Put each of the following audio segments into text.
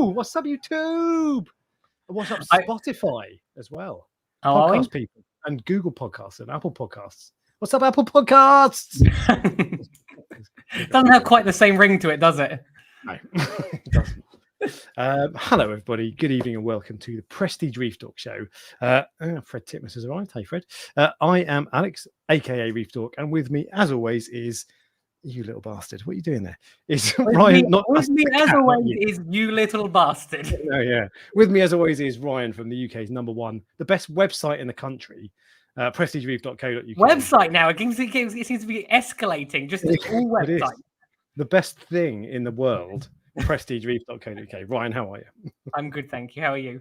What's up, YouTube? And what's up, Spotify as well? Podcast people and Google Podcasts and Apple Podcasts. What's up, Apple Podcasts? Doesn't have quite the same ring to it, does it? No, it doesn't. Hello, everybody. Good evening and welcome to the Prestige Reef Dork Show. Fred Titmus has arrived. Hey, Fred. I am Alex, aka Reef Dork, and with me, as always, is you little bastard. What are you doing there? Is Ryan? With me, as always, is you little bastard. Oh yeah. With me, as always, is Ryan from the UK's #1, the best website in the country. prestigereef.co.uk. Website now. It seems to be escalating. Just all website. The best thing in the world. prestigereef.co.uk. Ryan, how are you? I'm good, thank you. How are you?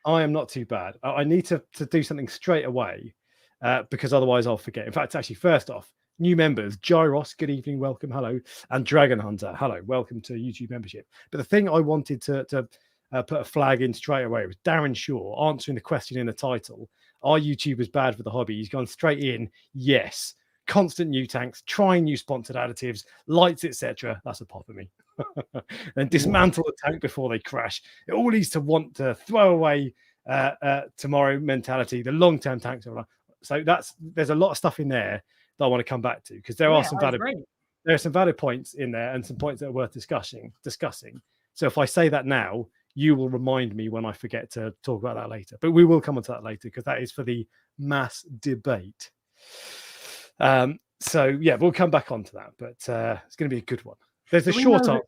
I am not too bad. I need to do something straight away because otherwise I'll forget. In fact, actually, first off, new members, Gyros, good evening, welcome, hello, and Dragon Hunter, hello, welcome to YouTube membership. But the thing I wanted to put a flag in straight away was Darren Shaw answering the question in the title, are YouTubers bad for the hobby? He's gone straight in, yes. Constant new tanks, trying new sponsored additives, lights, etc. That's a pop of me. And dismantle the tank before they crash. It all leads to want to throw away tomorrow mentality, the long-term tanks. So there's a lot of stuff in there that I want to come back to because there are some valid points in there and some points that are worth discussing. So if I say that now, you will remind me when I forget to talk about that later. But we will come on to that later because that is for the mass debate. So yeah, we'll come back onto that, but it's going to be a good one. There's a short answer.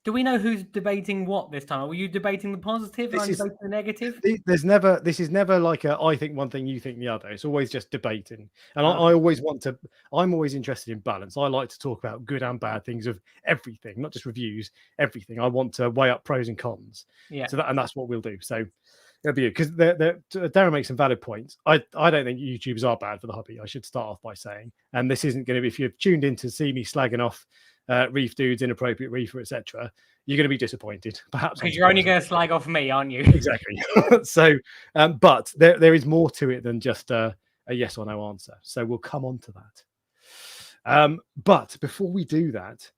Do we know who's debating what this time? Were you debating the positive and debating the negative? This is never like I think one thing, you think the other. It's always just debating. And I'm always interested in balance. I like to talk about good and bad things of everything, not just reviews, everything. I want to weigh up pros and cons. Yeah. So that's what we'll do. So it'll be because Darren makes some valid points. I don't think YouTubers are bad for the hobby. I should start off by saying, and this isn't going to be, if you've tuned in to see me slagging off reef dudes, inappropriate reefer, etc., you're going to be disappointed, perhaps because you're only going to slag off me, aren't you? Exactly. So, but there is more to it than just a yes or no answer. So we'll come on to that. But before we do that,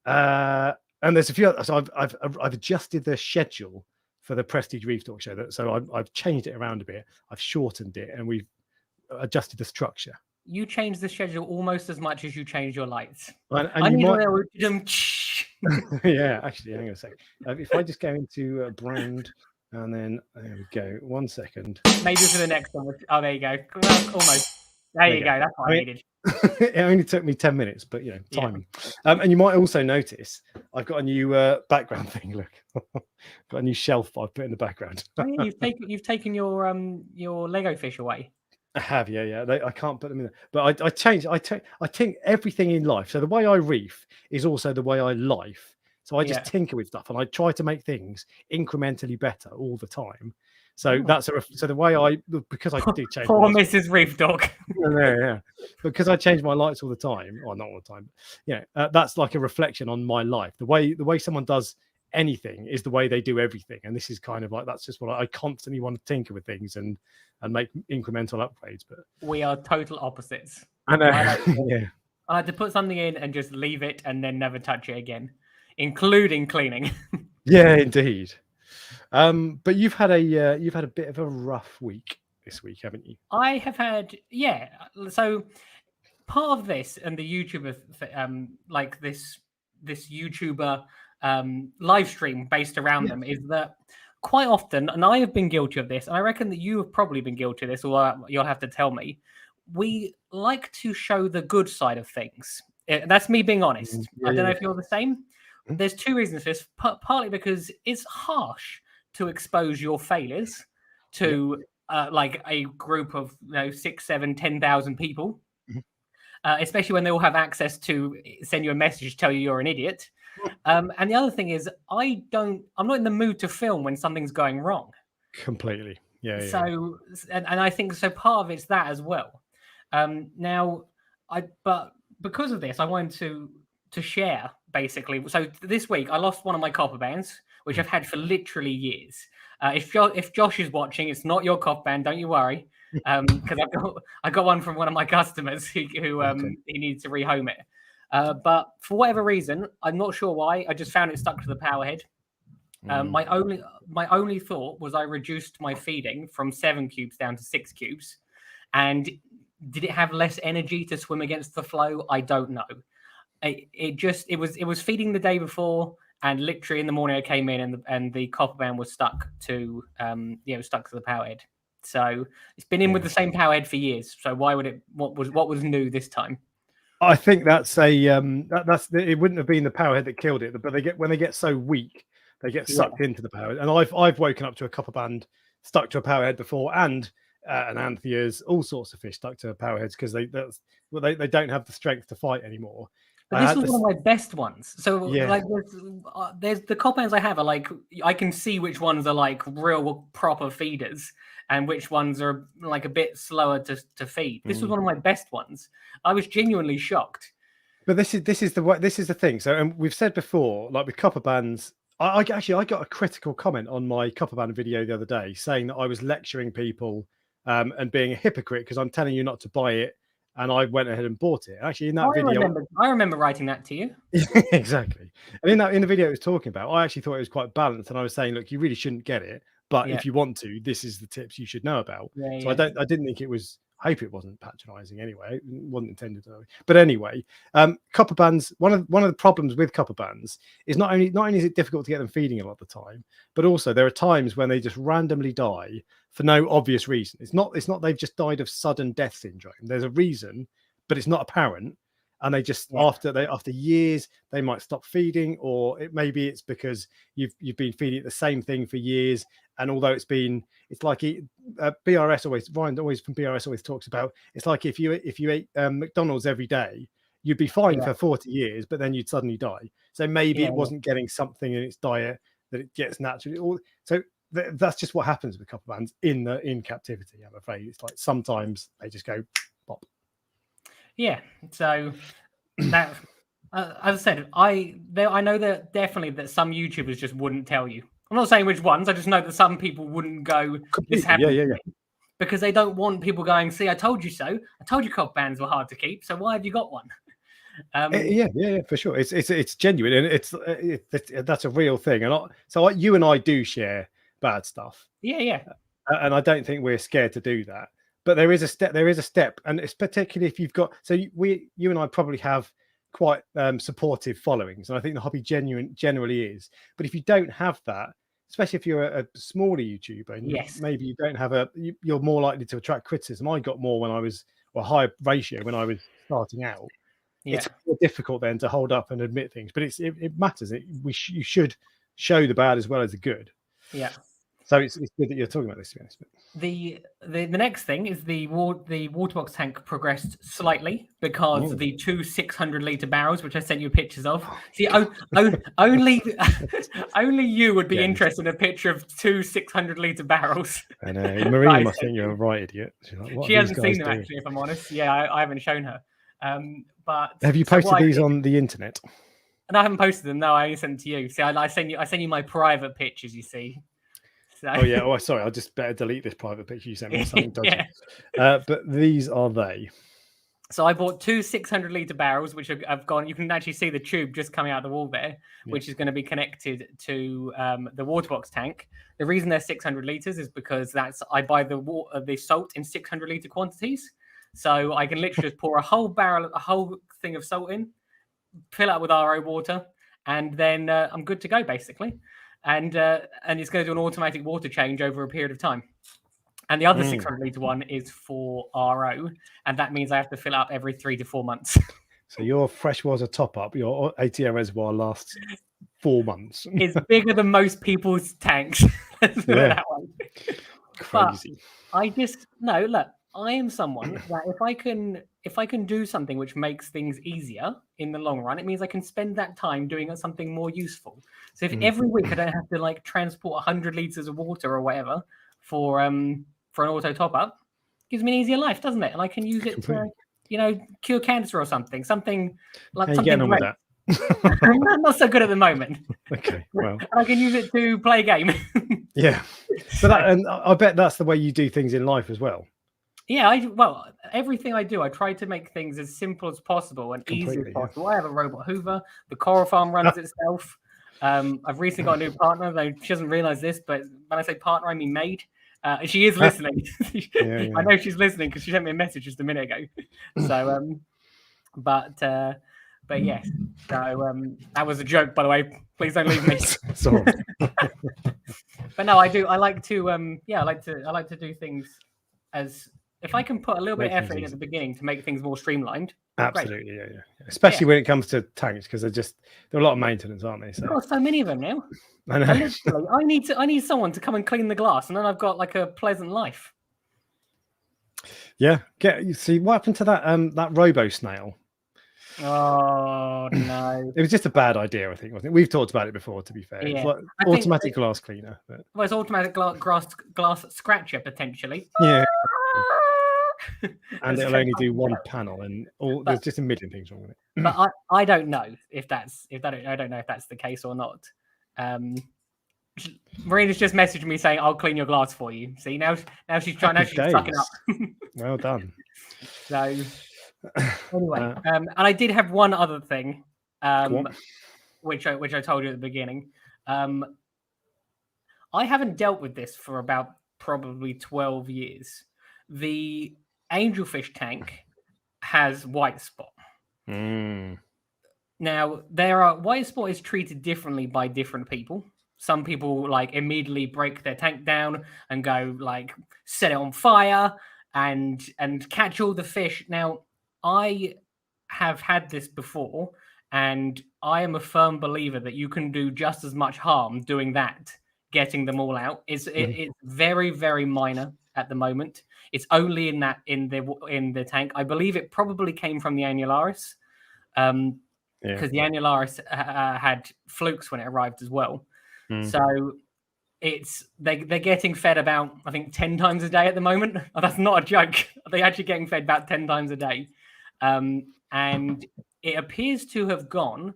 and there's a few. So I've adjusted the schedule for the Prestige Reef Dork Show. So I've changed it around a bit. I've shortened it, and we've adjusted the structure. You changed the schedule almost as much as you changed your lights. And I you need might... Yeah, actually, hang on a second. If I just go into brand, and then there we go. 1 second. Maybe for the next one. Oh, there you go. Almost. There you go. That's what I needed. It only took me 10 minutes, but timing. Yeah. And you might also notice I've got a new background thing. Look, got a new shelf I've put in the background. Oh, yeah, you've taken your Lego fish away. I have, yeah. I can't put them in there, but I changed. I think everything in life. So the way I reef is also the way I life. So I just tinker with stuff, and I try to make things incrementally better all the time. So so the way because I do change. Poor Mrs. Reef Dork. Yeah. Because I change my lights all the time, or not all the time. Yeah, that's like a reflection on my life. The way someone does anything is the way they do everything, and this is kind of like that's just what I constantly want to tinker with things and make incremental upgrades. But we are total opposites. I know. I like to put something in and just leave it and then never touch it again, including cleaning. Yeah, indeed. But you've had a bit of a rough week this week, haven't you? I have had, yeah. So part of this and the YouTuber like this YouTuber live stream based around them is that quite often, and I have been guilty of this, and I reckon that you have probably been guilty of this, although you'll have to tell me, we like to show the good side of things. That's me being honest. I don't know if you're the same. There's two reasons for this. Partly because it's harsh to expose your failures to like a group of 6, 7, 10,000 people, especially when they all have access to send you a message to tell you you're an idiot. And the other thing is, I'm not in the mood to film when something's going wrong. Completely. Yeah. So, and I think so part of it's that as well. But because of this, I wanted to share basically. So this week I lost one of my copper bands, which I've had for literally years. If Josh is watching, it's not your copper band, don't you worry. Because I got one from one of my customers who he needs to rehome it. But for whatever reason, I'm not sure why, I just found it stuck to the power head. My only thought was I reduced my feeding from 7 cubes down to 6 cubes, and did it have less energy to swim against the flow? I don't know. It was feeding the day before, and literally in the morning I came in and the copper band was stuck to stuck to the power head. So it's been in with the same power head for years. So why would it? What was new this time? I think that's it wouldn't have been the power head that killed it, but when they get so weak, they get sucked into the power. And I've woken up to a copper band stuck to a power head before, and antheas, all sorts of fish stuck to power heads because they don't have the strength to fight anymore. But this was one of my best ones. So like there's the copper bands I have are like, I can see which ones are like real proper feeders and which ones are like a bit slower to feed. This was one of my best ones. I was genuinely shocked. But this is the thing. So, and we've said before, like with copper bands, I got a critical comment on my copper band video the other day saying that I was lecturing people and being a hypocrite because I'm telling you not to buy it, and I went ahead and bought it. Actually, in that video, I remember writing that to you. Exactly. And in the video it was talking about, I actually thought it was quite balanced, and I was saying, look, you really shouldn't get it, but if you want to, this is the tips you should know about. So I didn't think it was. I hope it wasn't patronizing anyway. It wasn't intended to. But anyway, copper bands. One of the problems with copper bands is not only is it difficult to get them feeding a lot of the time, but also there are times when they just randomly die for no obvious reason. It's not they've just died of sudden death syndrome. There's a reason, but it's not apparent. And they just after years they might stop feeding, or maybe it's because you've been feeding the same thing for years. And although it's like Ryan always from BRS always talks about, it's like if you ate McDonald's every day, you'd be fine for 40 years, but then you'd suddenly die. So maybe it wasn't getting something in its diet that it gets naturally. So that's just what happens with copper bands in captivity. I'm afraid it's like sometimes they just go pop. Yeah, so that as I said, I know that definitely that some YouTubers just wouldn't tell you. I'm not saying which ones. I just know that some people wouldn't go. This happened because they don't want people going. See, I told you so. I told you copper bands were hard to keep. So why have you got one? Yeah, for sure. It's genuine, and that's a real thing. And so you and I do share bad stuff. Yeah. And I don't think we're scared to do that. But there is a step, and it's particularly if you've got. So you and I probably have quite supportive followings, and I think the hobby generally is. But if you don't have that, especially if you're a smaller YouTuber, and maybe you don't have you're more likely to attract criticism. I got more when I was higher ratio when I was starting out. It's more difficult then to hold up and admit things, but it matters. You should show the bad as well as the good. Yeah. So it's good that you're talking about this, to be honest. The next thing is the water box tank progressed slightly because the 2 600-liter barrels, which I sent you pictures of. See, only you would be interested in a picture of 2 600-liter barrels. I know. Maria must think you're a right idiot. She hasn't seen them actually, if I'm honest. Yeah, I haven't shown her. But have you posted these on the internet? And I haven't posted them. No, I only sent them to you. See, I send you my private pictures. You see. So. Oh yeah. Oh, sorry. I'll just better delete this private picture you sent me. Something dodgy. But these are they. So I bought 2 600-liter barrels, which have gone. You can actually see the tube just coming out of the wall there, which is going to be connected to the water box tank. The reason they're 600 liters is because I buy the salt in 600-liter quantities, so I can literally just pour a whole thing of salt in, fill it up with RO water, and then I'm good to go basically. And it's going to do an automatic water change over a period of time. And the other 600-liter one is for RO, and that means I have to fill up every 3 to 4 months. So your freshwater top-up, your ATM reservoir lasts 4 months. It's bigger than most people's tanks. That way. Crazy. But look, I am someone that if I can do something which makes things easier in the long run, it means I can spend that time doing something more useful. So if every week I don't have to like transport 100 liters of water or whatever for an auto top up, gives me an easier life, doesn't it? And I can use it to cure cancer or something like something getting on with that. I'm not so good at the moment. Okay, well, I can use it to play a game. Yeah, but I bet that's the way you do things in life as well. Yeah, everything I do, I try to make things as simple as possible and easy as possible. I have a robot Hoover. The coral farm runs itself. I've recently got a new partner, though she doesn't realize this, but when I say partner, I mean maid. She is listening. Yeah. I know she's listening because she sent me a message just a minute ago. So, but yes. So that was a joke, by the way. Please don't leave me. Sorry. But no, I do. I like to. I like to do things as if I can put a little bit of Make effort things in at easy. the beginning to make things more streamlined. Absolutely, yeah. Especially when it comes to tanks, because they're a lot of maintenance, aren't they? I've got so many of them now. I know. Literally, I need someone to come and clean the glass, and then I've got like a pleasant life. Yeah. You see what happened to that robo snail? Oh no! It was just a bad idea, I think, wasn't it? We've talked about it before, to be fair. Yeah. It's like automatic glass cleaner. But... Well, it's automatic glass scratcher potentially. Yeah. And it'll only do one panel, and there's just a million things wrong with it. But I don't know if I don't know if that's the case or not. Marina's just messaged me saying I'll clean your glass for you. See, now she's trying. Now she's sucking up. Well done. So anyway, and I did have one other thing, which I told you at the beginning. I haven't dealt with this for about probably 12 years. The angelfish tank has white spot. Now, white spot is treated differently by different people. Some people like immediately break their tank down and go like set it on fire and catch all the fish. Now, I have had this before, and I am a firm believer that you can do just as much harm doing that, getting them all out. It's very, very minor at the moment. It's only in the tank. I believe it probably came from the annularis, because the annularis had flukes when it arrived as well. So they're getting fed about, I think, 10 times a day at the moment. Oh, that's not a joke. They're actually getting fed about 10 times a day. And it appears to have gone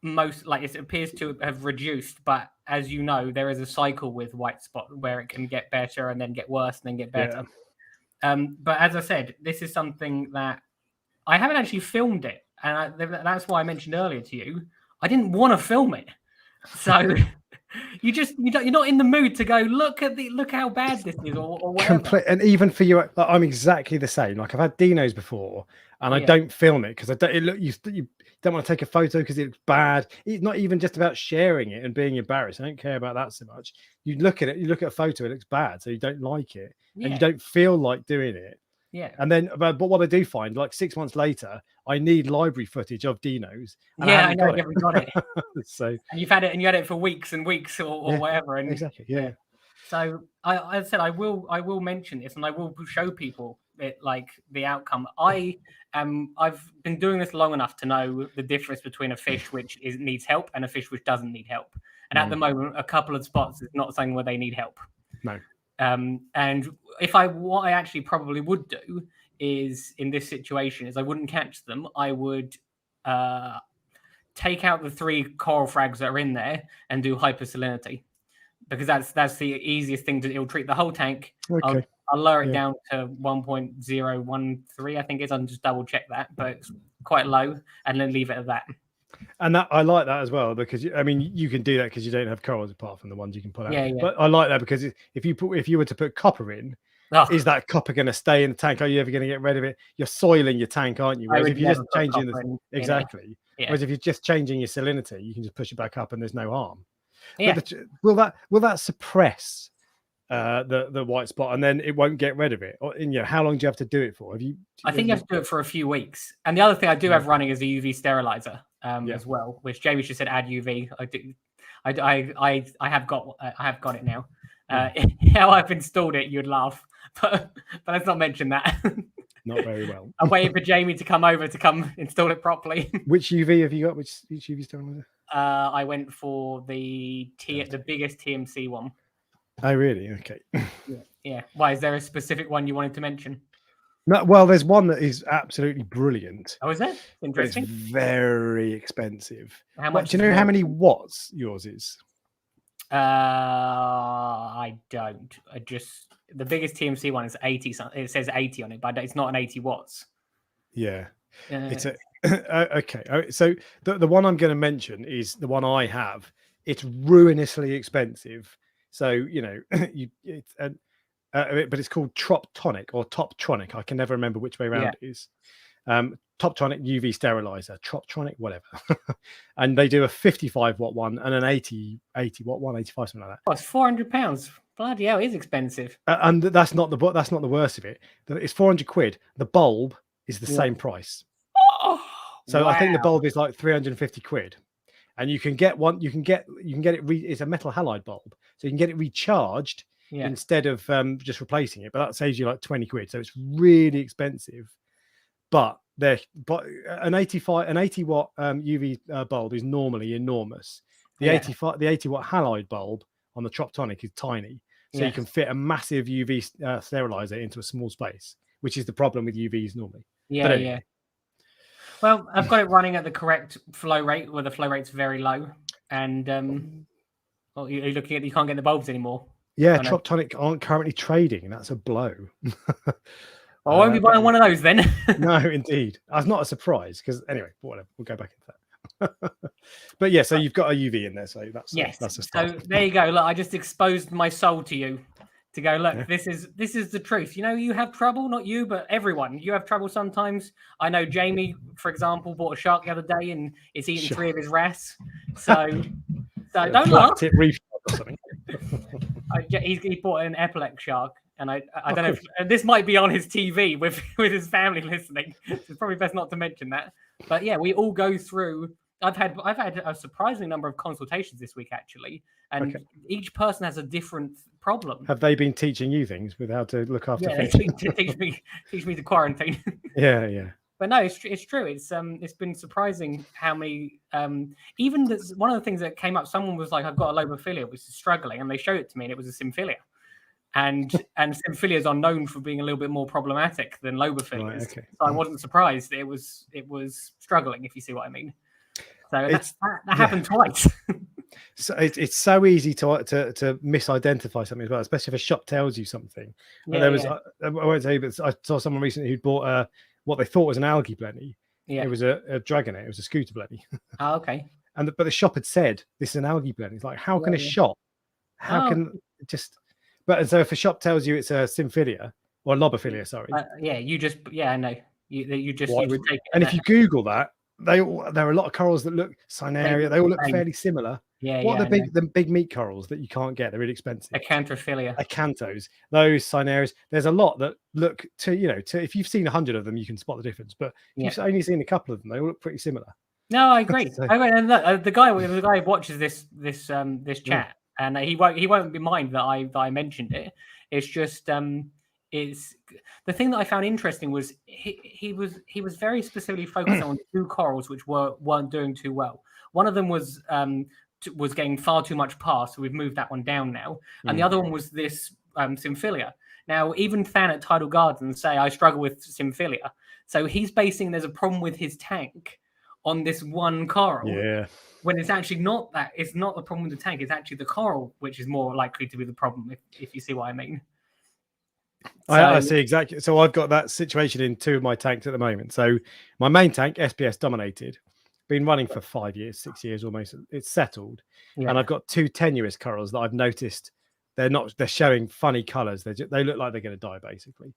it appears to have reduced, but as you know, there is a cycle with white spot where it can get better and then get worse and then get better. But as I said, this is something that I haven't actually filmed it, and that's why I mentioned earlier to you, I didn't want to film it. So you're not in the mood to go look how bad this is or whatever. And even for you, I'm exactly the same. Like I've had dinos before, and I don't film it because you don't want to take a photo because it's bad. It's not even just about sharing it and being embarrassed. I don't care about that so much. You look at it, you look at a photo, it looks bad, so you don't like it, and you don't feel like doing it. Yeah. And then, but what I do find, like 6 months later, I need library footage of dinos. And I know you haven't got it. So and you had it for weeks and weeks or whatever. And exactly, yeah. So I said I will mention this, and I will show people it, like the outcome. I've been doing this long enough to know the difference between a fish which needs help and a fish which doesn't need help. And at the moment, a couple of spots is not something where they need help. No. And what I actually probably would do is in this situation is I wouldn't catch them. I would take out the 3 coral frags that are in there and do hypersalinity, because that's the easiest thing to. It'll treat the whole tank. Okay. I'll lower it down to 1.013, I think it is. I'll just double check that, but it's quite low, and then leave it at that. And that I like that as well, because I mean you can do that because you don't have corals apart from the ones you can put out. Yeah. But I like that because if you were to put copper in, is that copper going to stay in the tank? Are you ever going to get rid of it? You're soiling your tank, aren't you? Whereas if you're just changing exactly. Whereas if you're just changing your salinity, you can just push it back up and there's no harm. Yeah. Will that suppress the white spot, and then it won't get rid of it? Or how long do you have to do it for? I think you have to do it for a few weeks. And the other thing I do have running is a UV sterilizer as well, which Jamie just said add UV. I have got it now. How I've installed it, you'd laugh, but let's not mention that. Not very well. I'm waiting for Jamie to come over to come install it properly. Which UV have you got? Which UV sterilizer? I went for the biggest TMC one. Oh, really? Okay. Yeah. Why, is there a specific one you wanted to mention? No, well, there's one that is absolutely brilliant. Oh, is it? Interesting. It's very expensive. How much? Do you know how many watts yours is? I don't. The biggest TMC one is 80. It says 80 on it, but it's not an 80 watts. Yeah. It's a okay. So the one I'm going to mention is the one I have. It's ruinously expensive. So but it's called Troptonic or Toptronic. I can never remember which way around it is. Toptronic UV sterilizer, Troptronic, whatever. And they do a 55 watt one and an 80 watt one, 85, something like that. Oh, it's £400. Bloody hell, it is expensive. And that's not the worst of it. It's 400 quid. The bulb is the same price. Oh, so I think the bulb is like 350 quid. And you can get one, you can get it, it's a metal halide bulb. So you can get it recharged instead of just replacing it. But that saves you like 20 quid. So it's really expensive. But an 80 watt UV bulb is normally enormous. The 80 watt halide bulb on the Troptonic is tiny. So you can fit a massive UV sterilizer into a small space, which is the problem with UVs normally. Yeah. Well, I've got it running at the correct flow rate, where the flow rate's very low. And you're looking at, you can't get the bulbs anymore. Yeah, Troptonic aren't currently trading. That's a blow. I won't be buying one of those then. No, indeed. That's not a surprise because anyway, whatever. We'll go back into that. But yeah, so you've got a UV in there, so that's a start. So there you go. Look, I just exposed my soul to you to go. Look, this is the truth. You have trouble, not you, but everyone. You have trouble sometimes. I know Jamie, for example, bought a shark the other day and it's eaten 3 of his wrasse. So don't laugh. Reef or something. He bought an epilex shark. And I don't know if this might be on his TV with his family listening. So it's probably best not to mention that. But yeah, we all go through. I've had a surprising number of consultations this week actually, and each person has a different problem. Have they been teaching you things with how to look after fish? teach me to quarantine. Yeah. But no, it's true. It's been surprising how many. Even one of the things that came up. Someone was like, "I've got a lobophilia, which is struggling," and they showed it to me, and it was a symphilia. And symphilias are known for being a little bit more problematic than lobophilias. Right, okay. So I wasn't surprised. It was struggling, if you see what I mean. So that happened twice. So it's so easy to misidentify something as well, especially if a shop tells you something. I won't say, but I saw someone recently who bought what they thought was an algae blenny. Yeah. It was a dragonet. It was a scooter blenny. Oh, okay. But the shop had said this is an algae blenny. It's like, how can a shop? How can just? But so if a shop tells you it's a symphilia or lobophilia, sorry. I know. You just take it. And if you Google that, there are a lot of corals that look Cinaria. They all look fairly similar. What are the big meat corals that you can't get? They're really expensive. Acantrophilia. Acanthos. Those Cinarias. There's a lot that look if you've seen 100 of them, you can spot the difference. But if you've only seen a couple of them, they all look pretty similar. No, I agree. The guy who watches this chat. And he won't mind that I mentioned it. It's just it's the thing that I found interesting was he was very specifically focused on 2 corals which weren't doing too well. One of them was getting far too much past, so we've moved that one down now. And the other one was this symphilia. Now, even Than at Tidal Gardens say I struggle with symphilia. So he's basing there's a problem with his tank on this one coral. Yeah. When it's actually not that. It's not the problem with the tank. It's actually the coral which is more likely to be the problem, if you see what I mean. So, I see exactly. So I've got that situation in 2 of my tanks at the moment. So my main tank, SPS dominated, been running for 5 years, 6 years almost. It's settled. Yeah. And I've got 2 tenuous corals that I've noticed they're showing funny colors. They look like they're going to die basically.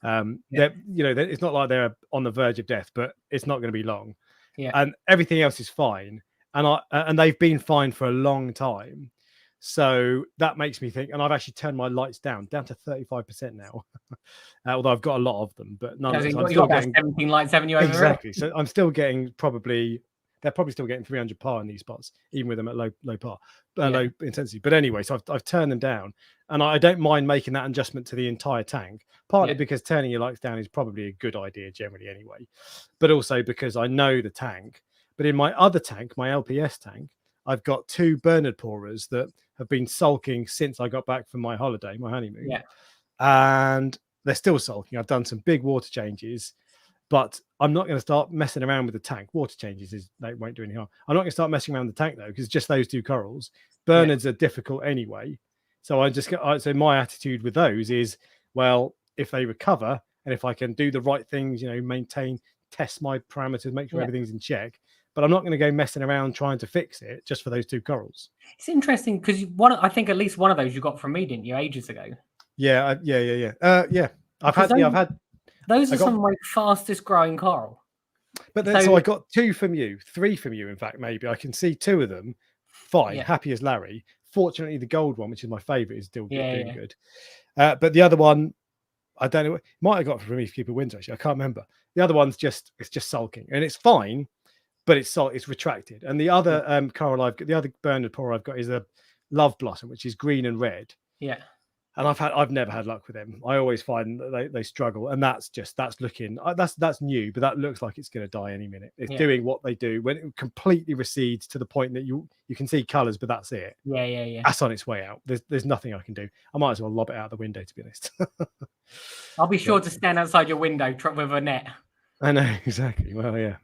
It's not like they're on the verge of death, but it's not going to be long. Yeah. And everything else is fine. And they've been fine for a long time. So that makes me think, and I've actually turned my lights down to 35% now. Although I've got a lot of them, but none of them. You've got about 17 lights, haven't you? Exactly. So I'm still getting they're probably still getting 300 par in these spots, even with them at low par, low intensity. But anyway, so I've turned them down, and I don't mind making that adjustment to the entire tank, partly because turning your lights down is probably a good idea generally anyway, but also because I know the tank. But in my other tank, my LPS tank, I've got 2 Bernard pourers that have been sulking since I got back from my holiday, my honeymoon. Yeah. And they're still sulking. I've done some big water changes, but I'm not going to start messing around with the tank. Water changes they won't do any harm. I'm not going to start messing around with the tank though, because just those 2 corals. Bernards are difficult anyway. So so my attitude with those is, well, if they recover and if I can do the right things, maintain test my parameters, make sure everything's in check. But I'm not going to go messing around trying to fix it just for those 2 corals. It's interesting because I think at least one of those you got from me, didn't you, ages ago? Yeah. I've had those are some of my fastest growing coral. But then, so I got 2 from you, 3 from you. In fact, maybe I can see 2 of them. Fine, happy as Larry. Fortunately, the gold one, which is my favorite, is still doing good. But the other one, I don't know. Might have got from Reefkeeper Winter. Actually, I can't remember. The other one's just sulking, and it's fine, but it's retracted. And the other coral the other Bernard Poor I've got is a Love Blossom, which is green and red. Yeah. And I've never had luck with them. I always find that they struggle, and that's looking that's new, but that looks like it's going to die any minute. It's doing what they do when it completely recedes to the point that you can see colors, but that's it. Yeah. That's on its way out. There's nothing I can do. I might as well lob it out the window, to be honest. I'll be sure to stand outside your window with a net. I know, exactly. Well, yeah.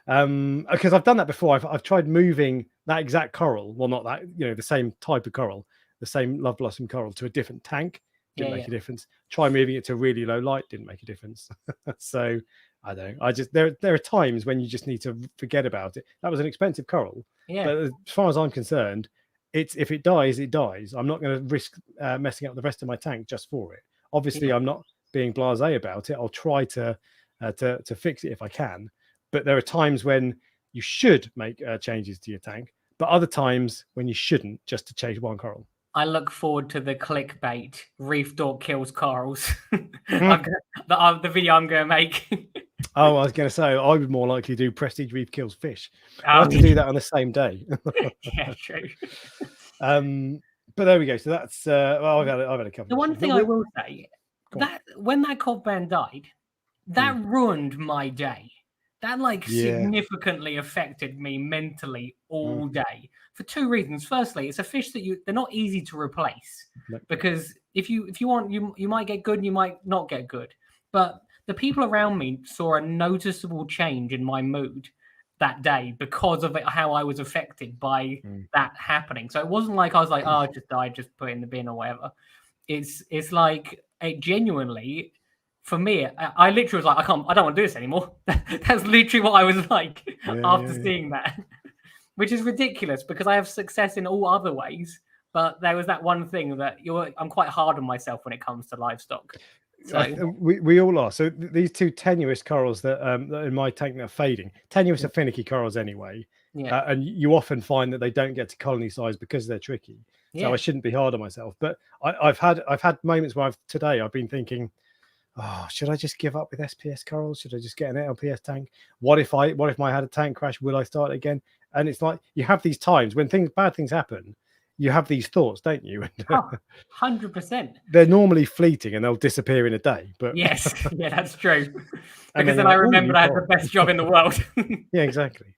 Because I've done that before. I've tried moving that exact coral, well, not that, the same type of coral, the same Love Blossom coral, to a different tank. Didn't make a difference. Try moving it to really low light, didn't make a difference. So I don't know. There are times when you just need to forget about it. That was an expensive coral. Yeah. But as far as I'm concerned, if it dies, it dies. I'm not going to risk messing up the rest of my tank just for it. Obviously, I'm not being blasé about it. I'll try to fix it if I can. But there are times when you should make changes to your tank, but other times when you shouldn't, just to change one coral. I look forward to the clickbait Reef Dork kills corals. The video I'm going to make. Oh, I was going to say, I would more likely do Prestige Reef kills fish. I have to do that on the same day. Yeah, true. But there we go. So that's I've had a couple. The one thing I will say, that when that cod band died, that ruined my day. That significantly affected me mentally all day for 2 reasons. Firstly, it's a fish that they're not easy to replace because if you want, you might get good and you might not get good. But the people around me saw a noticeable change in my mood that day because of how I was affected by that happening. So it wasn't like I was like, oh, I just died, just put it in the bin or whatever. It's like it genuinely. For me, I literally was like, I don't want to do this anymore. That's literally what I was like after seeing that, which is ridiculous because I have success in all other ways. But there was that one thing that I'm quite hard on myself when it comes to livestock. So we all are. So these 2 tenuous corals that in my tank that are fading. Tenuous are finicky corals anyway. Yeah. And you often find that they don't get to colony size because they're tricky. So I shouldn't be hard on myself. But I've had moments where I've been thinking, oh, should I just give up with SPS corals? Should I just get an LPS tank? What if I had a tank crash? Will I start again? And it's like you have these times when bad things happen. You have these thoughts, don't you? 100%. They're normally fleeting and they'll disappear in a day. But yes, yeah, that's true. Because then I remembered I had the best job in the world. Yeah, exactly.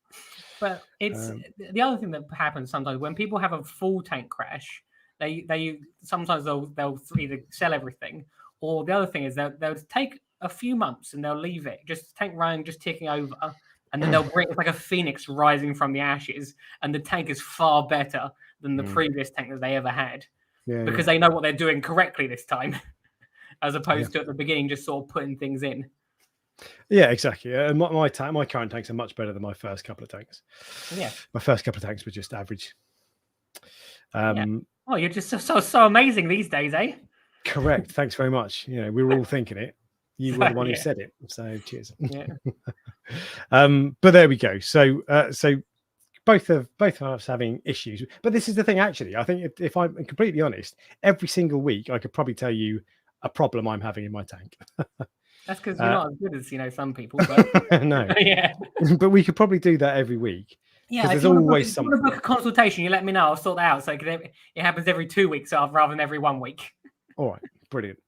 But it's the other thing that happens sometimes when people have a full tank crash. They sometimes they'll either sell everything. Or the other thing is they'll take a few months and they'll leave it, just tank running, just ticking over. And then they'll bring it's like a phoenix rising from the ashes. And the tank is far better than the previous tank that they ever had. Because they know what they're doing correctly this time. As opposed to at the beginning, just sort of putting things in. Yeah, exactly. My current tanks are much better than my first couple of tanks. Yeah. My first couple of tanks were just average. Oh, you're just so amazing these days, eh? Correct. Thanks very much. We were all thinking it. You were the one who said it. So cheers. Yeah. But there we go. So both of us having issues. But this is the thing, actually. I think if I'm completely honest, every single week I could probably tell you a problem I'm having in my tank. That's because you're not as good as some people. But... No. Yeah. But we could probably do that every week. Yeah, there's always something. If you want to book a consultation, you let me know. I'll sort that out. So it happens every 2 weeks rather than every 1 week. All right, brilliant.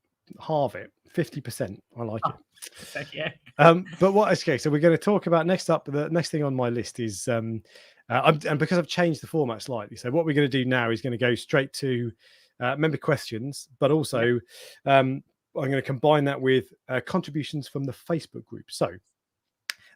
Halve it, 50%. I like it. Yeah. But okay, so we're going to talk about next up. The next thing on my list is, and because I've changed the format slightly, so what we're going to do now is going to go straight to member questions, but also I'm going to combine that with contributions from the Facebook group. So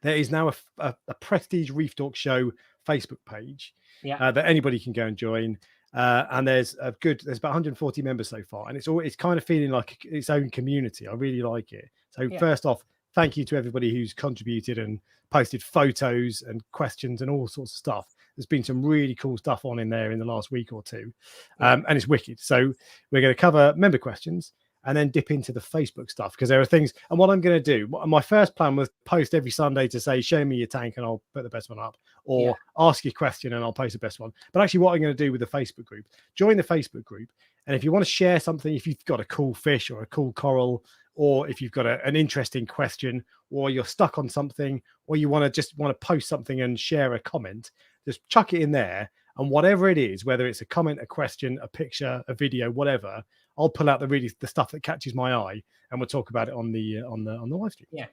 there is now a Prestige Reef Dork Show Facebook page that anybody can go and join. And there's about 140 members so far, and it's kind of feeling like its own community. I really like it. So first off, thank you to everybody who's contributed and posted photos and questions and all sorts of stuff. There's been some really cool stuff on in there in the last week or two, and it's wicked. So we're going to cover member questions and then dip into the Facebook stuff, because there are things. And what I'm going to do, my first plan was post every Sunday to say, show me your tank and I'll put the best one up, or ask your question and I'll post the best one. But actually what I'm going to do with the Facebook group, join the Facebook group. And if you want to share something, if you've got a cool fish or a cool coral, or if you've got an interesting question, or you're stuck on something, or you want to post something and share a comment, just chuck it in there. And whatever it is, whether it's a comment, a question, a picture, a video, whatever, I'll pull out the stuff that catches my eye, and we'll talk about it on the live stream. Yeah,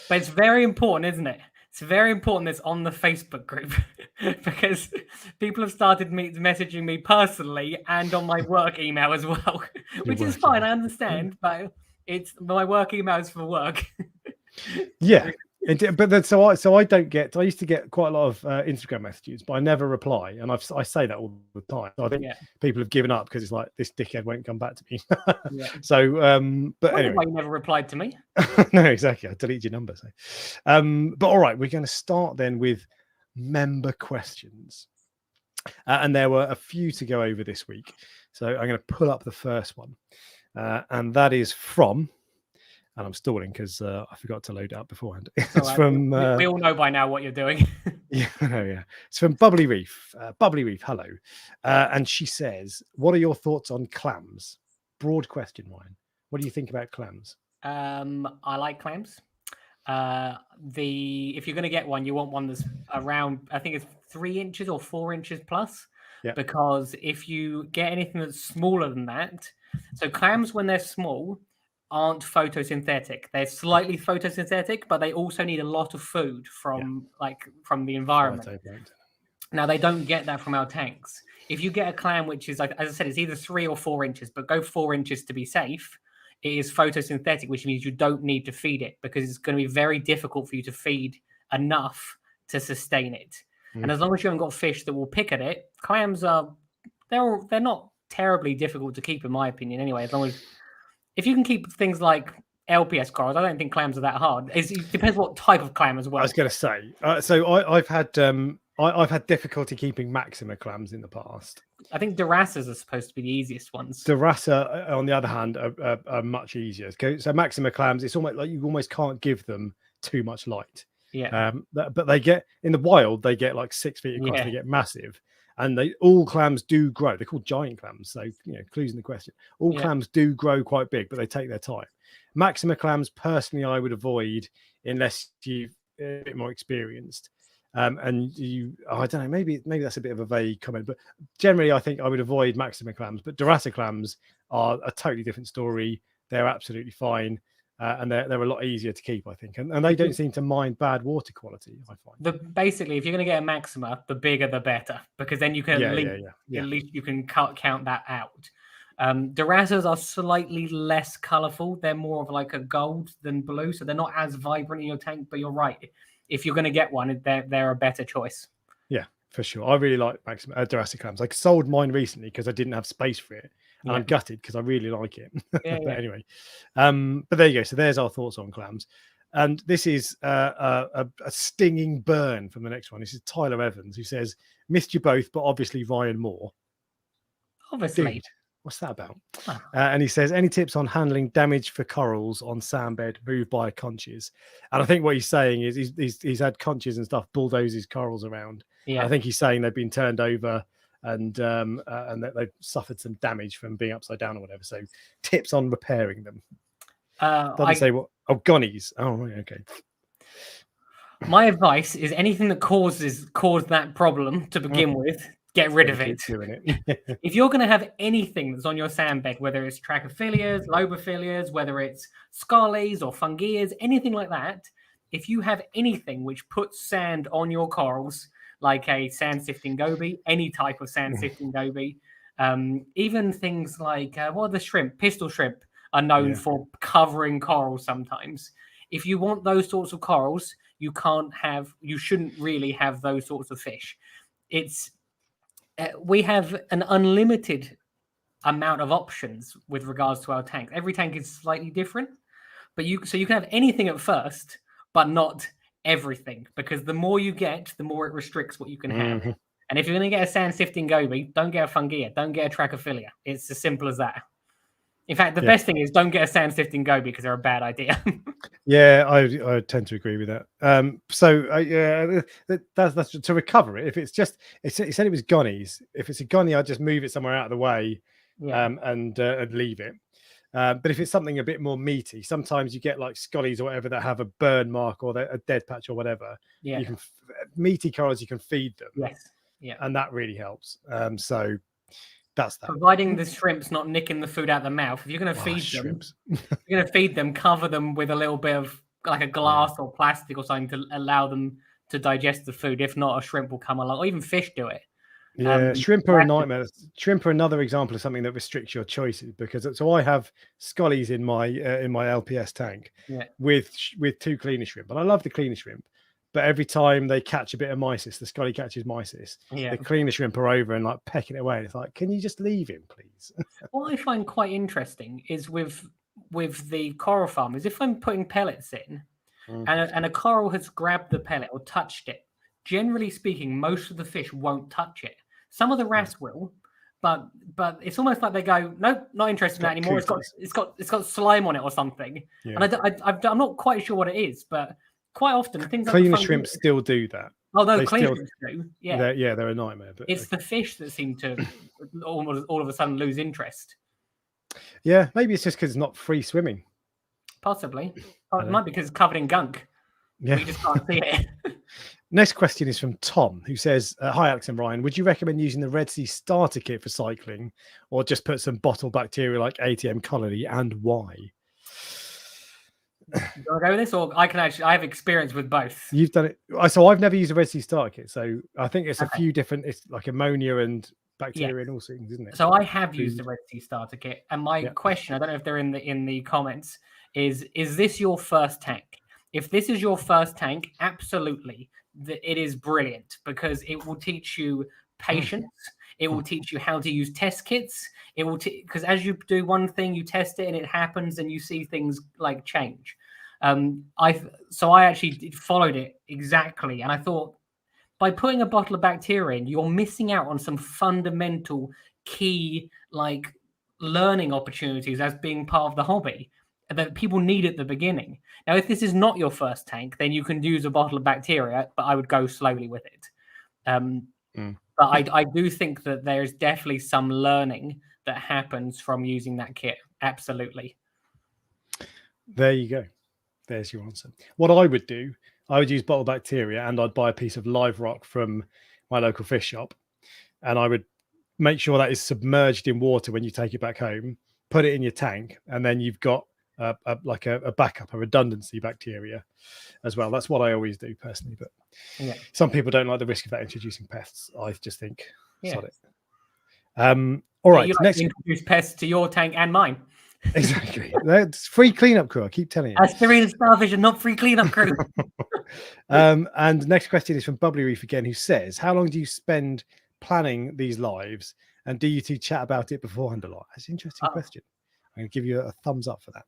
but it's very important, isn't it? It's very important it's on the Facebook group because people have started messaging me personally and on my work email as well, which is fine. I understand, but it's my work email is for work. Yeah. But then, so I don't get. I used to get quite a lot of Instagram messages, but I never reply, and I say that all the time. So I think people have given up because it's like, this dickhead won't come back to me. So, but anyway, why you never replied to me? No, exactly. I deleted your number. So, but all right, we're going to start then with member questions, and there were a few to go over this week. So I'm going to pull up the first one, and that is from. And I'm stalling because I forgot to load it up beforehand. It's from. We all know by now what you're doing. Yeah. It's from Bubbly Reef. Bubbly Reef, hello. And she says, "What are your thoughts on clams?" Broad question, Ryan. What do you think about clams? I like clams. If you're going to get one, you want one that's around, I think it's 3 inches or 4 inches plus. Yeah. Because if you get anything that's smaller than that, so clams when they're small aren't photosynthetic. They're slightly photosynthetic, but they also need a lot of food from the environment. Now they don't get that from our tanks. If you get a clam which is, like, as I said, it's either 3 or 4 inches, but go 4 inches to be safe. It is photosynthetic, which means you don't need to feed it, because it's going to be very difficult for you to feed enough to sustain it. And as long as you haven't got fish that will pick at it, clams they're not terribly difficult to keep, in my opinion. Anyway, as long as if you can keep things like LPS corals, I don't think clams are that hard. It depends what type of clam as well. I was going to say, so I've had difficulty keeping Maxima clams in the past. I think Durasas are supposed to be the easiest ones. Durasa, on the other hand, are much easier. So Maxima clams, it's almost like you almost can't give them too much light. Yeah. But they get, in the wild, they get like 6 feet across. They get massive. And all clams do grow. They're called giant clams. So, clues in the question. All clams do grow quite big, but they take their time. Maxima clams, personally, I would avoid unless you're a bit more experienced. And I don't know, maybe that's a bit of a vague comment, but generally, I think I would avoid Maxima clams. But Durasa clams are a totally different story. They're absolutely fine. And they're a lot easier to keep, I think. And they don't seem to mind bad water quality, I find. Basically, if you're going to get a Maxima, the bigger the better, because then you can at least you can count that out. Durasas are slightly less colourful. They're more of like a gold than blue, so they're not as vibrant in your tank, but you're right. If you're going to get one, they're a better choice. Yeah, for sure. I really like Maxima Durasa clams. I sold mine recently because I didn't have space for it. And I'm gutted because I really like it. But anyway, but there you go. So there's our thoughts on clams. And this is a stinging burn from the next one. This is Tyler Evans, who says, "Missed you both, but obviously Ryan more." Obviously. Dude, what's that about? And he says, "Any tips on handling damage for corals on sandbed moved by conches?" And I think what he's saying is he's had conches and stuff bulldoze his corals around. Yeah. I think he's saying they've been turned over and that they've suffered some damage from being upside down or whatever. So tips on repairing them. Doesn't say what. Oh, gonnies. Oh, right, okay. My advice is anything that caused that problem to begin with, get rid of it. If you're going to have anything that's on your sandbed, whether it's Trachyphilias, Lobophilias, whether it's Scales or Fungias, anything like that, if you have anything which puts sand on your corals, like a sand sifting goby, any type of sand sifting goby, even things like what are the shrimp? Pistol shrimp are known for covering corals sometimes. If you want those sorts of corals, you shouldn't really have those sorts of fish. We have an unlimited amount of options with regards to our tanks. Every tank is slightly different. but you can have anything at first, but not everything, because the more you get, the more it restricts what you can have. And if you're going to get a sand sifting goby, don't get a fungia, don't get a trachophilia. It's as simple as that. In fact, the best thing is don't get a sand sifting goby because they're a bad idea. Yeah, I tend to agree with that. Yeah, that's to recover it. If it's just, it said it was gunnies. If it's a gunny, I just move it somewhere out of the way, and leave it. But if it's something a bit more meaty, sometimes you get like scollies or whatever that have a burn mark or a dead patch or whatever. Yeah, you can meaty corals, you can feed them. Yes, yeah, and that really helps. So that's that. Providing the shrimp's not nicking the food out of the mouth. If you're going to feed them, you're going to feed them, cover them with a little bit of like a glass or plastic or something to allow them to digest the food. If not, a shrimp will come along, or even fish do it. Yeah, shrimp are a nightmare. Shrimp are another example of something that restricts your choices, because so I have scollies in my LPS tank with 2 cleaner shrimp, and I love the cleaner shrimp. But every time they catch a bit of mysis, the scully catches mysis, the cleaner shrimp are over and like pecking it away. And it's like, can you just leave him, please? What I find quite interesting is with the coral farmers, if I'm putting pellets in and a coral has grabbed the pellet or touched it, generally speaking, most of the fish won't touch it. Some of the wrasse will, but it's almost like they go, nope, not interested in that anymore. It's got slime on it or something. And I'm not quite sure what it is, but quite often things like cleaner shrimp still do that. Oh no, cleaner shrimp do. Yeah, they're a nightmare. But it's the fish that seem to all of a sudden lose interest. Yeah, maybe it's just because it's not free swimming. Possibly. It might be because it's covered in gunk. Yeah, we just can't see it. Next question is from Tom, who says, hi, Alex and Ryan. Would you recommend using the Red Sea starter kit for cycling, or just put some bottle bacteria like ATM colony, and why? Do you want to go with this, or I have experience with both. You've done it. So I've never used a Red Sea starter kit. So I think it's a few different, it's like ammonia and bacteria and all things, isn't it? So I have used the Red Sea starter kit. And my question, I don't know if they're in the comments, is this your first tank? If this is your first tank, absolutely. It is brilliant, because it will teach you patience. It will teach you how to use test kits. It will because as you do one thing, you test it and it happens, and you see things like change. I actually followed it exactly, and I thought by putting a bottle of bacteria in, you're missing out on some fundamental key like learning opportunities as being part of the hobby that people need at the beginning. Now, if this is not your first tank, then you can use a bottle of bacteria, but I would go slowly with it. But I do think that there's definitely some learning that happens from using that kit. Absolutely. There you go. There's your answer. What I would do, I would use bottle bacteria, and I'd buy a piece of live rock from my local fish shop, and I would make sure that is submerged in water when you take it back home, put it in your tank, and then you've got a backup, a redundancy bacteria as well. That's what I always do personally, but some people don't like the risk of that introducing pests. I just think sod it. All right, next, introduce pests to your tank and mine. Exactly. That's free cleanup crew, I keep telling you. Aspirina starfish and not free cleanup crew. And next question is from Bubbly Reef again, who says, how long do you spend planning these lives, and do you two chat about it beforehand a lot? That's an interesting question. I'm going to give you a thumbs up for that.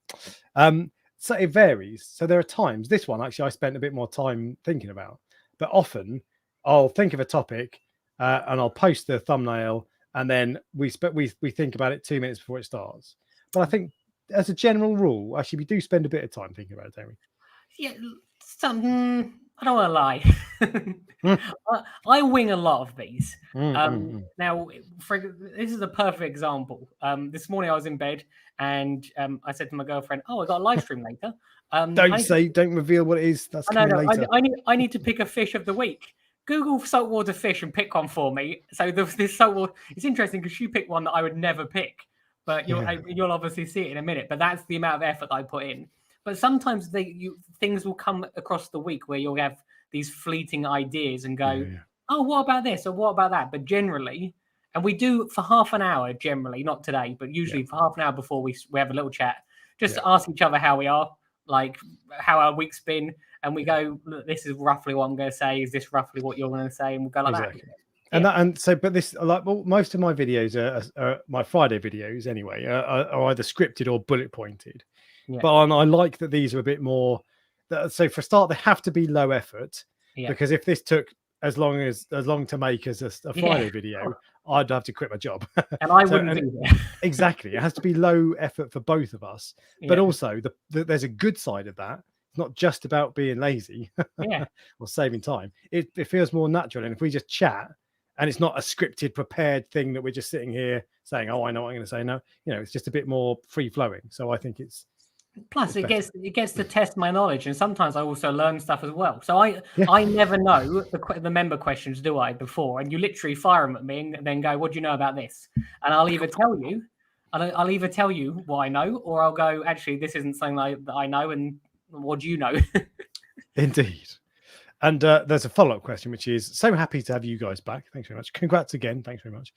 So it varies. So there are times, this one actually I spent a bit more time thinking about, but often I'll think of a topic and I'll post the thumbnail, and then we think about it 2 minutes before it starts. But I think as a general rule, actually we do spend a bit of time thinking about it, don't we? Yeah, I don't want to lie. I wing a lot of these. Now, this is a perfect example. This morning I was in bed, and I said to my girlfriend, "Oh, I got a live stream later." Don't reveal what it is. That's later. I need to pick a fish of the week. Google saltwater fish and pick one for me. So this saltwater. It's interesting because she picked one that I would never pick, but you'll obviously see it in a minute. But that's the amount of effort I put in. But sometimes things will come across the week where you'll have these fleeting ideas and go, oh, what about this or what about that? But generally, and we do for half an hour, generally, not today, but usually for half an hour before we have a little chat, just to ask each other how we are, like how our week's been. And we go, look, this is roughly what I'm going to say. Is this roughly what you're going to say? And we'll go like that. But this, like, most of my videos are my Friday videos anyway, are either scripted or bullet pointed. Yeah. But I like that these are a bit more. So for a start, they have to be low effort, because if this took as long to make as a Friday video, I'd have to quit my job. And I wouldn't do that. Exactly. It has to be low effort for both of us. But also, there's a good side of that. It's not just about being lazy or saving time. It feels more natural. And if we just chat, and it's not a scripted, prepared thing that we're just sitting here saying, "Oh, I know what I'm going to say." No, it's just a bit more free flowing. So I think it's. Plus, it gets to test my knowledge, and sometimes I also learn stuff as well. So I never know the member questions, do I? Before, and you literally fire them at me, and then go, "What do you know about this?" And I'll either tell you, what I know, or I'll go, "Actually, this isn't something that I know." And what do you know? Indeed. And there's a follow-up question, which is, so happy to have you guys back. Thanks very much. Congrats again. Thanks very much.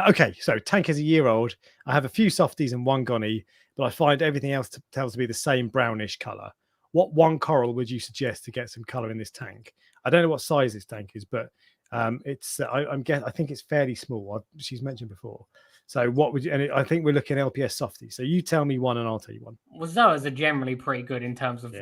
Okay, so tank is a year old. I have a few softies and one gonny, but I find everything else tells to be the same brownish color. What one coral would you suggest to get some color in this tank? I don't know what size this tank is, but it's I think it's fairly small. She's mentioned before. So what would you? And I think we're looking LPS softy. So you tell me one, and I'll tell you one. Well, Zoas are generally pretty good in terms of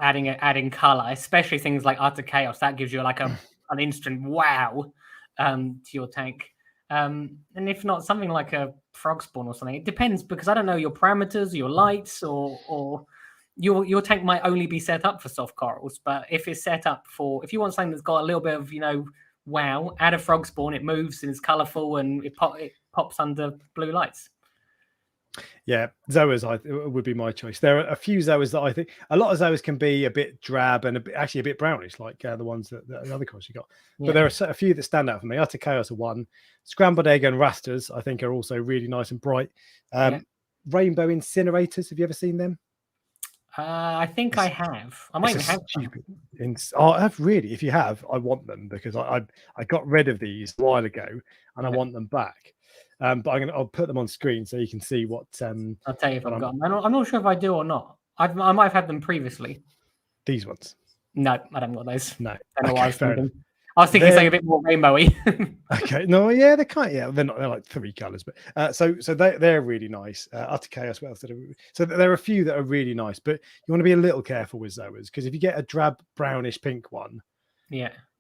adding color, especially things like Utter Chaos. That gives you like an instant wow to your tank. And if not, something like a frog spawn or something. It depends, because I don't know your parameters, your lights, or your tank might only be set up for soft corals. But if it's set up if you want something that's got a little bit of wow, add a frog spawn. It moves and it's colorful, and it pops under blue lights. Yeah, Zoas would be my choice. There are a few Zoas that I think, a lot of Zoas can be a bit drab and actually a bit brownish, like the ones that the other corals you got. But there are a few that stand out for me. Utter Chaos are one. Scrambled Egg and Rastas, I think, are also really nice and bright. Rainbow Incinerators, have you ever seen them? I think I have. I might even have stupid. I have really. If you have, I want them, because I got rid of these a while ago, and I want them back. But I'll put them on screen so you can see what. I'll tell you if I've got them. I'm not sure if I do or not. I might have had them previously. These ones? No, I haven't got those. No. I was thinking something a bit more rainbowy. Okay. No. Yeah, they're kind of, they're not. They're like 3 colors, but so they're really nice. Utter Chaos. What else did I? So there are a few that are really nice, but you want to be a little careful with Zoas, because if you get a drab brownish pink one,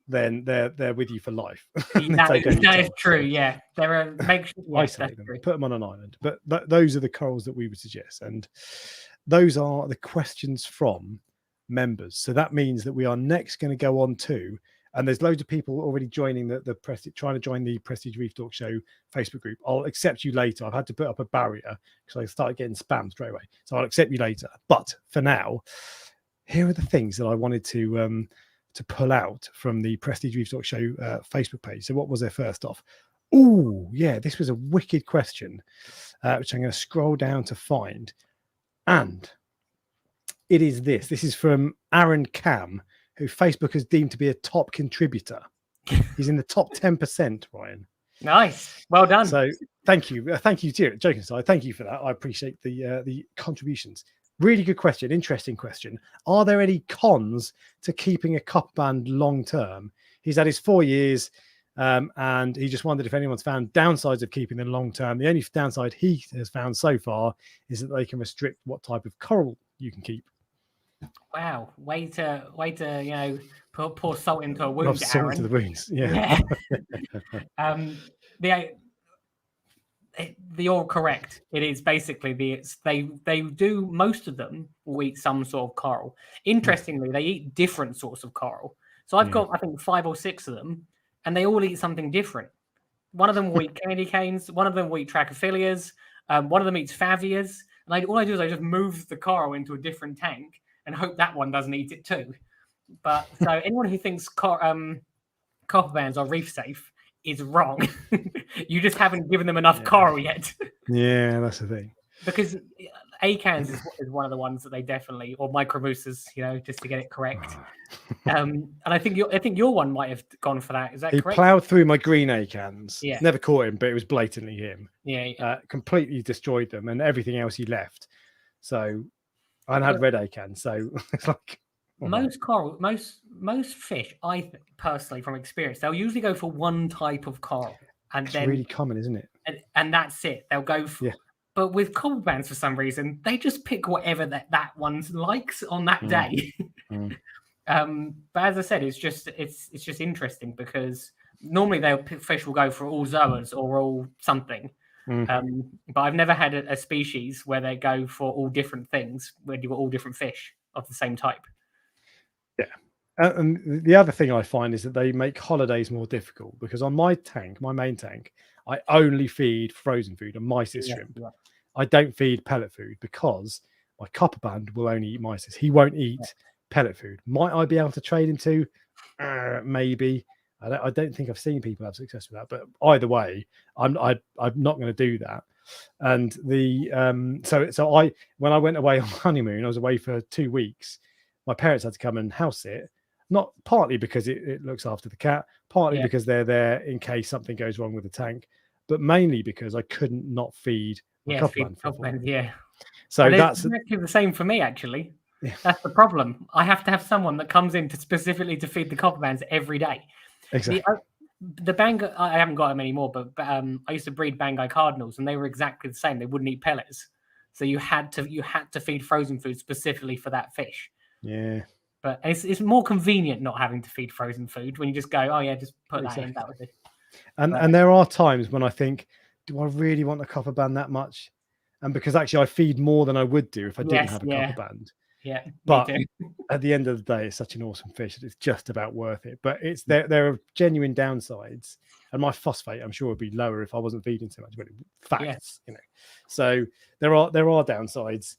then they're with you for life. That is true. Yeah, they're isolate them, put them on an island. But those are the corals that we would suggest, and those are the questions from members. So that means that we are next going to go on to, and there's loads of people already joining trying to join the Prestige Reef Dork Show Facebook group. I'll accept you later. I've had to put up a barrier because I started getting spam straight away. So I'll accept you later. But for now, here are the things that I wanted to pull out from the Prestige Reef Dork Show Facebook page. So what was there first off? Oh, yeah, this was a wicked question, which I'm going to scroll down to find. And it is this. This is from Aaron Cam, who Facebook has deemed to be a top contributor. He's in the top 10%, Ryan. Nice. Well done. So thank you. Thank you, dear. Joking aside, thank you for that. I appreciate the contributions. Really good question. Interesting question. Are there any cons to keeping a copper band long term? He's had his 4 years, and he just wondered if anyone's found downsides of keeping them long term. The only downside he has found so far is that they can restrict what type of coral you can keep. Wow, way to pour salt into a wound. Salt into the wounds. Yeah. You're correct. It is basically they do, most of them will eat some sort of coral. Interestingly, they eat different sorts of coral. So I've got, I think, 5 or 6 of them, and they all eat something different. One of them will eat candy canes. One of them will eat Trachyphilias. One of them eats Favias. And all I do is I just move the coral into a different tank and hope that one doesn't eat it too. But so anyone who thinks copper bands are reef safe is wrong. You just haven't given them enough coral yet. Yeah, that's the thing. Because acans is one of the ones that they definitely, or micromusas, just to get it correct. And I think your one might have gone for that. Is that correct? He ploughed through my green acans. Yeah. Never caught him, but it was blatantly him. Yeah. Completely destroyed them, and everything else he left. So I had red acans. So it's like most fish, I think, personally, from experience, they'll usually go for one type of coral, and it's then really common, isn't it? And that's it. They'll go for. Yeah. But with copper bands, for some reason, they just pick whatever that one likes on that day. But as I said, it's just interesting because normally fish will go for all zoas or all something. But I've never had a species where they go for all different things, where you've got all different fish of the same type. Yeah. And the other thing I find is that they make holidays more difficult because on my main tank, I only feed frozen food and mysis shrimp. Yeah. I don't feed pellet food because my copper band will only eat mysis. He won't eat pellet food. Might I be able to trade him to? Maybe. I don't think I've seen people have success with that. But either way, I'm not going to do that. And the so I when I went away on honeymoon, I was away for 2 weeks. My parents had to come and house it. Not partly because it looks after the cat, partly because they're there in case something goes wrong with the tank, but mainly because I couldn't not feed my copper band. So and that's exactly the same for me, actually. That's the problem. I have to have someone that comes in specifically to feed the copper bands every day. Exactly. The Bangor, I haven't got them anymore, but I used to breed Bangor cardinals, and they were exactly the same. They wouldn't eat pellets, so you had to feed frozen food specifically for that fish. Yeah. But it's more convenient not having to feed frozen food when you just go, oh yeah, just put that in. That was it. And there are times when I think, do I really want a copper band that much? And because actually I feed more than I would do if I didn't have a copper band. Yeah. But at the end of the day, it's such an awesome fish that it's just about worth it. But it's there are genuine downsides. And my phosphate, I'm sure, would be lower if I wasn't feeding so much. But facts, So there are downsides.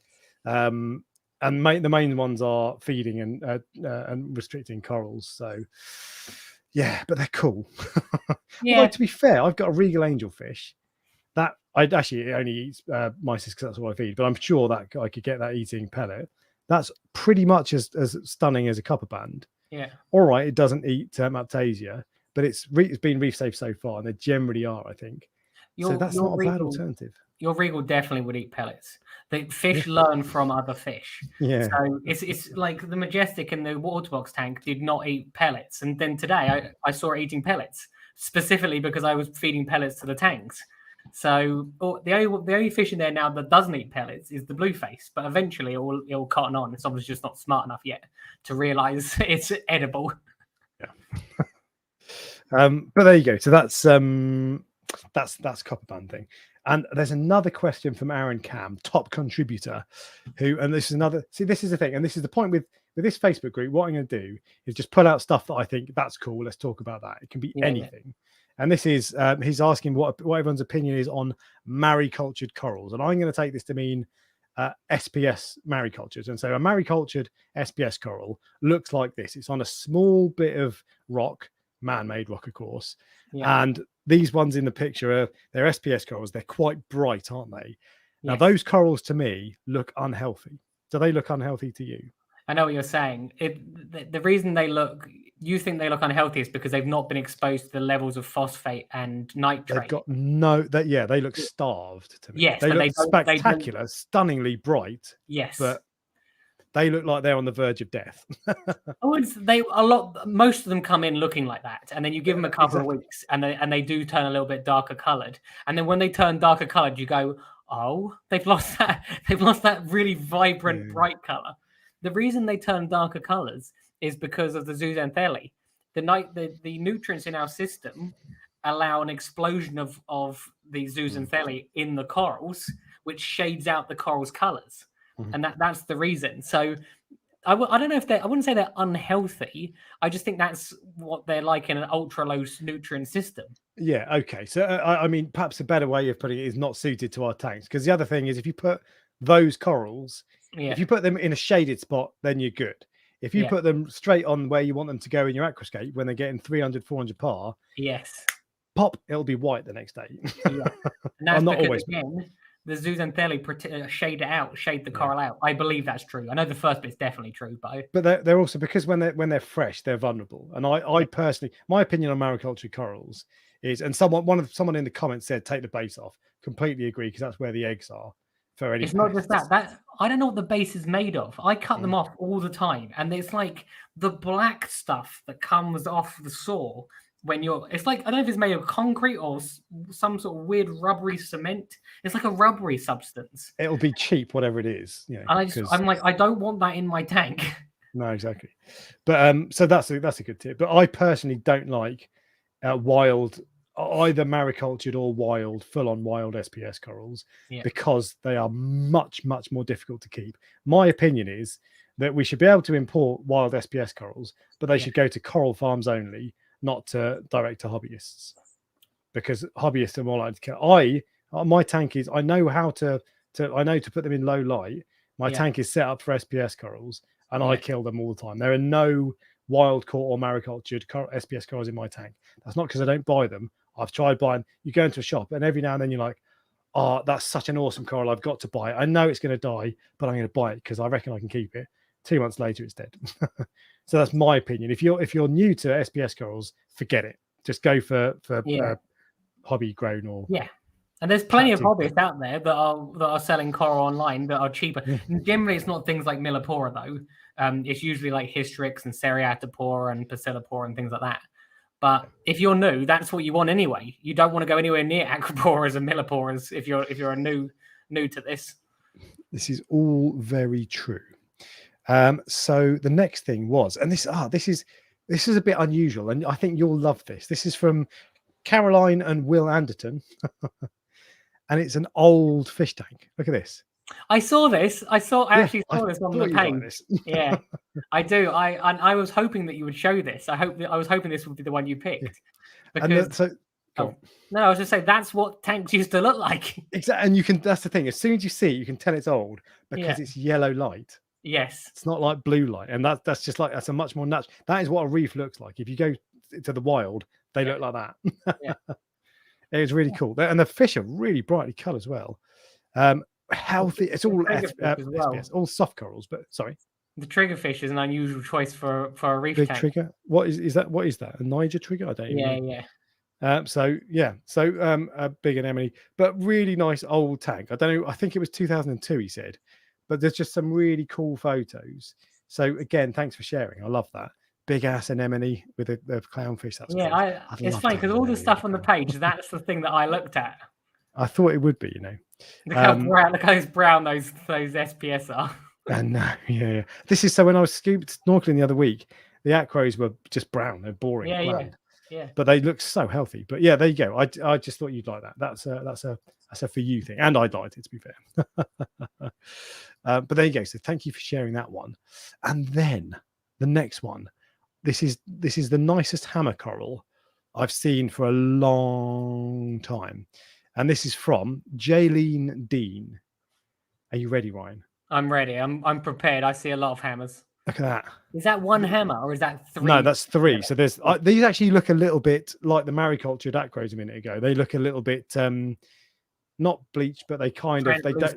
And the main ones are feeding and restricting corals. So, yeah, but they're cool. Although, to be fair, I've got a regal angelfish that it only eats mysis because that's what I feed. But I'm sure that I could get that eating pellet. That's pretty much as stunning as a copper band. Yeah. All right, it doesn't eat Aptasia, but it's been reef safe so far, and they generally are, I think. So that's not a bad alternative. Your regal definitely would eat pellets. The fish learn from other fish. Yeah. So it's like the Majestic in the water box tank did not eat pellets. And then today I saw it eating pellets, specifically because I was feeding pellets to the tanks. So the only fish in there now that doesn't eat pellets is the blueface. But eventually it'll cotton on. It's obviously just not smart enough yet to realize it's edible. Yeah. But there you go. So that's copper band thing. And there's another question from Aaron Cam, top contributor, and this is the thing, and this is the point with this Facebook group. What I'm going to do is just pull out stuff that I think that's cool. Let's talk about that. It can be anything. And this is he's asking what everyone's opinion is on maricultured corals, and I'm going to take this to mean SPS maricultured. And so a maricultured SPS coral looks like this. It's on a small bit of rock, man-made rock, of course, and these ones in the picture they're SPS corals. They're quite bright, aren't they? Now those corals to me look unhealthy. Do they look unhealthy to you? I know what you're saying. The reason you think they look unhealthy is because they've not been exposed to the levels of phosphate and nitrate. They look starved to me. Yes, they look spectacular, stunningly bright. Yes, but they look like they're on the verge of death. Most of them come in looking like that, and then you give them a couple of weeks, and they do turn a little bit darker coloured. And then when they turn darker coloured, you go, "Oh, they've lost that really vibrant, bright colour." The reason they turn darker colours is because of the zooxanthellae. The nutrients in our system allow an explosion of the zooxanthellae in the corals, which shades out the corals' colours. And that's the reason. So I don't know if I wouldn't say they're unhealthy. I just think that's what they're like in an ultra low nutrient system. Yeah. Okay. So I mean, perhaps a better way of putting it is not suited to our tanks. Because the other thing is, if you put those corals, if you put them in a shaded spot, then you're good. If you put them straight on where you want them to go in your aquascape, when they're getting 300, 400 par, pop, it'll be white the next day. And that's not always. Again, the zooxanthellae shade the coral out. I believe that's true. I know the first bit's definitely true, but they're also, because when they're fresh, they're vulnerable. And I personally, my opinion on maricultured corals is, and someone in the comments said take the base off. Completely agree, because that's where the eggs are. It's not just that. I don't know what the base is made of. I cut them off all the time, and it's like the black stuff that comes off the saw when you're, it's like, I don't know if it's made of concrete or some sort of weird rubbery cement. It's like a rubbery substance. It'll be cheap, whatever it is, you know. And I'm like, I don't want that in my tank. No, exactly. But so that's a good tip. But I personally don't like wild, either maricultured or wild, full-on wild SPS corals, because they are much more difficult to keep. My opinion is that we should be able to import wild SPS corals, but they should go to coral farms only, not direct to hobbyists, because hobbyists are more likely to kill. My tank is, I know to put them in low light. My tank is set up for SPS corals, and I kill them all the time. There are no wild caught or maricultured SPS corals in my tank. That's not because I don't buy them. I've tried buying. You go into a shop, and every now and then you're like, oh, that's such an awesome coral, I've got to buy it. I know it's going to die, but I'm going to buy it because I reckon I can keep it. 2 months later, it's dead. So that's my opinion. If you're new to SPS corals, forget it. Just go for hobby grown or And there's plenty of hobbyists out there that are selling coral online that are cheaper. And generally, it's not things like Millipora though. It's usually like Hystrix and Seriatopora and Pasillipora and things like that. But if you're new, that's what you want anyway. You don't want to go anywhere near Acroporas and Milliporas if you're a new to this. This is all very true. So the next thing was, and this is a bit unusual, and I think you'll love this. This is from Caroline and Will Anderton. And it's an old fish tank. Look at this. I saw this. I actually saw this on the page. Yeah, I do. I was hoping that you would show this. I was hoping this would be the one you picked. Because no, I was just saying that's what tanks used to look like. Exactly, and that's the thing. As soon as you see it, you can tell it's old because it's yellow light. Yes, it's not like blue light, and that's a much more natural. That is what a reef looks like. If you go to the wild, they look like that. Yeah. It was really cool, and the fish are really brightly coloured as well. Healthy. It's all SPS, all soft corals. But sorry, the triggerfish is an unusual choice for a reef big tank. Trigger. What is that? What is that? A Niger trigger? I don't even know. So a big anemone, but really nice old tank. I don't know. I think it was 2002. He said, but there's just some really cool photos. So again, thanks for sharing. I love that. Big ass anemone with the clownfish. That's cool. It's funny because all the stuff on the page, that's the thing that I looked at. I thought it would be, you know. Look how brown those SPS are. And this is so when I was snorkeling the other week, the acros were just brown. They're boring. Yeah. But they look so healthy. But yeah, there you go. I just thought you'd like that. That's a for you thing, and I'd like it, to be fair. But there you go. So thank you for sharing that one. And then the next one. This is the nicest hammer coral I've seen for a long time. And this is from Jaylene Dean. Are you ready, Ryan? I'm ready. I'm prepared. I see a lot of hammers. Look at that. Is that one hammer or is that three? No, that's three. So there's these actually look a little bit like the maricultured acros a minute ago. They look a little bit not bleached, but they don't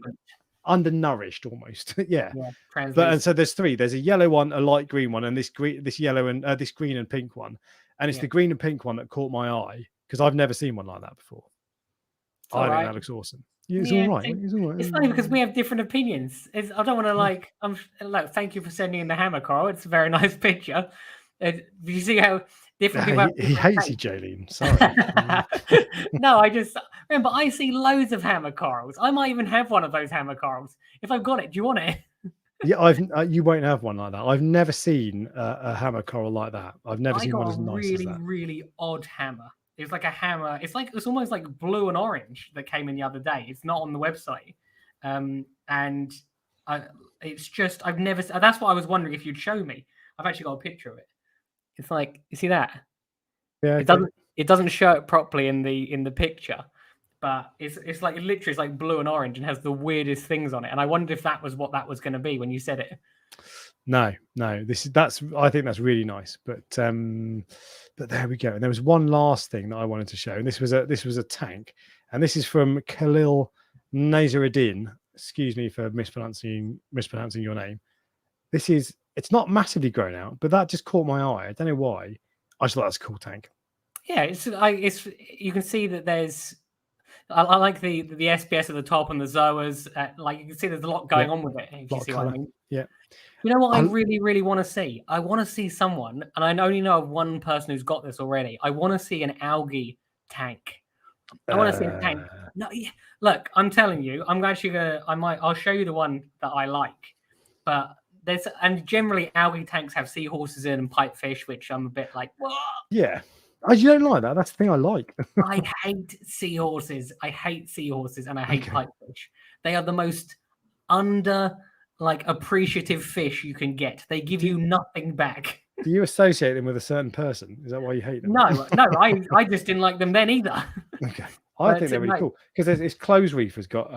undernourished almost. yeah. But and so there's three. There's a yellow one, a light green one, and this yellow and this green and pink one. And it's the green and pink one that caught my eye because I've never seen one like that before. I think that looks awesome. It's all right. It's funny because we have different opinions. I don't want to thank you for sending in the hammer coral. It's a very nice picture. You see how different people he hates you, Jaylene. Sorry. No, I just remember I see loads of hammer corals. I might even have one of those hammer corals. If I've got it, do you want it? Yeah, you won't have one like that. I've never seen a hammer coral like that. I've never seen one as nice as that. Really odd hammer. It's like a hammer. It's almost like blue and orange that came in the other day. It's not on the website, it's just I've never. That's what I was wondering if you'd show me. I've actually got a picture of it. It's like, you see that? Yeah. It doesn't show it properly in the picture, but it's like literally it's like blue and orange and has the weirdest things on it. And I wondered if that was what that was going to be when you said it. No. I think that's really nice. But there we go. And there was one last thing that I wanted to show, and this was a tank, and this is from Khalil Nazaruddin. Excuse me for mispronouncing your name. It's not massively grown out, but that just caught my eye. I don't know why. I just thought that's a cool tank. Yeah, it's you can see that there's I like the SPS at the top and the zoas. Like you can see, there's a lot going on with it. If you see what I mean. Yeah. You know what I really, really want to see? I want to see someone, and I only know of one person who's got this already. I want to see an algae tank. I want to see a tank. No, look, I'm telling you, I'm actually gonna. I'll show you the one that I like. But and generally algae tanks have seahorses in and pipefish, which I'm a bit like, what? Yeah. Oh, you don't like that? That's the thing I like. I hate seahorses. I hate seahorses, and I hate pipefish. They are the most appreciative fish you can get. They give you nothing back. Do you associate them with a certain person? Is that why you hate them? No, I just didn't like them then either. Okay, I think they're really cool because this clothes reef has got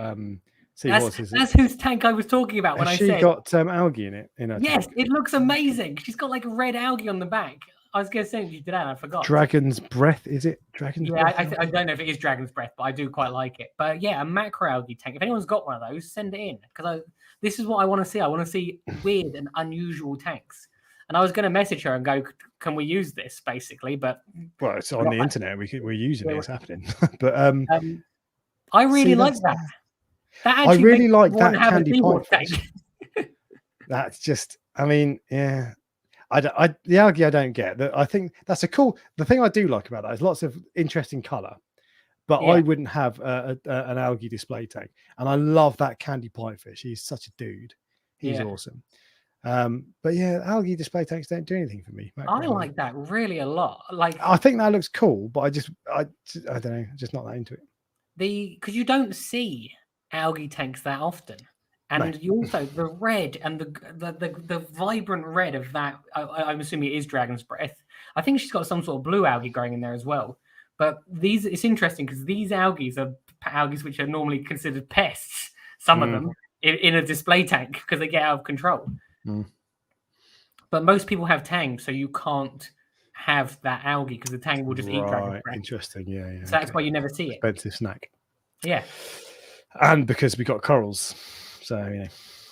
seahorses. That's whose tank I was talking about when I said she got algae in it. Yes, it looks amazing. She's got like red algae on the back. I was going to say you did that, and I forgot. Dragon's breath, is it? Dragon's breath? I don't know if it is dragon's breath, but I do quite like it. But yeah, a macroalgae tank. If anyone's got one of those, send it in because this is what I want to see. I want to see weird and unusual tanks. And I was going to message her and go, "Can we use this?" Basically, but well, it's on the internet. We're using it. It's happening. But I really like that. I really like that candy pipefish. That's just. I mean, yeah. The algae I don't get. I think that's the thing I do like about that is lots of interesting color, but I wouldn't have an algae display tank. And I love that candy pipefish. He's such a dude. He's awesome. But yeah, algae display tanks don't do anything for me. I like that really a lot. Like I think that looks cool, but I don't know, just not that into it. Because you don't see algae tanks that often. And you also the red and the vibrant red of that. I'm assuming it is dragon's breath. I think she's got some sort of blue algae growing in there as well. But it's interesting because these algae are algae which are normally considered pests. Some of them in a display tank because they get out of control. But most people have tangs, so you can't have that algae because the tang will just eat dragon's breath. Interesting, yeah. So that's why you never see it. Expensive snack. Yeah, and because we got corals. So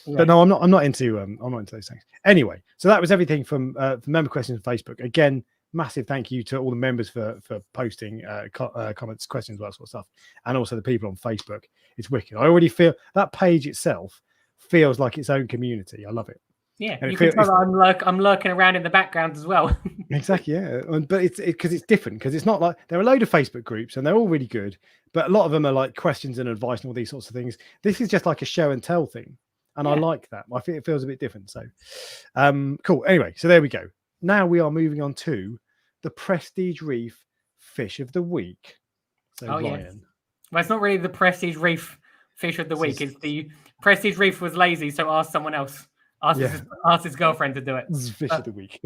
but no, I'm not into those things. Anyway, so that was everything from member questions on Facebook. Again, massive thank you to all the members for posting comments, questions, all that sort of stuff, and also the people on Facebook. It's wicked. I already feel that page itself feels like its own community. I love it. Yeah, and you can tell I'm lurking around in the background as well. Exactly, yeah. But it's because it's different because it's not like there are a load of Facebook groups and they're all really good, but a lot of them are like questions and advice and all these sorts of things. This is just like a show and tell thing, and I like that. I think it feels a bit different. So, cool. Anyway, so there we go. Now we are moving on to the Prestige Reef Fish of the Week. So, Ryan. Well, it's not really the Prestige Reef Fish of the Week. It's the Prestige Reef was lazy, so asked someone else. Asked his girlfriend to do it. This is Fish of the Week.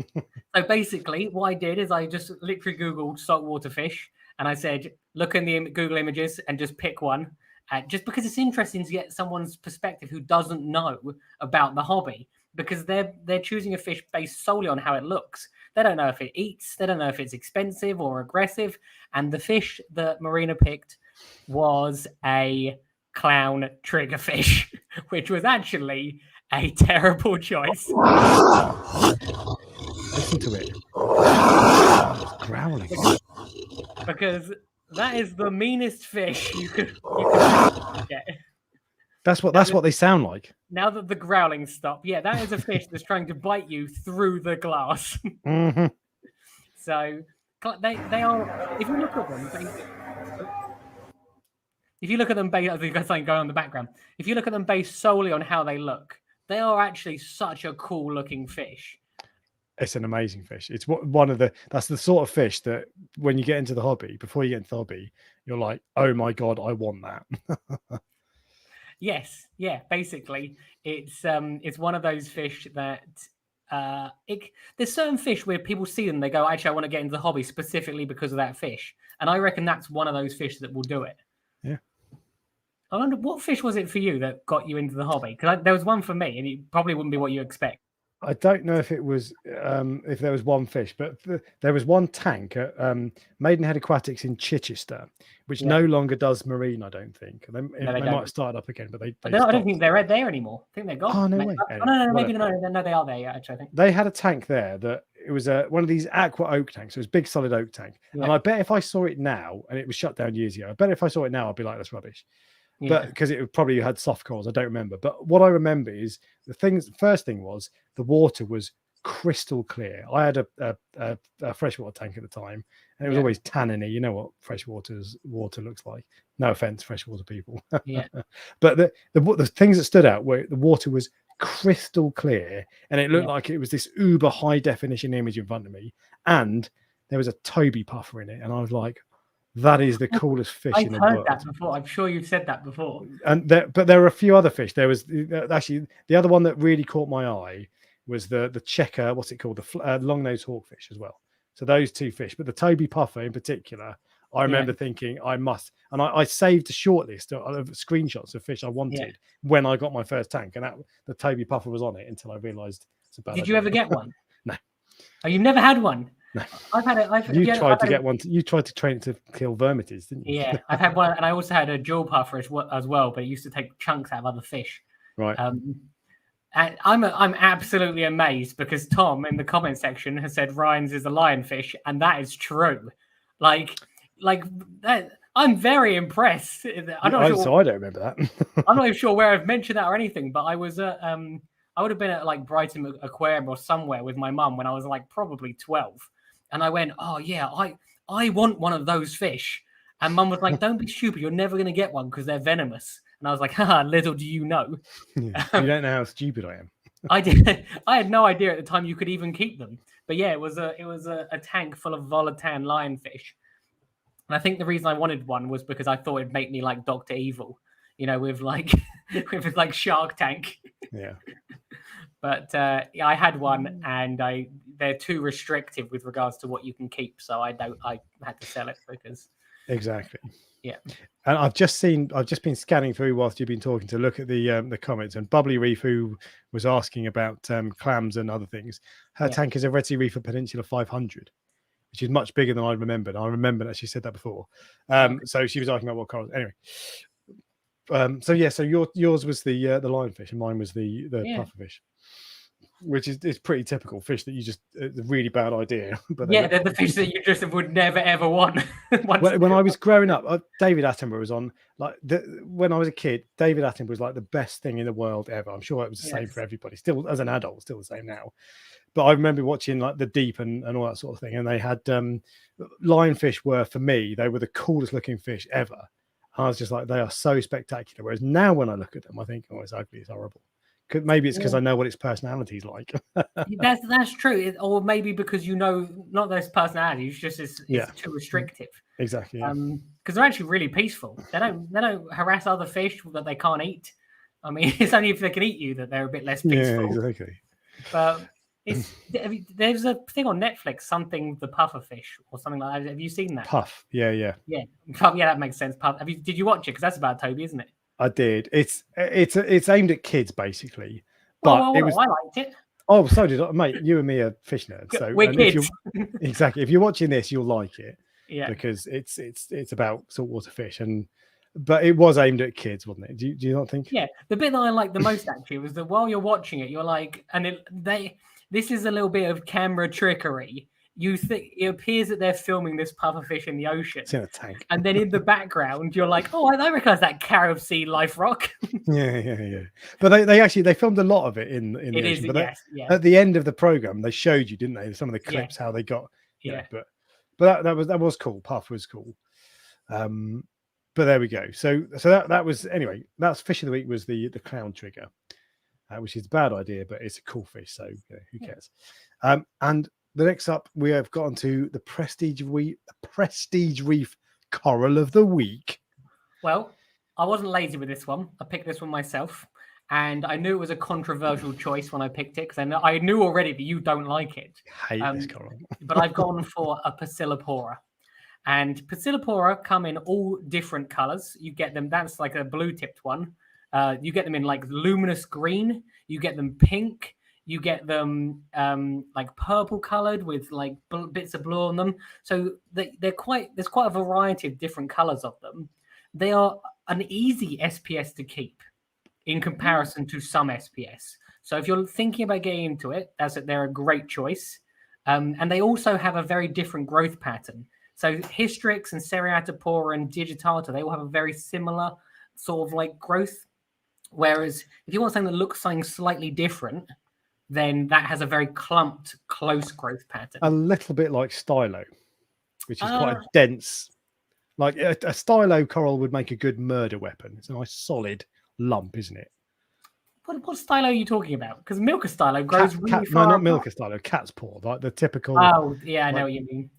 So basically, what I did is I just literally Googled saltwater fish, and I said, look in the Google images and just pick one, just because it's interesting to get someone's perspective who doesn't know about the hobby, because they're choosing a fish based solely on how it looks. They don't know if it eats. They don't know if it's expensive or aggressive. And the fish that Marina picked was a clown triggerfish, which was actually a terrible choice. Listen to it. It's growling. Because that is the meanest fish you could get. That's what they sound like. Now that the growling stopped, that is a fish that's trying to bite you through the glass. So they are. If you look at them, based, got something going on in the background. If you look at them based solely on how they look, they are actually such a cool looking fish. It's an amazing fish. It's that's the sort of fish that when you get into the hobby, before you get into the hobby, you're like, oh my God, I want that. Yes. Yeah. Basically it's one of those fish that, there's certain fish where people see them, they go, actually, I want to get into the hobby specifically because of that fish. And I reckon that's one of those fish that will do it. Yeah. I wonder what fish was it for you that got you into the hobby? Because there was one for me, and it probably wouldn't be what you expect. I don't know if it was if there was one fish, but there was one tank at Maidenhead Aquatics in Chichester, which no longer does marine. I don't think they might have started up again, but I don't think they're there anymore. I think they're gone. Oh no way! No, maybe no, they are there. Yeah, actually, I think they had a tank there that one of these aqua oak tanks. It was a big solid oak tank. Yeah. And I bet if I saw it now, and it was shut down years ago, I bet if I saw it now, I'd be like, that's rubbish. Yeah. But because it probably had soft corals, I don't remember. But what I remember is the first thing was the water was crystal clear. I had a freshwater tank at the time, and it was always tanniny. You know what water looks like. No offense, freshwater people. Yeah. But the things that stood out were the water was crystal clear, and it looked like it was this uber high definition image in front of me, and there was a Toby puffer in it, and I was like, that is the coolest fish in the world. I've heard that before. I'm sure you've said that before. And but there were a few other fish. There was actually the other one that really caught my eye was the checker. What's it called? The long-nosed hawkfish as well. So those two fish, but the Toby puffer in particular, I remember thinking I must. And I saved a short list of screenshots of fish I wanted when I got my first tank, and the Toby puffer was on it until I realised it's a bad idea. Did you ever get one? No. Oh, you've never had one? No. I've had it. You tried to get one. You tried to train it to kill vermites, didn't you? Yeah, I've had one, and I also had a jewel puffer as well, but it used to take chunks out of other fish. Right. And I'm absolutely amazed because Tom in the comment section has said Ryan's is a lionfish, and that is true. Like that. I'm very impressed. I don't remember that. I'm not even sure where I've mentioned that or anything, but I was I would have been at like Brighton Aquarium or somewhere with my mum when I was like probably 12. And I went, oh yeah, I want one of those fish. And mum was like, don't be stupid. You're never going to get one because they're venomous. And I was like, little do you know. Yeah, you don't know how stupid I am. I had no idea at the time you could even keep them. But yeah, it was a tank full of Volatan lionfish. And I think the reason I wanted one was because I thought it'd make me like Dr. Evil, with like Shark Tank. Yeah. But I had one, and they're too restrictive with regards to what you can keep, so I had to sell it because exactly. Yeah. And I've just been scanning through whilst you've been talking to look at the comments, and Bubbly Reef, who was asking about clams and other things, her tank is a Red Sea Reefer Peninsula 500, which is much bigger than I remembered. I remember that she said that before. So she was asking about what corals. Anyway. So yours was the lionfish, and mine was the pufferfish, which is pretty typical fish that you just it's a really bad idea. But they're the fish that you just would never ever want. When I was growing up, David Attenborough was on. When I was a kid, David Attenborough was like the best thing in the world ever. I'm sure it was the same for everybody. Still, as an adult, still the same now. But I remember watching like The Deep and all that sort of thing, and they had lionfish were, for me, they were the coolest looking fish ever. I was just like, they are so spectacular. Whereas now when I look at them, I think, oh, it's ugly, it's horrible. Maybe it's because I know what its personality is like. That's true. Or maybe because not those personalities, just it's too restrictive. Exactly. Because they're actually really peaceful. They don't harass other fish that they can't eat. I mean, it's only if they can eat you that they're a bit less peaceful. Yeah, exactly. But there's a thing on Netflix, something the pufferfish or something like that. Have you seen that? Puff. Yeah. That makes sense. Puff. Did you watch it? Because that's about Toby, isn't it? I did. It's aimed at kids basically, but I liked it. Oh, so did I, mate. You and me are fish nerds, so we're kids. Exactly. If you're watching this, you'll like it. Yeah. Because it's about saltwater fish, but it was aimed at kids, wasn't it? Do you not think? Yeah. The bit that I liked the most actually was that while you're watching it, you're like, this is a little bit of camera trickery. You think it appears that they're filming this pufferfish in the ocean. It's in a tank. And then in the background, you're like, oh, I recognize that Carib Sea life rock. Yeah. But they filmed a lot of it in the ocean. But at the end of the program, they showed you, didn't they? Some of the clips how they got. Yeah. But that was cool. Puff was cool. But there we go. So that was, anyway. That's fish of the week was the clown trigger, which is a bad idea, but it's a cool fish. So who cares? And the next up, we have gotten to the Prestige Reef Coral of the Week. Well, I wasn't lazy with this one. I picked this one myself, and I knew it was a controversial choice when I picked it because I knew already that you don't like it. I hate this coral. But I've gone for a Pasillipora. And Pasillipora come in all different colors. You get them, that's like a blue-tipped one. You get them in like luminous green. You get them pink. You get them like purple colored with like bits of blue on them. So there's quite a variety of different colors of them. They are an easy SPS to keep in comparison to some SPS. So if you're thinking about getting into it, they're a great choice. And they also have a very different growth pattern. So Hystrix and Seriatopora and Digitata, they all have a very similar sort of like growth. Whereas if you want something that looks something slightly different, then that has a very clumped, close growth pattern. A little bit like stylo, which is quite a dense. Like a stylo coral would make a good murder weapon. It's a nice solid lump, isn't it? What stylo are you talking about? Because Milka stylo grows really far. No, not apart. Milka stylo. Cat's paw, like the typical. Oh, yeah, I know what you mean.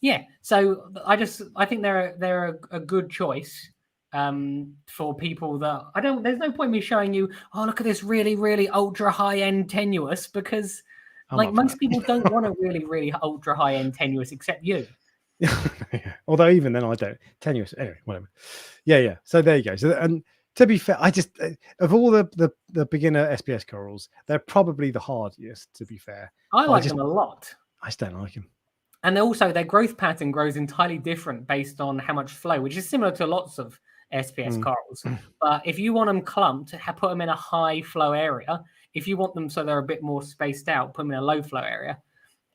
Yeah. So I think they're a good choice for people that there's no point in me showing you, oh, look at this really, really ultra high end tenuous, because most people don't want a really, really ultra high end tenuous except you. Yeah. Although even then I don't. Tenuous, anyway, whatever. Yeah. So there you go. So, and to be fair, I just of all the beginner SPS corals, they're probably the hardest, to be fair. I like them a lot. I just don't like them. And also their growth pattern grows entirely different based on how much flow, which is similar to lots of SPS corals. But if you want them clumped, put them in a high flow area. If you want them so they're a bit more spaced out, put them in a low flow area.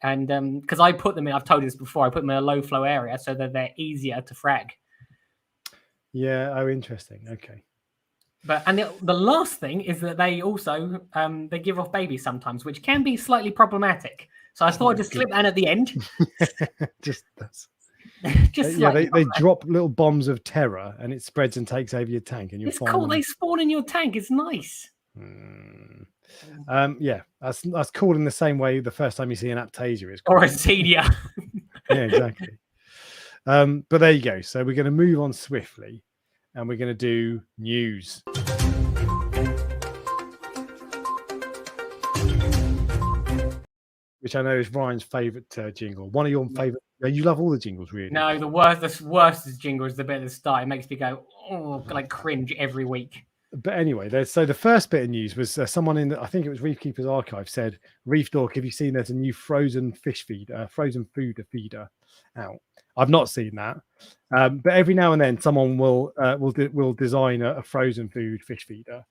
And because I put them in, I've told you this before, I put them in a low flow area so that they're easier to frag. Yeah. Oh, interesting. Okay. And the last thing is that they also they give off babies sometimes, which can be slightly problematic. So I thought I'd just slip that at the end. They drop little bombs of terror and it spreads and takes over your tank. And it's cool. They spawn in your tank. It's nice. Yeah, that's cool in the same way the first time you see an Aptasia is cool. Or a Cedia. Yeah, exactly. But there you go. So we're going to move on swiftly and we're going to do news. Which I know is Ryan's favourite jingle. One of your favourite. You love all the jingles, really. No, the worst jingle is the bit at the start. It makes me go, oh, like cringe every week. But anyway, so the first bit of news was someone in I think it was Reef Keeper's Archive said, Reef Dork, have you seen there's a new frozen fish feeder, frozen food feeder out? I've not seen that. But every now and then someone will design a frozen food fish feeder.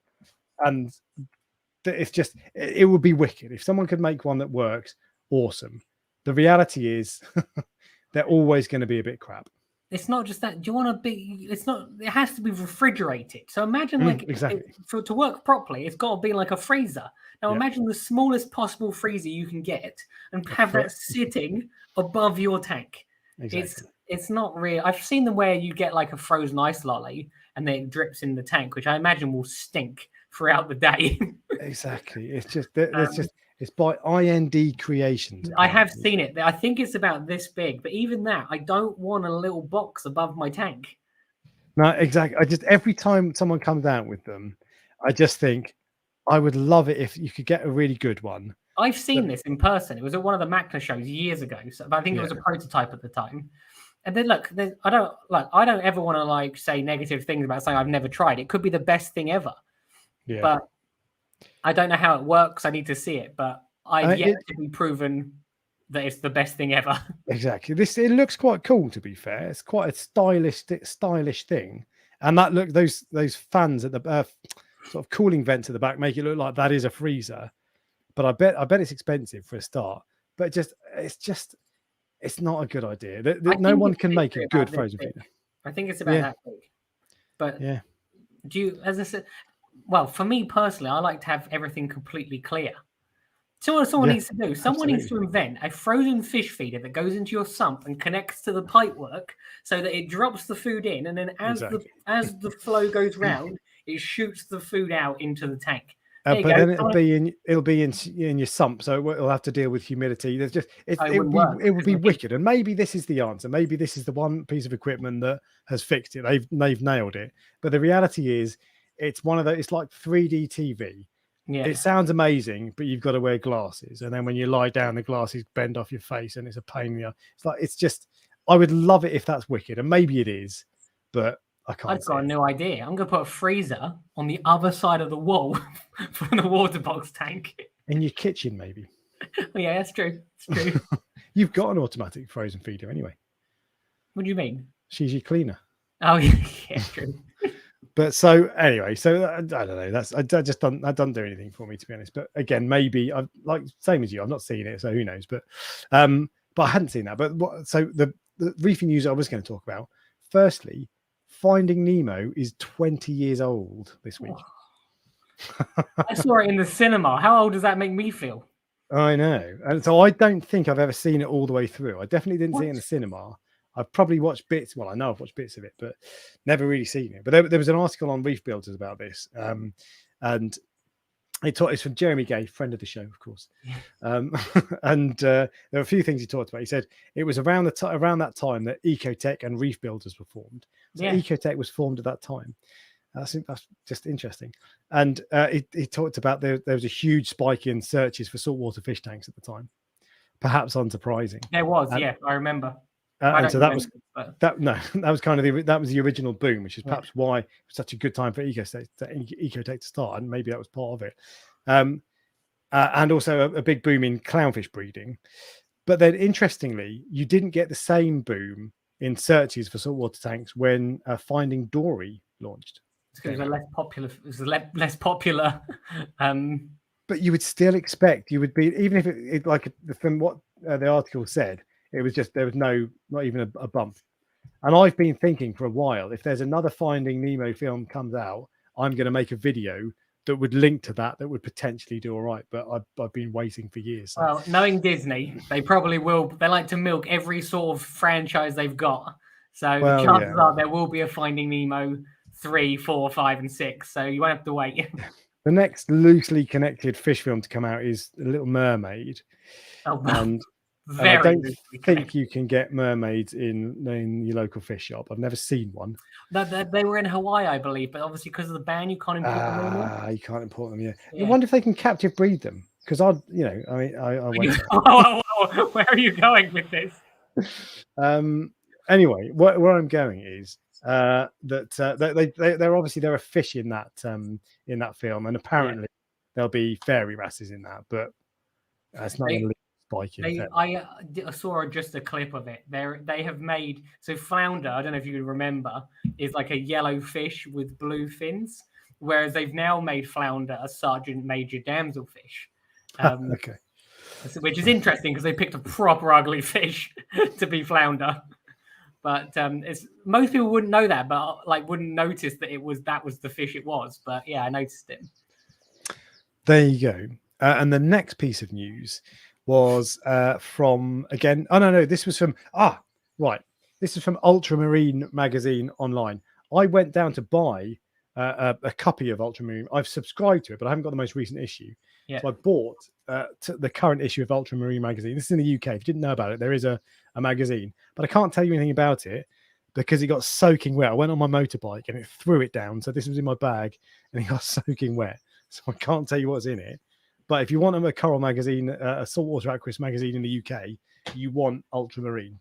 And it's just, it would be wicked. If someone could make one that works, awesome. The reality is they're always going to be a bit crap. It's not just that. Do you want to be? It's not. It has to be refrigerated. So imagine to work properly, it's got to be like a freezer. Now imagine the smallest possible freezer you can get and have that sitting above your tank. Exactly. It's not real. I've seen them where you get like a frozen ice lolly and then it drips in the tank, which I imagine will stink throughout the day. Exactly. It's just it's by IND Creations. I have seen it. I think it's about this big, but even that, I don't want a little box above my tank. No, exactly. Every time someone comes out with them, I just think I would love it if you could get a really good one. I've seen this in person. It was at one of the Macna shows years ago. So, but I think it was a prototype at the time. And then look, I don't ever want to say negative things about something I've never tried. It could be the best thing ever. Yeah. But I don't know how it works. I need to see it, but I've yet to be proven that it's the best thing ever. Exactly. It looks quite cool, to be fair. It's quite a stylish thing. And that those fans at the sort of cooling vents at the back make it look like that is a freezer. But I bet it's expensive for a start. But it's not a good idea. No one can make a good frozen feeder. I think it's about that big. But do you, as I said, well, for me personally, I like to have everything completely clear. So what someone needs to do, someone needs to invent a frozen fish feeder that goes into your sump and connects to the pipework so that it drops the food in, and then as the flow goes round, it shoots the food out into the tank. But then it'll be in your sump, so it'll have to deal with humidity. It would be wicked, and maybe this is the answer. Maybe this is the one piece of equipment that has fixed it. They've nailed it. But the reality is, it's one of those. It's like 3D TV. Yeah. It sounds amazing, but you've got to wear glasses, and then when you lie down, the glasses bend off your face, and it's a pain in the ass. It's just. I would love it if that's wicked, and maybe it is, but I can't. I've got a new idea. I'm going to put a freezer on the other side of the wall from the water box tank. In your kitchen, maybe. Yeah, that's true. It's true. You've got an automatic frozen feeder anyway. What do you mean? She's your cleaner. Oh, yeah, true. But so anyway, so I don't know. That doesn't do anything for me, to be honest. But again, maybe I've like same as you. I've not seen it, so who knows? But I hadn't seen that. But so the reefing news I was going to talk about. Firstly, Finding Nemo is 20 years old this week. I saw it in the cinema. How old does that make me feel? I know, and so I don't think I've ever seen it all the way through. I definitely didn't see it in the cinema. I've probably watched bits. Well, I know I've watched bits of it, but never really seen it. But there was an article on Reef Builders about this, and it's from Jeremy Gay, friend of the show, of course. And there were a few things he talked about. He said it was around that time that Ecotech and Reef Builders were formed. So Ecotech was formed at that time. I think that's just interesting. And he talked about there was a huge spike in searches for saltwater fish tanks at the time. Perhaps unsurprising. There was, I remember. And so that was kind of that was the original boom, which is perhaps why it was such a good time for Ecotech to start, and maybe that was part of it. And also a big boom in clownfish breeding. But then, interestingly, you didn't get the same boom in searches for saltwater tanks when Finding Dory launched. It was less popular. But you would still expect you would be, even if it like from what the article said, it was just there was not even a bump. And I've been thinking for a while, if there's another Finding Nemo film comes out, I'm going to make a video that would link to that would potentially do all right. But I've been waiting for years. So. Well, knowing Disney, they probably will. They like to milk every sort of franchise they've got. So the chances are there will be a Finding Nemo 3, 4, 5, and 6. So you won't have to wait. The next loosely connected fish film to come out is The Little Mermaid. Oh, and I don't think you can get mermaids in your local fish shop. I've never seen one. They were in Hawaii, I believe, but obviously because of the ban, you can't import them anymore. You can't import them. Yeah. I wonder if they can captive breed them, because I wonder. Where are you going with this? Anyway, where I'm going is that there are fish in that film, and apparently there'll be fairy wrasses in that, but it's not going to spike it. I saw just a clip of it. They have made flounder. I don't know if you remember, is like a yellow fish with blue fins, whereas they've now made flounder a sergeant major damselfish. Okay. Which is interesting because they picked a proper ugly fish to be flounder. But most people wouldn't know that, but wouldn't notice that that was the fish it was. But yeah, I noticed it. There you go. And the next piece of news was from again. Oh no, this was from This is from Ultramarine magazine online. I went down to buy a copy of Ultramarine. I've subscribed to it, but I haven't got the most recent issue. Yeah. So I bought the current issue of Ultramarine magazine. This is in the UK. If you didn't know about it, there is a magazine, but I can't tell you anything about it because it got soaking wet. I went on my motorbike and it threw it down. So this was in my bag and it got soaking wet. So I can't tell you what's in it. But if you want a coral magazine, a saltwater aquarium magazine in the UK, you want Ultramarine.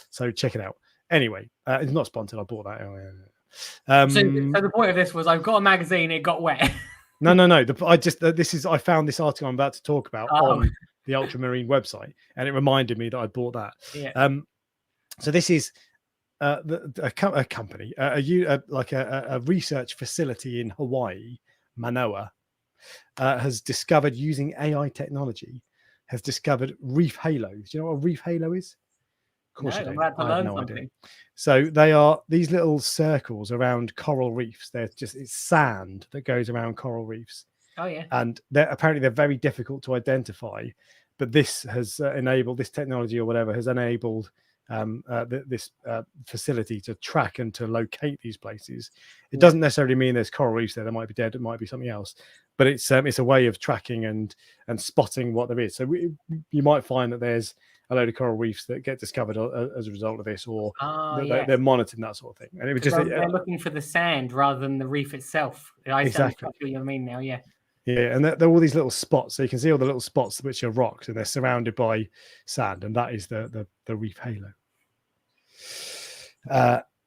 So check it out. Anyway, it's not sponsored. I bought that. So the point of this was I've got a magazine. It got wet. No. I found this article I'm about to talk about on the Ultramarine website, and it reminded me that I bought that. Yeah. So this is a company, a research facility in Hawaii, Manoa, has discovered using AI technology, has discovered reef halos. Do you know what a reef halo is? Of course you don't. I have no idea. So they are these little circles around coral reefs. It's sand that goes around coral reefs. Oh yeah. And they're very difficult to identify, but this has enabled this technology or whatever has enabled this facility to track and to locate these places. It doesn't necessarily mean there's coral reefs there. They might be dead. It might be something else. But it's a way of tracking and spotting what there is. So you might find that there's a load of coral reefs that get discovered as a result of this, or they're monitoring that sort of thing. And it was just they're looking for the sand rather than the reef itself. Exactly what you mean now. Yeah. Yeah, and they're all these little spots. So you can see all the little spots which are rocks, and they're surrounded by sand, and that is the reef halo.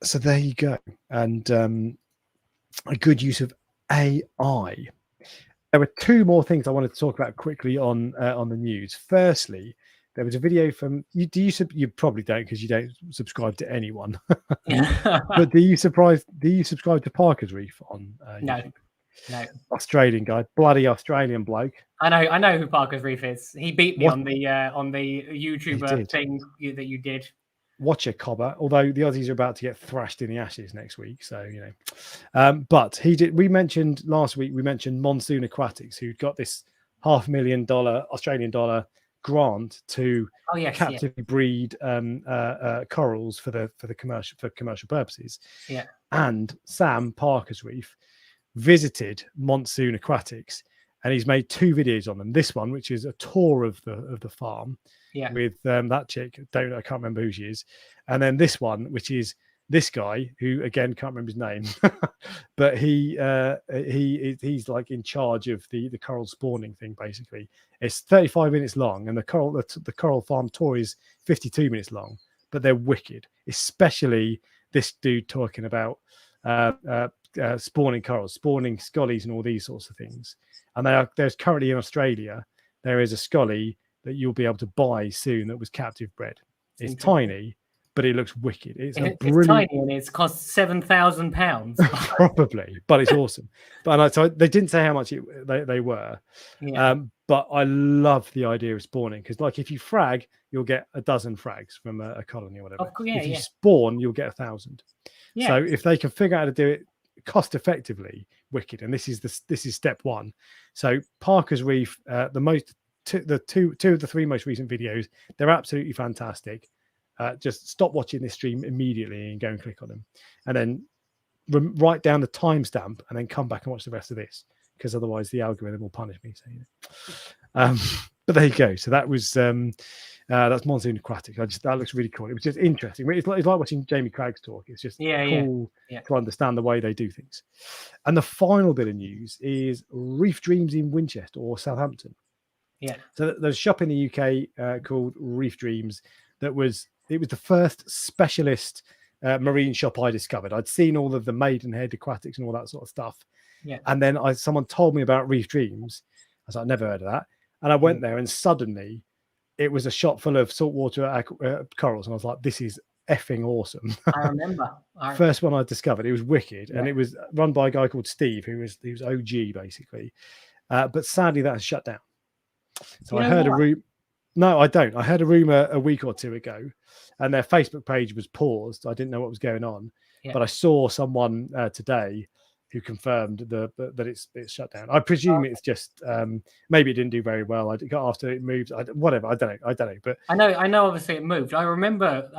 So there you go, and a good use of AI. There were two more things I wanted to talk about quickly on the news. Firstly, There was a video from you. You probably don't because you don't subscribe to anyone. But do you subscribe to Parker's Reef on No, YouTube? no. Australian guy, bloody Australian bloke. I know who Parker's Reef is. He beat me What? on the YouTuber thing that you did. Watch it, Cobber. Although the Aussies are about to get thrashed in the Ashes next week, so you know. But he did. We mentioned last week. We mentioned Monsoon Aquatics, who got this $500,000 Australian dollar grant to captively breed corals for commercial purposes. Yeah. And Sam Parker's Reef visited Monsoon Aquatics, and he's made 2 videos on them. This one, which is a tour of the farm, with that chick. I can't remember who she is. And then this one, which is this guy who again can't remember his name, but he's like in charge of the coral spawning thing. Basically, it's 35 minutes long, and the coral farm tour is 52 minutes long. But they're wicked, especially this dude talking about spawning corals, spawning scollies, and all these sorts of things. And there's currently in Australia, there is a scolly that you'll be able to buy soon that was captive bred. It's tiny, but it looks wicked. It's tiny and it's cost £7,000 probably, but it's awesome. But so they didn't say how much they were. But I love the idea of spawning, because like if you frag, you'll get a dozen frags from a colony or whatever. If you spawn, you'll get 1,000. So if they can figure out how to do it cost effectively, wicked. And this is step 1. So Parker's Reef, the two of the 3 most recent videos, they're absolutely fantastic. Just stop watching this stream immediately and go and click on them, and then write down the timestamp, and then come back and watch the rest of this, because otherwise the algorithm will punish me. So, you know. But there you go. So that was that's Monsoon Aquatics. That looks really cool. It was just interesting. It's like watching Jamie Craig's talk. It's just cool to understand the way they do things. And the final bit of news is Reef Dreams in Winchester or Southampton. Yeah. So there's a shop in the UK called Reef Dreams it was the first specialist marine shop I discovered. I'd seen all of the Maidenhead aquatics and all that sort of stuff. Yeah. And then someone told me about Reef Dreams. I was like, I've never heard of that. And I went there, and suddenly it was a shop full of saltwater corals. And I was like, this is effing awesome. I remember. First one I discovered. It was wicked. And it was run by a guy called Steve, who was OG basically. But sadly that has shut down. So I heard a rumor. No, I don't. I heard a rumor a week or 2 ago, and their Facebook page was paused. I didn't know what was going on, but I saw someone today who confirmed that it's shut down. I presume it's just maybe it didn't do very well. I got after it moved. Whatever. I don't know. But I know. Obviously, it moved. I remember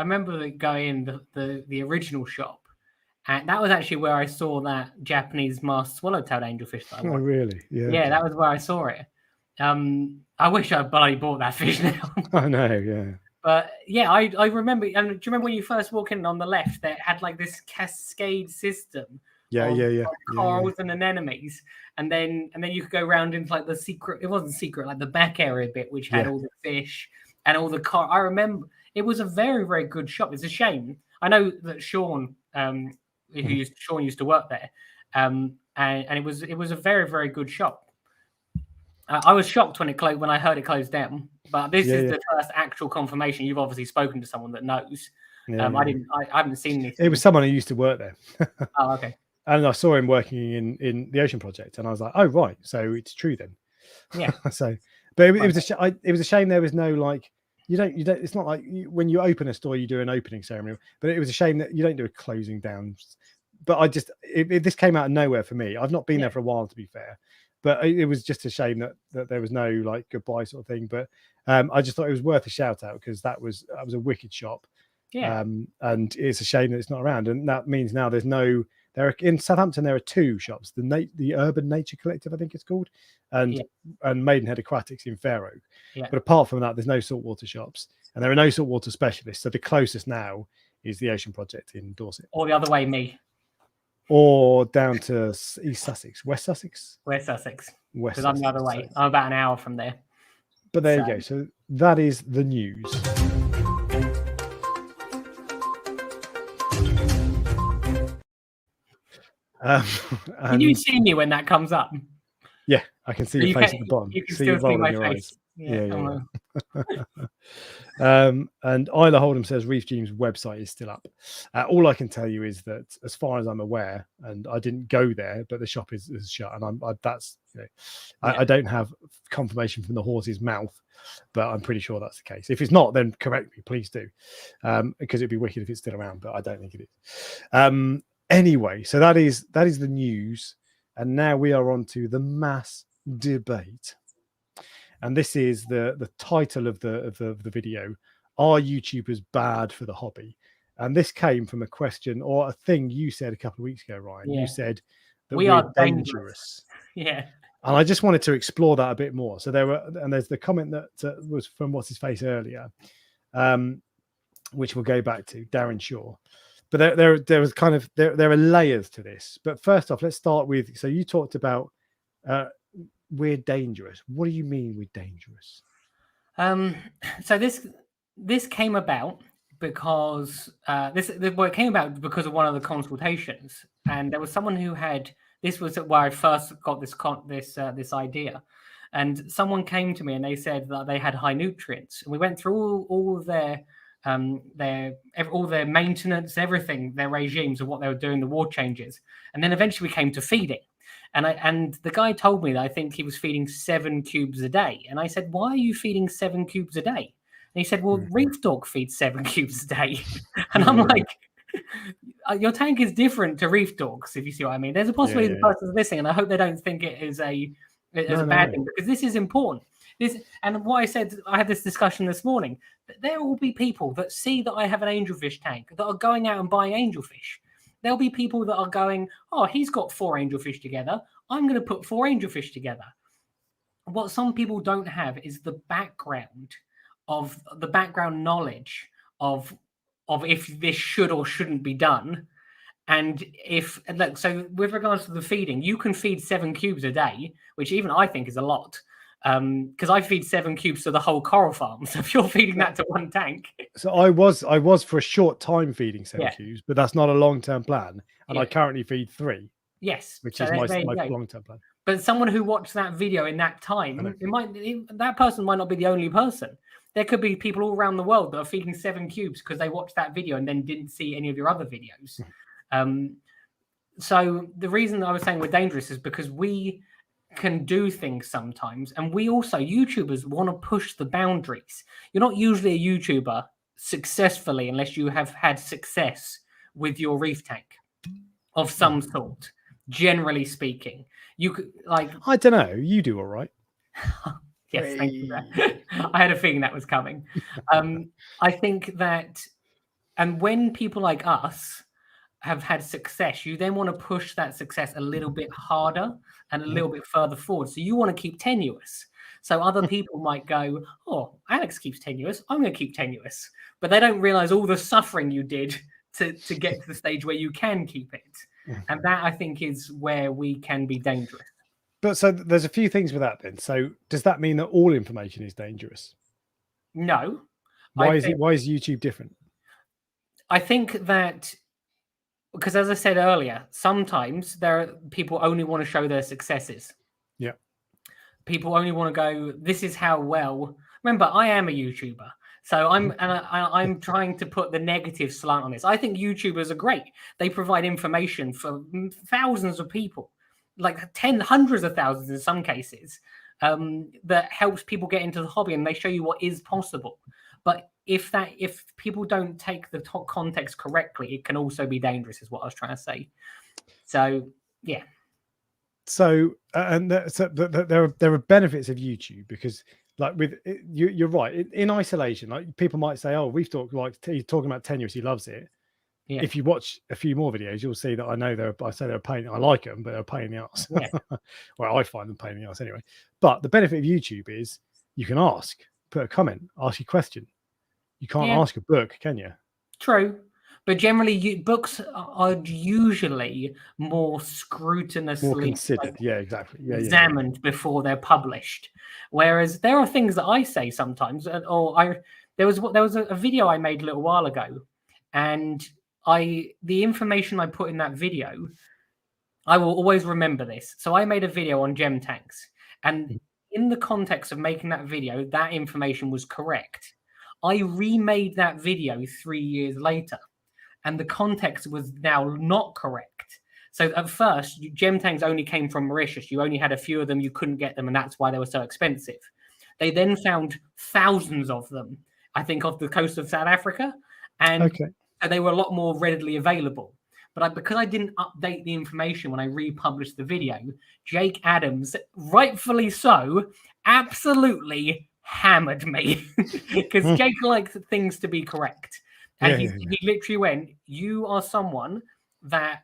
going in the original shop, and that was actually where I saw that Japanese masked swallowtail angelfish. That I wanted. Oh, really? Yeah. Yeah, that was where I saw it. I wish I bloody bought that fish now. I know, yeah. But yeah, I remember. And do you remember when you first walk in on the left, that had like this cascade system? Yeah. Corals and anemones, and then you could go around into like the secret. It wasn't secret, like the back area bit, which had all the fish and all the car. I remember it was a very, very good shop. It's a shame. I know that Sean, Sean used to work there, and it was a very, very good shop. I was shocked when when I heard it closed down, but this is the first actual confirmation. You've obviously spoken to someone that knows. I haven't seen anything. It was someone who used to work there. Oh, okay. And I saw him working in the Ocean Project, and I was like, oh right, so it's true then. Yeah. But it was a shame there was no like you don't. It's not like when you open a store, you do an opening ceremony. But it was a shame that you don't do a closing down. But this came out of nowhere for me. I've not been there for a while, to be fair. But it was just a shame that there was no like goodbye sort of thing. But I just thought it was worth a shout out, because that was a wicked shop. Yeah. And it's a shame that it's not around. And that means now in Southampton there are 2 shops: the Urban Nature Collective, I think it's called, and Maidenhead Aquatics in Fair Oak. Yeah. But apart from that, there's no saltwater shops, and there are no saltwater specialists. So the closest now is the Ocean Project in Dorset. Or the other way, me. Or down to East Sussex, West Sussex. Because I'm the other way. I'm about an hour from there. But there you go. So that is the news. Can you see me when that comes up? Yeah, I can see your face at the bottom. You can still see my face. Yeah. And Isla Holdham says Reef Dream's website is still up. All I can tell you is that, as far as I'm aware, and I didn't go there, but the shop is shut, and I don't have confirmation from the horse's mouth, but I'm pretty sure that's the case. If it's not, then correct me, please do, because it'd be wicked if it's still around, but I don't think it is. Anyway, so that is the news, and now we are on to the mass debate. And this is the title of the video: Are YouTubers bad for the hobby? And this came from a question or a thing you said a couple of weeks ago, Ryan. You said that we are dangerous. Yeah. And I just wanted to explore that a bit more. So there's the comment that was from what's his face earlier, which we'll go back to, Darren Shaw. But there was kind of there are layers to this. But first off, let's start with, so you talked about we're dangerous. What do you mean we're dangerous? So this came about because it came about because of one of the consultations, and there was someone who had, this was where I first got this idea, and someone came to me and they said that they had high nutrients, and we went through all of their maintenance, everything, their regimes of what they were doing, the water changes, and then eventually we came to feeding. And the guy told me that I think he was feeding 7 cubes a day. And I said, why are you feeding 7 cubes a day? And he said, well, Reef Dork feeds 7 cubes a day. And I'm like, your tank is different to Reef Dork's, if you see what I mean. There's a possibility the person's listening, and I hope they don't think it is a bad thing, because this is important. And what I said, I had this discussion this morning, that there will be people that see that I have an angelfish tank that are going out and buying angelfish. There'll be people that are going, oh, he's got 4 angelfish together, I'm going to put 4 angelfish together. What some people don't have is the background knowledge of if this should or shouldn't be done. And so with regards to the feeding, you can feed 7 cubes a day, which even I think is a lot. Because I feed 7 cubes to the whole coral farm. So if you're feeding that to one tank. So I was for a short time feeding 7 cubes, but that's not a long-term plan. And I currently feed 3. Yes. Which is my long-term plan. But someone who watched that video in that time, that person might not be the only person. There could be people all around the world that are feeding 7 cubes because they watched that video and then didn't see any of your other videos. So the reason I was saying we're dangerous is because we can do things sometimes, and we also, YouTubers, want to push the boundaries. You're not usually a YouTuber successfully unless you have had success with your reef tank of some sort, generally speaking. You could, like, I don't know, you do all right. Yes, thank you. I had a feeling that was coming. I think that, and when people like us have had success, you then want to push that success a little bit harder and a little bit further forward. So you want to keep tenuous. So other people might go, oh, Alex keeps tenuous, I'm going to keep tenuous. But they don't realize all the suffering you did to get to the stage where you can keep it. And that, I think, is where we can be dangerous. But so there's a few things with that then. So does that mean that all information is dangerous? No. Why is YouTube different? I think that, because as I said earlier, sometimes people only want to show their successes. Yeah. People only want to go, this is how well. Remember, I am a YouTuber. So I'm trying to put the negative slant on this. I think YouTubers are great. They provide information for thousands of people, like hundreds of thousands in some cases, that helps people get into the hobby, and they show you what is possible. But if people don't take the context correctly, it can also be dangerous, is what I was trying to say. So, yeah. So, there are benefits of YouTube, because, like, with you're right. In isolation, like, people might say, "Oh, Reef Dork, like, he's talking about tenuous, he loves it." Yeah. If you watch a few more videos, you'll see that I know they're a pain. I like them, but they're a pain in the ass. Yeah. Well, I find them pain in the ass anyway. But the benefit of YouTube is you can ask, put a comment, ask a question. You can't ask a book, can you? True. But generally, books are usually more scrutinous, more considered. Exactly. Examined before they're published. Whereas there are things that I say sometimes, there was a video I made a little while ago, and the information I put in that video, I will always remember this. So I made a video on gem tanks, and in the context of making that video, that information was correct. I remade that video 3 years later, and the context was now not correct. So at first, gem tangs only came from Mauritius. You only had a few of them. You couldn't get them, and that's why they were so expensive. They then found thousands of them, I think, off the coast of South Africa, and they were a lot more readily available. But because I didn't update the information when I republished the video, Jake Adams, rightfully so, absolutely hammered me because Jake likes things to be correct. And he literally went, "You are someone that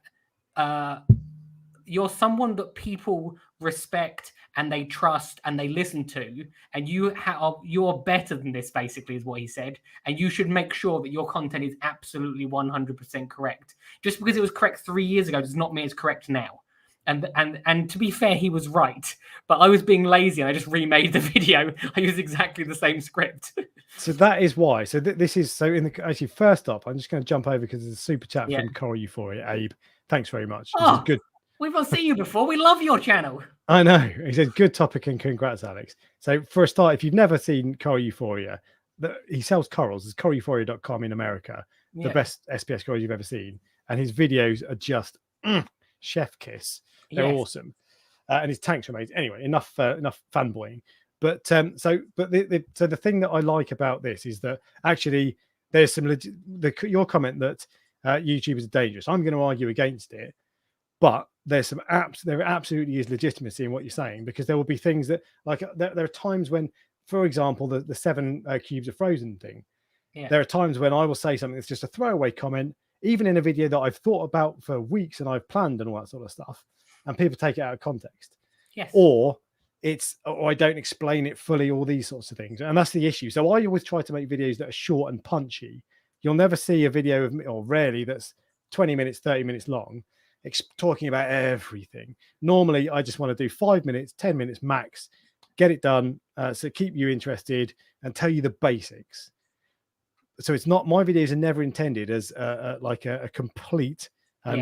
you're someone that people respect and they trust and they listen to, and you're better than this," basically is what he said, "and you should make sure that your content is absolutely 100% correct. Just because it was correct 3 years ago does not mean it's correct now." And to be fair, he was right, but I was being lazy and I just remade the video. I used exactly the same script. So that is why. So this is so in the actually first up, I'm just going to jump over because there's a super chat from Coral Euphoria. Abe, thanks very much. This is good. We've not seen you before. We love your channel. I know. He said, good topic and congrats, Alex. So for a start, if you've never seen Coral Euphoria, he sells corals. It's coraleuphoria.com in America. The best SPS corals you've ever seen. And his videos are just chef kiss. They're awesome. And his tanks are amazing. Anyway, enough fanboying. But the thing that I like about this is that actually there's some your comment that YouTubers are dangerous. I'm going to argue against it. But there's some there absolutely is legitimacy in what you're saying, because there will be things that, like, there are times when, for example, the 7 cubes of frozen thing. There are times when I will say something that's just a throwaway comment, even in a video that I've thought about for weeks and I've planned and all that sort of stuff, and people take it out of context. Or I don't explain it fully, all these sorts of things, and that's the issue. So I always try to make videos that are short and punchy. You'll never see a video of me, or rarely, that's 20 minutes, 30 minutes long, talking about everything. Normally I just want to do 5 minutes, 10 minutes max, get it done, so keep you interested and tell you the basics. So it's not, my videos are never intended as like a complete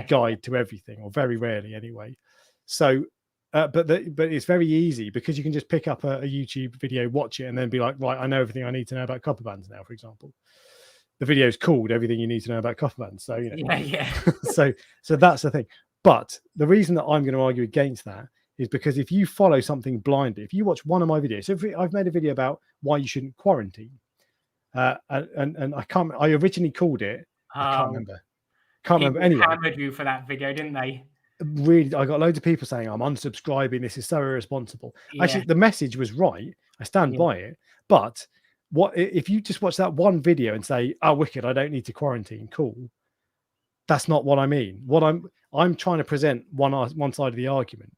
guide to everything, or very rarely anyway. So but it's very easy, because you can just pick up a YouTube video, watch it, and then be like, right, I know everything I need to know about copper bands now, for example. The video is called "Everything You Need to Know About Copper Bands." So, you know, so that's the thing. But the reason that I'm going to argue against that is because if you follow something blindly, if you watch one of my videos, so I've made a video about why you shouldn't quarantine, and I originally called it, I can't remember. Anyway, hammered you for that video, didn't they? Really, I got loads of people saying I'm unsubscribing. This is so irresponsible. Actually, the message was right. I stand by it. But what if you just watch that one video and say, "Oh, wicked, I don't need to quarantine"? Cool. That's not what I mean. What I'm trying to present one side of the argument.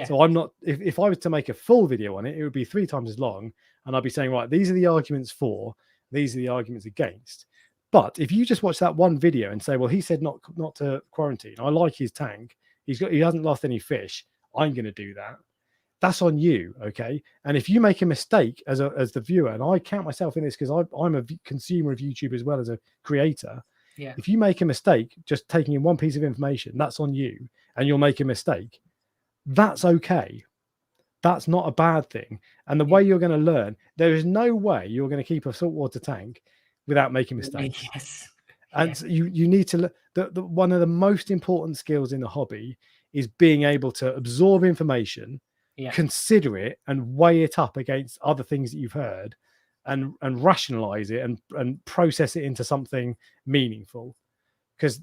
So I'm not. If I was to make a full video on it, it would be 3 times as long, and I'd be saying, right, these are the arguments for, these are the arguments against. But if you just watch that one video and say, well, he said not to quarantine. I like his tank. He hasn't lost any fish. I'm going to do that. That's on you, okay? And if you make a mistake as the viewer, and I count myself in this because I'm a consumer of YouTube as well as a creator. If you make a mistake just taking in one piece of information, that's on you, and you'll make a mistake. That's okay. That's not a bad thing. And the way you're going to learn, there is no way you're going to keep a saltwater tank without making mistakes. And you need to one of the most important skills in the hobby is being able to absorb information, consider it, and weigh it up against other things that you've heard, and rationalize it and process it into something meaningful. Because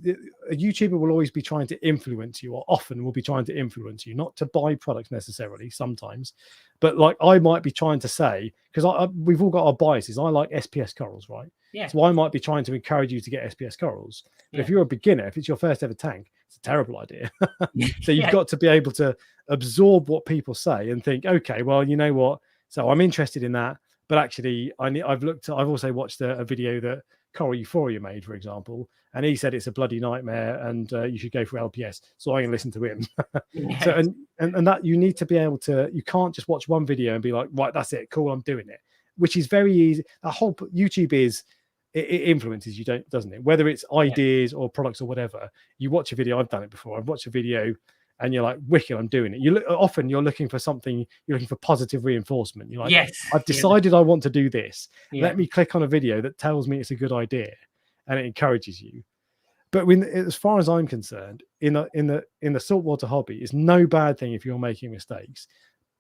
a YouTuber will always be trying to influence you, or often will be trying to influence you, not to buy products necessarily sometimes, but like I might be trying to say, because we've all got our biases. I like SPS corals, right? So I might be trying to encourage you to get SPS corals. But if you're a beginner, if it's your first ever tank, it's a terrible idea. So you've got to be able to absorb what people say and think, okay, well, you know what? So I'm interested in that, but actually I've also watched a video that Coral Euphoria made, for example, and he said it's a bloody nightmare and you should go for LPS. So I can listen to him. So and that you need to be able to, you can't just watch one video and be like, right, that's it, cool, I'm doing it, which is very easy. The whole YouTube is, it influences you, doesn't it? Whether it's ideas or products or whatever, you watch a video. I've done it before. I've watched a video and you're like, wicked, I'm doing it. Often you're looking for something, you're looking for positive reinforcement. You're like, yes, I've decided I want to do this. Yeah. Let me click on a video that tells me it's a good idea, and it encourages you. But as far as I'm concerned, in the saltwater hobby, it's no bad thing if you're making mistakes,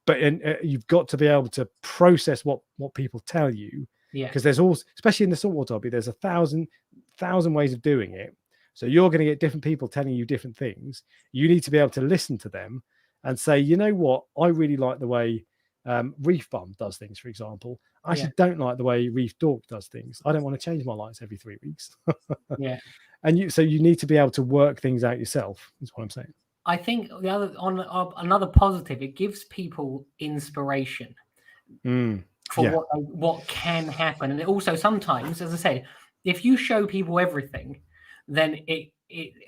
but you've got to be able to process what people tell you. Yeah. Because there's also, especially in the saltwater hobby, there's 1,000 ways of doing it. So you're going to get different people telling you different things. You need to be able to listen to them and say, you know what, I really like the way Reef Bum does things, for example. I actually don't like the way Reef Dork does things. I don't want to change my lights every 3 weeks. Yeah. And so you need to be able to work things out yourself, is what I'm saying. I think another positive, it gives people inspiration for what can happen. And it also sometimes, as I said, if you show people everything, then it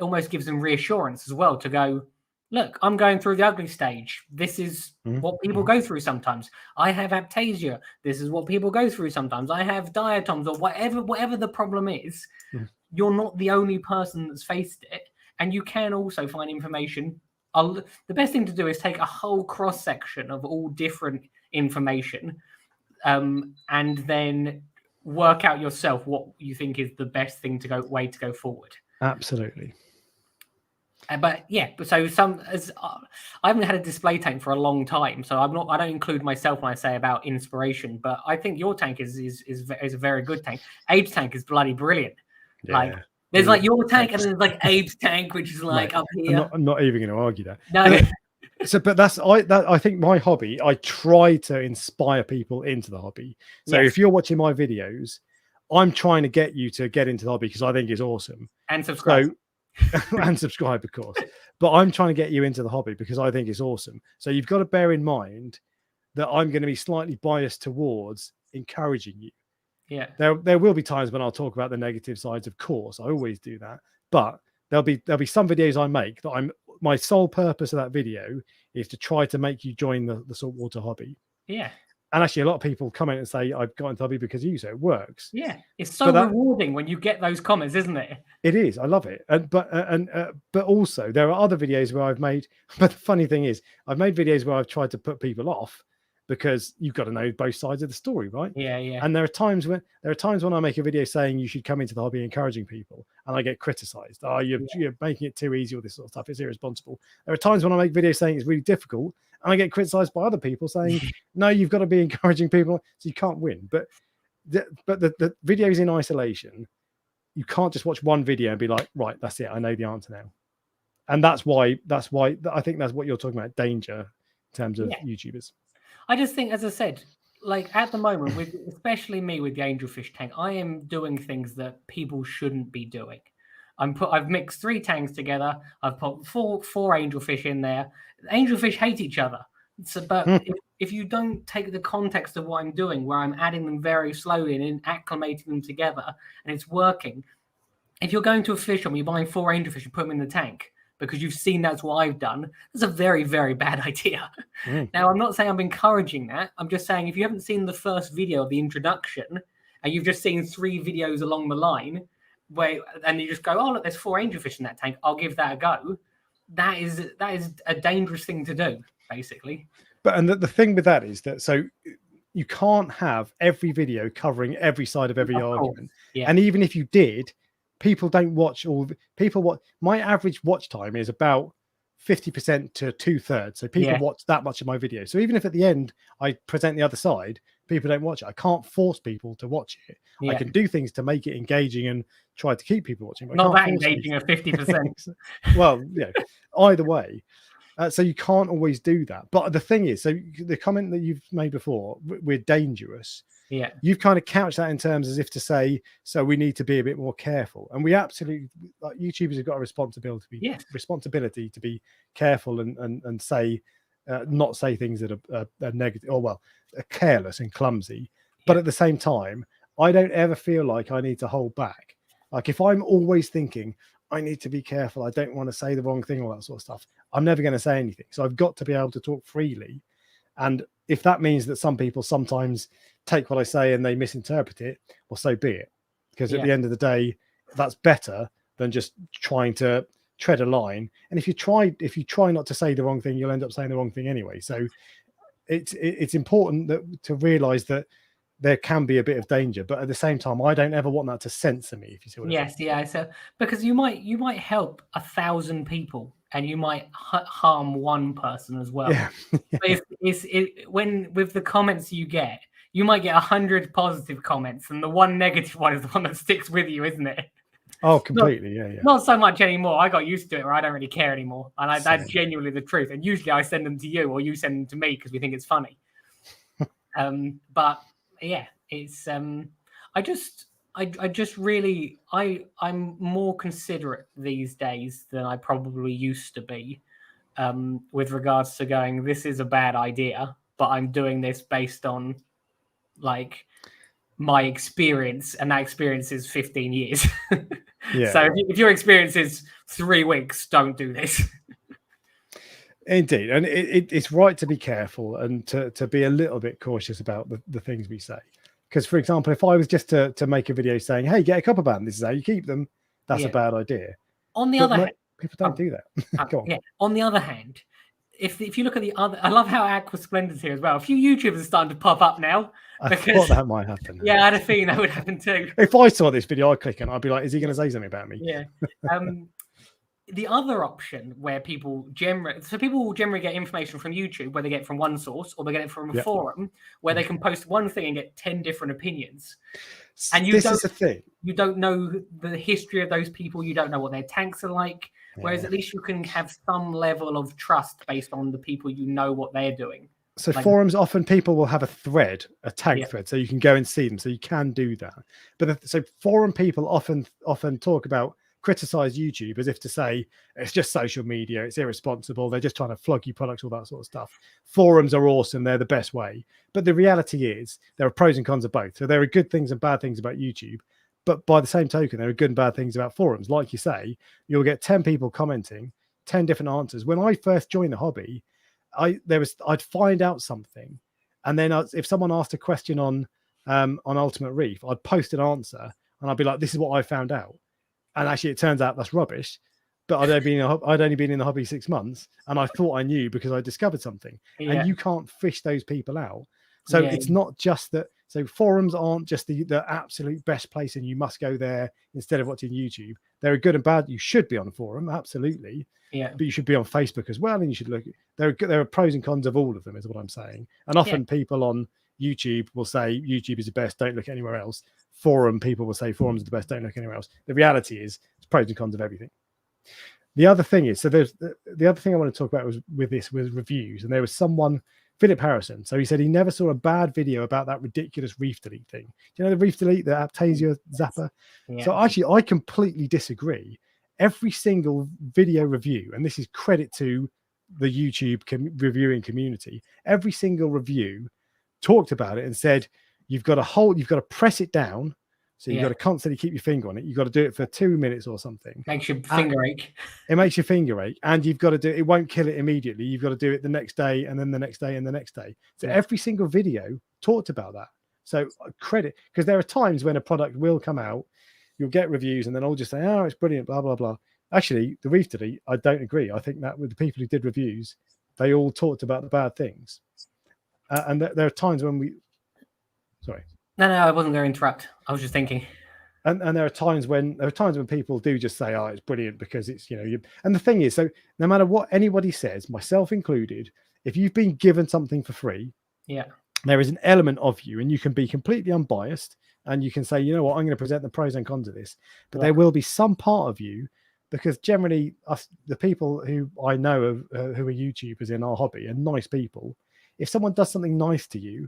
almost gives them reassurance as well to go, look, I'm going through the ugly stage. This is what people go through sometimes. I have aptasia. This is what people go through sometimes. I have diatoms, or whatever the problem is. You're not the only person that's faced it. And you can also find information. The best thing to do is take a whole cross section of all different information, and then work out yourself what you think is the best thing way to go forward. Absolutely. But so I haven't had a display tank for a long time, so I don't include myself when I say about inspiration. But I think your tank is a very good tank. Abe's tank is bloody brilliant. Yeah. Like there's like your tank, and then there's like Abe's tank, which is like up here. I'm not even going to argue that. No. But I think my hobby, I try to inspire people into the hobby. So if you're watching my videos, I'm trying to get you to get into the hobby because I think it's awesome. And subscribe. And subscribe, of course. But I'm trying to get you into the hobby because I think it's awesome. So you've got to bear in mind that I'm going to be slightly biased towards encouraging you. Yeah. There will be times when I'll talk about the negative sides, of course. I always do that. But there'll be some videos I make that my sole purpose of that video is to try to make you join the saltwater hobby. Yeah. And actually, a lot of people comment and say, I've got into the hobby because of you, so it works. Yeah. It's so rewarding when you get those comments, isn't it? It is. I love it. But also, there are other videos where I've made, but the funny thing is, I've made videos where I've tried to put people off because you've got to know both sides of the story, right? Yeah, yeah. And there are times when I make a video saying you should come into the hobby, encouraging people, and I get criticized. Oh, you're making it too easy, all this sort of stuff. It's irresponsible. There are times when I make videos saying it's really difficult, and I get criticized by other people saying, no, you've got to be encouraging people, so you can't win. But the videos in isolation, you can't just watch one video and be like, right, that's it, I know the answer now. And that's why I think that's what you're talking about, danger in terms of YouTubers. I just think, as I said, like at the moment, especially me with the angelfish tank, I am doing things that people shouldn't be doing. I've mixed 3 tanks together. I've put four angelfish in there. Angelfish hate each other. But if you don't take the context of what I'm doing, where I'm adding them very slowly and acclimating them together, and it's working. If you're going to a fish shop and you're buying 4 angelfish and put them in the tank because you've seen that's what I've done, that's a very, very bad idea. Now, I'm not saying I'm encouraging that. I'm just saying if you haven't seen the first video of the introduction and you've just seen 3 videos along the line, and you just go, oh, look, there's 4 angelfish in that tank, I'll give that a go. That is a dangerous thing to do, basically. But the thing with that is that so you can't have every video covering every side of every argument. Yeah. And even if you did, people don't watch my average watch time is about 50% to 2/3. So people watch that much of my video. So even if at the end I present the other side, people don't watch it. I can't force people to watch it. I can do things to make it engaging and try to keep people watching. But not that engaging at 50%. Well, either way. So you can't always do that. But the thing is, so the comment that you've made before, we're dangerous. Yeah. You've kind of couched that in terms as if to say, so we need to be a bit more careful. And we absolutely, like YouTubers have got a responsibility to be careful and say, not say things that are negative or are careless and clumsy. But at the same time, I don't ever feel like I need to hold back. Like if I'm always thinking, I need to be careful, I don't want to say the wrong thing, all that sort of stuff, I'm never going to say anything. So I've got to be able to talk freely. And if that means that some people sometimes take what I say and they misinterpret it, well, so be it. Because at the end of the day, that's better than just trying to tread a line. And if you try not to say the wrong thing, you'll end up saying the wrong thing anyway. So it's important to realize that there can be a bit of danger, but at the same time, I don't ever want that to censor me, if you see what I mean. Yes, yeah. So because you might help 1,000 people and you might harm one person as well. Yeah. But when with the comments you get, you might get 100 positive comments, and the one negative one is the one that sticks with you, isn't it? Oh, completely. Not so much anymore. I got used to it, or I don't really care anymore, and that's genuinely the truth. And usually, I send them to you, or you send them to me because we think it's funny. But yeah, it's I just really I'm more considerate these days than I probably used to be, with regards to going, this is a bad idea, but I'm doing this based on like my experience, and that experience is 15 years. Yeah. So if your experience is 3 weeks, don't do this. Indeed, and it's right to be careful and to be a little bit cautious about the things we say. Because, for example, if I was just to make a video saying, "Hey, get a copper band. This is how you keep them," that's a bad idea. On the other hand, people don't do that. Go on. Yeah. On the other hand, if you look at the other, I love how Aqua Splendid's here as well. A few YouTubers are starting to pop up now. I thought that might happen. Yeah, I had a feeling that would happen too. If I saw this video, I'd click and I'd be like, "Is he going to say something about me?" Yeah. The other option where people will generally get information from YouTube, where they get it from one source, or they get it from a forum, where they can post one thing and get 10 different opinions. And this is the thing. You don't know the history of those people. You don't know what their tanks are like. Whereas at least you can have some level of trust based on the people you know what they're doing. So forums, often people will have a tank thread, so you can go and see them. So you can do that. But so forum people often talk about, criticize YouTube as if to say it's just social media, it's irresponsible, they're just trying to flog you products, all that sort of stuff. Forums are awesome, they're the best way. But the reality is there are pros and cons of both. So there are good things and bad things about YouTube, but by the same token, there are good and bad things about forums. Like you say, you'll get 10 people commenting, 10 different answers. When I first joined the hobby, I'd find out something, and then if someone asked a question on Ultimate Reef, I'd post an answer and I'd be like, this is what I found out. And actually, it turns out that's rubbish. But I'd only been in the hobby 6 months, and I thought I knew because I discovered something. Yeah. And you can't fish those people out. So it's not just that. So forums aren't just the absolute best place, and you must go there instead of watching YouTube. There are good and bad. You should be on a forum, absolutely. Yeah. But you should be on Facebook as well, and you should look. There are pros and cons of all of them, is what I'm saying. And often people on YouTube will say YouTube is the best, don't look anywhere else. Forum people will say forums are the best, don't look anywhere else. The reality is it's pros and cons of everything. The other thing is, so there's the other thing I want to talk about was reviews, and there was someone, Philip Harrison. So he said he never saw a bad video about that ridiculous reef delete thing. Do you know the reef delete, the Aptasia zapper? Yeah. So actually, I completely disagree. Every single video review, and this is credit to the YouTube reviewing community, every single review talked about it and said, you've got to press it down. So you've got to constantly keep your finger on it. You've got to do it for 2 minutes or something. Makes your finger ache. It makes your finger ache. And you've got to do it. It won't kill it immediately. You've got to do it the next day, and then the next day, and the next day. So every single video talked about that. So credit, because there are times when a product will come out, you'll get reviews, and then I'll just say, oh, it's brilliant, blah, blah, blah. Actually, the reef delete, I don't agree. I think that with the people who did reviews, they all talked about the bad things. And there are times when sorry. No, I wasn't going to interrupt. I was just thinking. And there are times when people do just say, "Oh, it's brilliant," because it's And the thing is, so no matter what anybody says, myself included, if you've been given something for free, there is an element of you, and you can be completely unbiased, and you can say, you know what, I'm going to present the pros and cons of this. But there will be some part of you, because generally, the people who I know who are YouTubers in our hobby are nice people. If someone does something nice to you,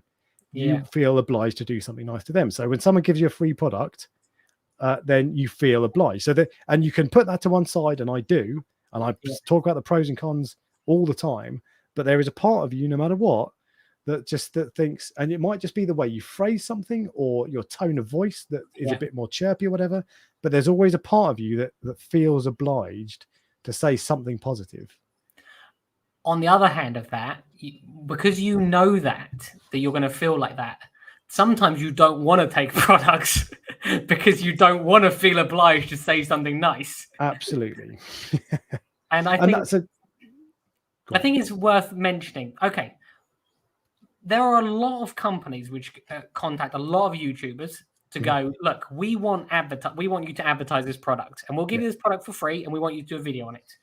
you feel obliged to do something nice to them. So when someone gives you a free product, then you feel obliged. And you can put that to one side, and I do, and I talk about the pros and cons all the time. But there is a part of you, no matter what, that thinks, and it might just be the way you phrase something or your tone of voice that is a bit more chirpy or whatever. But there's always a part of you that feels obliged to say something positive. On the other hand of that, because you know that you're going to feel like that, sometimes you don't want to take products because you don't want to feel obliged to say something nice. Absolutely. And I think it's worth mentioning. Okay, there are a lot of companies which contact a lot of YouTubers to go, look, we want you to advertise this product, and we'll give you this product for free, and we want you to do a video on it.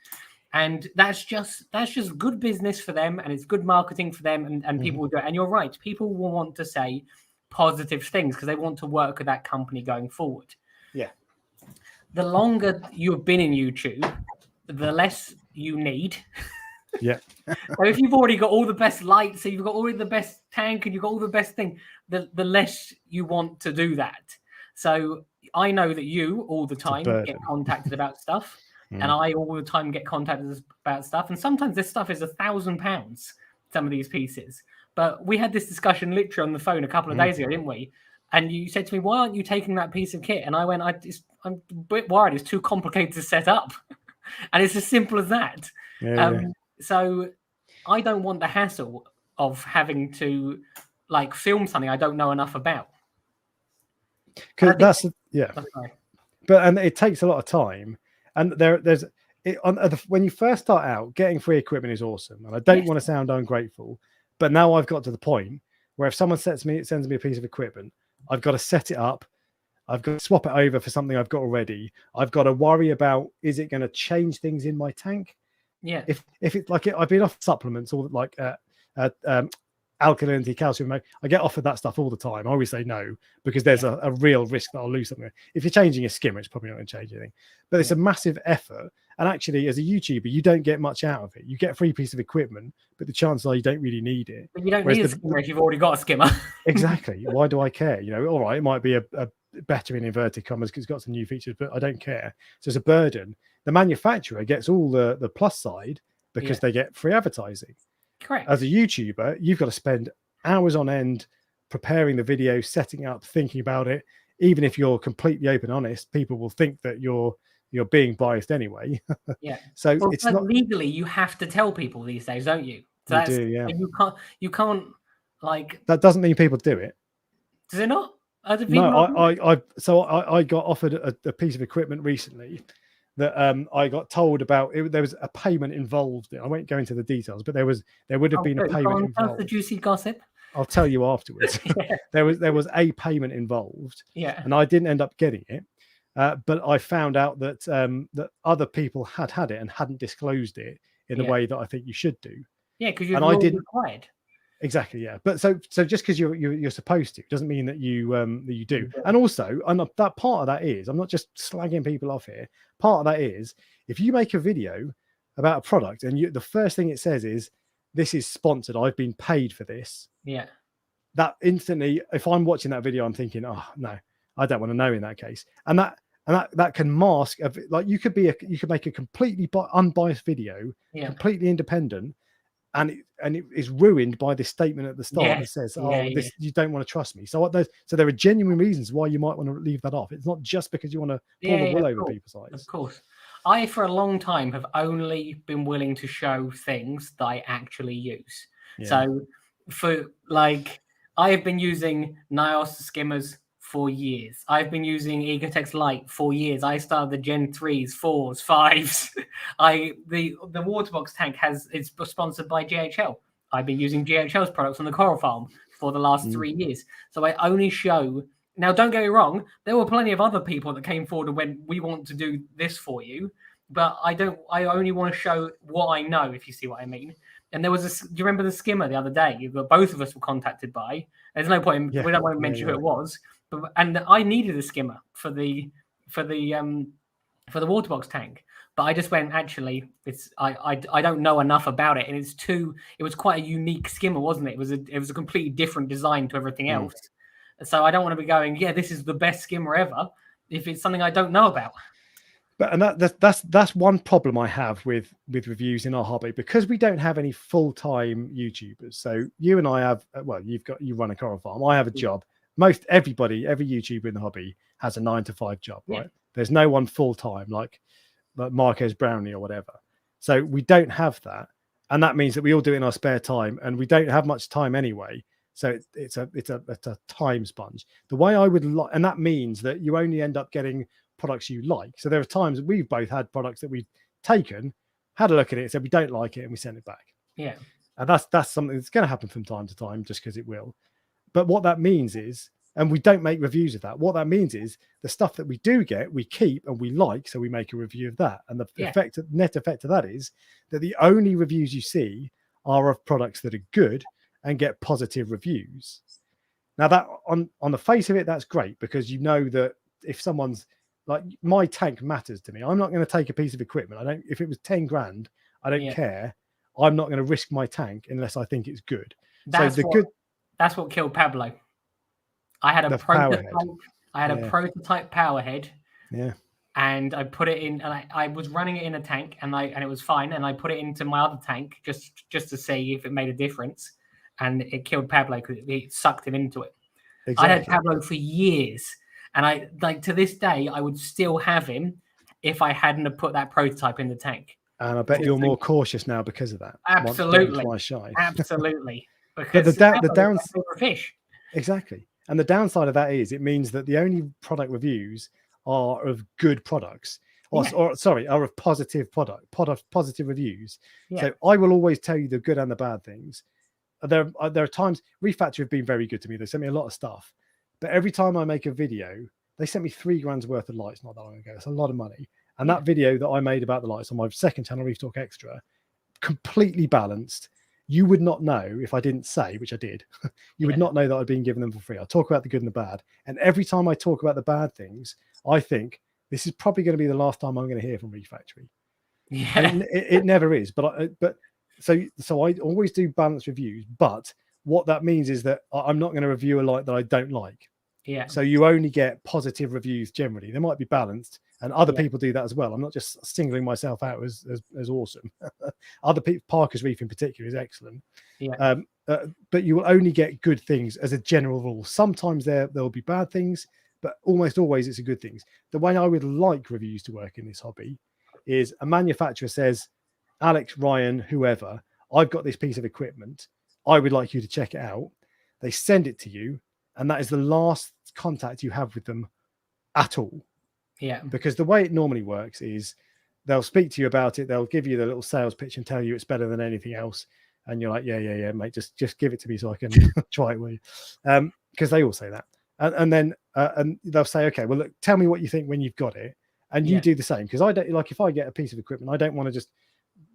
And that's just good business for them, and it's good marketing for them, and people will do it. And you're right, people will want to say positive things because they want to work with that company going forward. Yeah. The longer you've been in YouTube, the less you need. Yeah. So if you've already got all the best lights, so you've got already the best tank, and you've got all the best thing, the less you want to do that. So I know that you all the time get contacted about stuff, and I all the time get contacted about stuff. And sometimes this stuff is £1,000, some of these pieces. But we had this discussion literally on the phone a couple of days ago, didn't we? And you said to me, why aren't you taking that piece of kit? And I went, I'm a bit worried. It's too complicated to set up. And it's as simple as that. So I don't want the hassle of having to like film something I don't know enough about. Because but it takes a lot of time. And when you first start out, getting free equipment is awesome. And I don't want to sound ungrateful, but now I've got to the point where if someone sends me a piece of equipment, I've got to set it up. I've got to swap it over for something I've got already. I've got to worry about, is it going to change things in my tank? Yeah. If it's like I've been offered supplements or like alkalinity, calcium, I get offered that stuff all the time. I always say no because there's a real risk that I'll lose something. If you're changing a skimmer, it's probably not going to change anything. But it's a massive effort. And actually, as a YouTuber, you don't get much out of it. You get a free piece of equipment, but the chances are you don't really need it. But you don't need a skimmer if you've already got a skimmer. Exactly. Why do I care? All right, it might be a better in inverted commas because it's got some new features, but I don't care. So it's a burden. The manufacturer gets all the plus side because they get free advertising. Correct. As a YouTuber, you've got to spend hours on end preparing the video, setting up, thinking about it. Even if you're completely open and honest, people will think that you're being biased anyway. Yeah. So it's not legally you have to tell people these days, don't you? So you do, yeah. You can't like that doesn't mean people do it. Does it not? No, I got offered a piece of equipment recently that I got told about. There was a payment involved. I won't go into the details, but there would have been a payment involved. The juicy gossip. I'll tell you afterwards. There was a payment involved. Yeah. And I didn't end up getting it, but I found out that that other people had it and hadn't disclosed it in the way that I think you should do. Yeah, because you're required. Exactly, yeah. But so just because you're supposed to doesn't mean that you do. And also, that part of that is, I'm not just slagging people off here. Part of that is, if you make a video about a product and the first thing it says is, this is sponsored, I've been paid for this. Yeah. That instantly, if I'm watching that video, I'm thinking, oh no, I don't want to know in that case. And that can mask, like you could make a completely unbiased video, completely independent. And it is ruined by this statement at the start that says, this you don't want to trust me. So there are genuine reasons why you might want to leave that off. It's not just because you want to pull the wool over people's eyes. Of course. I, for a long time, have only been willing to show things that I actually use. Yeah. So I have been using NIOS skimmers for years. I've been using Egotex Lite for years. I started the Gen 3s, 4s, 5s. The Waterbox tank is sponsored by GHL. I've been using GHL's products on the Coral Farm for the last 3 years. So I only show. Now, don't get me wrong. There were plenty of other people that came forward and went, "We want to do this for you," but I don't. I only want to show what I know. If you see what I mean. And there was do you remember the skimmer the other day? Both of us were contacted by. There's no point. We don't want to mention who it was. And I needed a skimmer for the Waterbox tank, but I just went, actually, I don't know enough about it, and it was quite a unique skimmer, wasn't it? It was a completely different design to everything else. So I don't want to be going, this is the best skimmer ever, if it's something I don't know about. But that's one problem I have with reviews in our hobby, because we don't have any full-time YouTubers. So you and I have, you run a Coral Farm. I have a job. Every YouTuber in the hobby has a 9-to-5 job, right? There's no one full-time like Marcos Brownlee or whatever. So we don't have that. And that means that we all do it in our spare time, and we don't have much time anyway. So it's a time sponge. The way I would like, and that means that you only end up getting products you like. So there are times we've both had products that we've taken, had a look at it, said we don't like it, and we sent it back. Yeah. And that's something that's going to happen from time to time, just because it will. But what that means is, and we don't make reviews of that. What that means is the stuff that we do get, we keep and we like, so we make a review of that. And the net effect of that is that the only reviews you see are of products that are good and get positive reviews. Now that on the face of it, that's great, because you know that if someone's like, my tank matters to me. I'm not going to take a piece of equipment. If it was 10 grand, I don't care. I'm not going to risk my tank unless I think it's good. That's what killed Pablo. I had a prototype. I had a prototype powerhead. Yeah. And I put it in, and I was running it in a tank, and it was fine. And I put it into my other tank just to see if it made a difference. And it killed Pablo because it sucked him into it. Exactly. I had Pablo for years, and to this day I would still have him if I hadn't have put that prototype in the tank. And I bet you're more cautious now because of that. Absolutely. Twice shy. Absolutely. Because the downside fish. Exactly. And the downside of that is it means that the only product reviews are of good products, are of positive positive reviews. Yeah. So I will always tell you the good and the bad things. There are times Reef Factory have been very good to me. They sent me a lot of stuff, but every time I make a video, they sent me $3 grand worth of lights not that long ago. It's a lot of money. And that video that I made about the lights on my second channel, Reef Dork Extra, completely balanced. You would not know if I didn't say, which I did, you would not know that I'd been giving them for free. I talk about the good and the bad. And every time I talk about the bad things, I think this is probably going to be the last time I'm going to hear from Reef Factory. Yeah. It never is. So I always do balanced reviews. But what that means is that I'm not going to review a light that I don't like. Yeah. So you only get positive reviews generally. They might be balanced, and other people do that as well. I'm not just singling myself out as awesome. Other people, Parker's Reef in particular, is excellent. Yeah. But you will only get good things as a general rule. Sometimes there will be bad things, but almost always it's a good things. The way I would like reviews to work in this hobby is a manufacturer says, Alex, Ryan, whoever, I've got this piece of equipment. I would like you to check it out. They send it to you, and that is the last contact you have with them at all. Yeah. Because the way it normally works is they'll speak to you about it. They'll give you the little sales pitch and tell you it's better than anything else. And you're like, yeah, mate, just give it to me so I can try it with you. Because they all say that. And then they'll say, okay, well, look, tell me what you think when you've got it. And you do the same. Because I don't like, if I get a piece of equipment, I don't want to just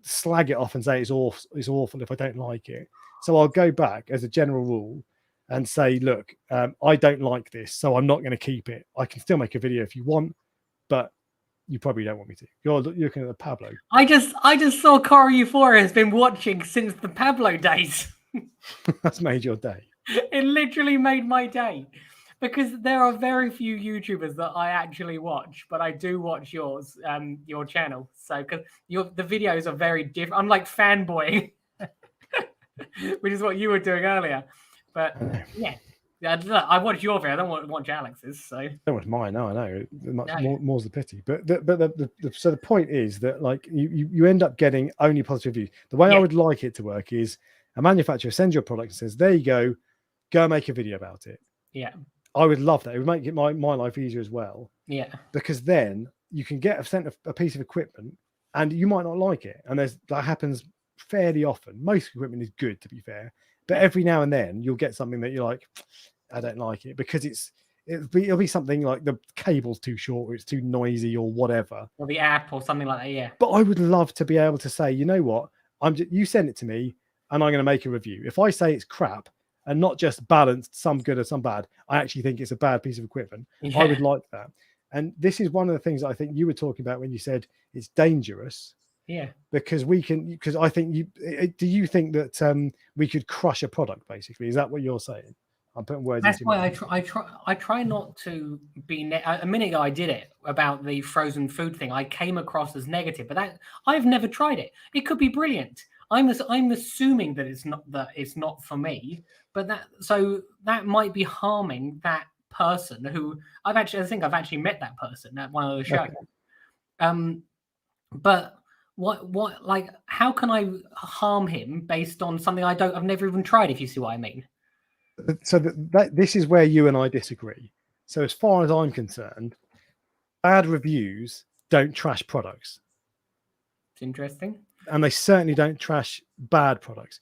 slag it off and say it's awful if I don't like it. So I'll go back as a general rule and say, look, I don't like this, so I'm not going to keep it. I can still make a video if you want, but you probably don't want me to. You're looking at the Pablo. I just saw Cora Euphoria has been watching since the Pablo days. That's made your day. It literally made my day. Because there are very few YouTubers that I actually watch, but I do watch yours, your channel. So because the videos are very different. I'm like fanboying, which is what you were doing earlier. But yeah, I watch your video. I don't want to watch Alex's. So don't watch mine. No, I know. More's the pity. But the point is that like you end up getting only positive reviews. The way I would like it to work is a manufacturer sends you a product and says, there you go and make a video about it. Yeah. I would love that. It would make my life easier as well. Yeah. Because then you can get sent a piece of equipment and you might not like it. And that happens fairly often. Most equipment is good, to be fair. But every now and then you'll get something that you're like, I don't like it, because it'll be something like the cable's too short or it's too noisy or whatever. Or the app or something like that, yeah. But I would love to be able to say, you know what? You send it to me and I'm going to make a review. If I say it's crap, and not just balanced, some good or some bad, I actually think it's a bad piece of equipment. Yeah. I would like that. And this is one of the things I think you were talking about when you said it's dangerous. Yeah. Because I think do you think that we could crush a product, basically? Is that what you're saying? I'm putting words That's into why I try not to be a minute ago I did it about the frozen food thing. I came across as negative, but I've never tried it. It could be brilliant. I'm assuming that it's not for me, but that might be harming that person who I think I've actually met that person at one of the shows. Okay. But what like how can I harm him based on something I've never even tried, if you see what I mean? So this is where you and I disagree. So as far as I'm concerned, bad reviews don't trash products. It's interesting. And they certainly don't trash bad products.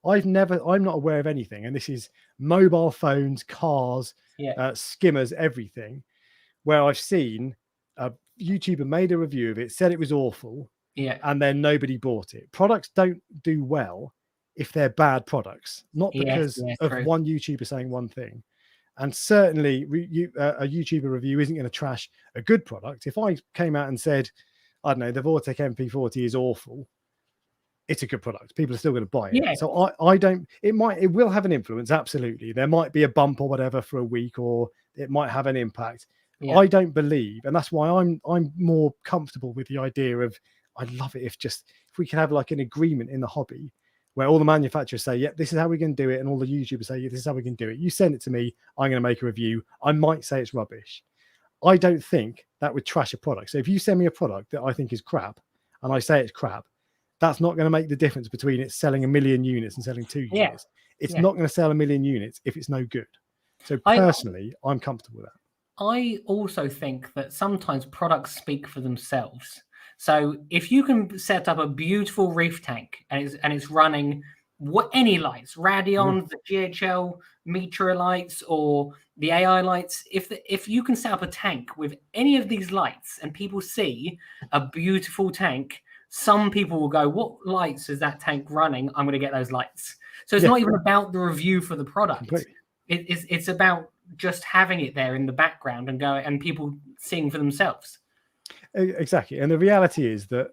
I'm not aware of anything, and this is mobile phones, cars, skimmers, everything, where I've seen a YouTuber made a review of it, said it was awful, and then nobody bought it. Products don't do well if they're bad products, not because of one YouTuber saying one thing. And certainly a YouTuber review isn't going to trash a good product. If I came out and said, I don't know, the Vortec MP40 is awful, it's a good product. People are still going to buy it. Yeah. So I don't, it will have an influence. Absolutely. There might be a bump or whatever for a week, or it might have an impact. I don't believe, and that's why I'm more comfortable with the idea of, I'd love it if we can have like an agreement in the hobby where all the manufacturers say, yeah, this is how we can do it, and all the YouTubers say, yeah, this is how we can do it. You send it to me, I'm going to make a review. I might say it's rubbish. I don't think that would trash a product. So if you send me a product that I think is crap and I say it's crap, that's not going to make the difference between it selling 1 million units and selling 2 units. It's not going to sell 1 million units if it's no good. So personally, I'm comfortable with that. I also think that sometimes products speak for themselves. So if you can set up a beautiful reef tank and it's running any lights, Radion, the GHL Mitra lights, or the AI lights, if you can set up a tank with any of these lights and people see a beautiful tank, some people will go, what lights is that tank running? I'm going to get those lights. So it's not even about the review for the product. It's about just having it there in the background and people seeing for themselves. Exactly. And the reality is that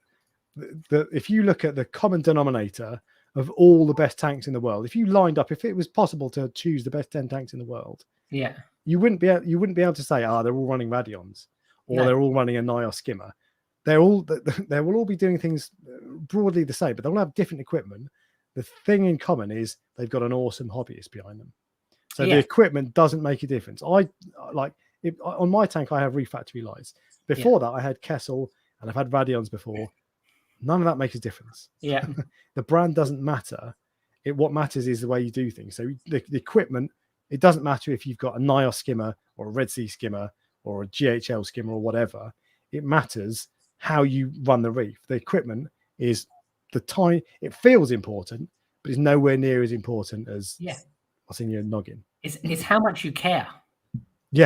if you look at the common denominator of all the best tanks in the world, if you lined up, if it was possible to choose the best 10 tanks in the world, you wouldn't be able to say, they're all running Radions, or they're all running a NIOS skimmer. They will all be doing things broadly the same, but they'll have different equipment. The thing in common is they've got an awesome hobbyist behind them. So the equipment doesn't make a difference. On my tank, I have Reef factory lights. Before that, I had Kessel and I've had Radions before. None of that makes a difference. The brand doesn't matter. What matters is the way you do things. So the equipment, it doesn't matter if you've got a NIOS skimmer or a Red Sea skimmer or a GHL skimmer or whatever. It matters how you run the reef. The equipment is it feels important, but it's nowhere near as important as what's in your noggin. It's how much you care.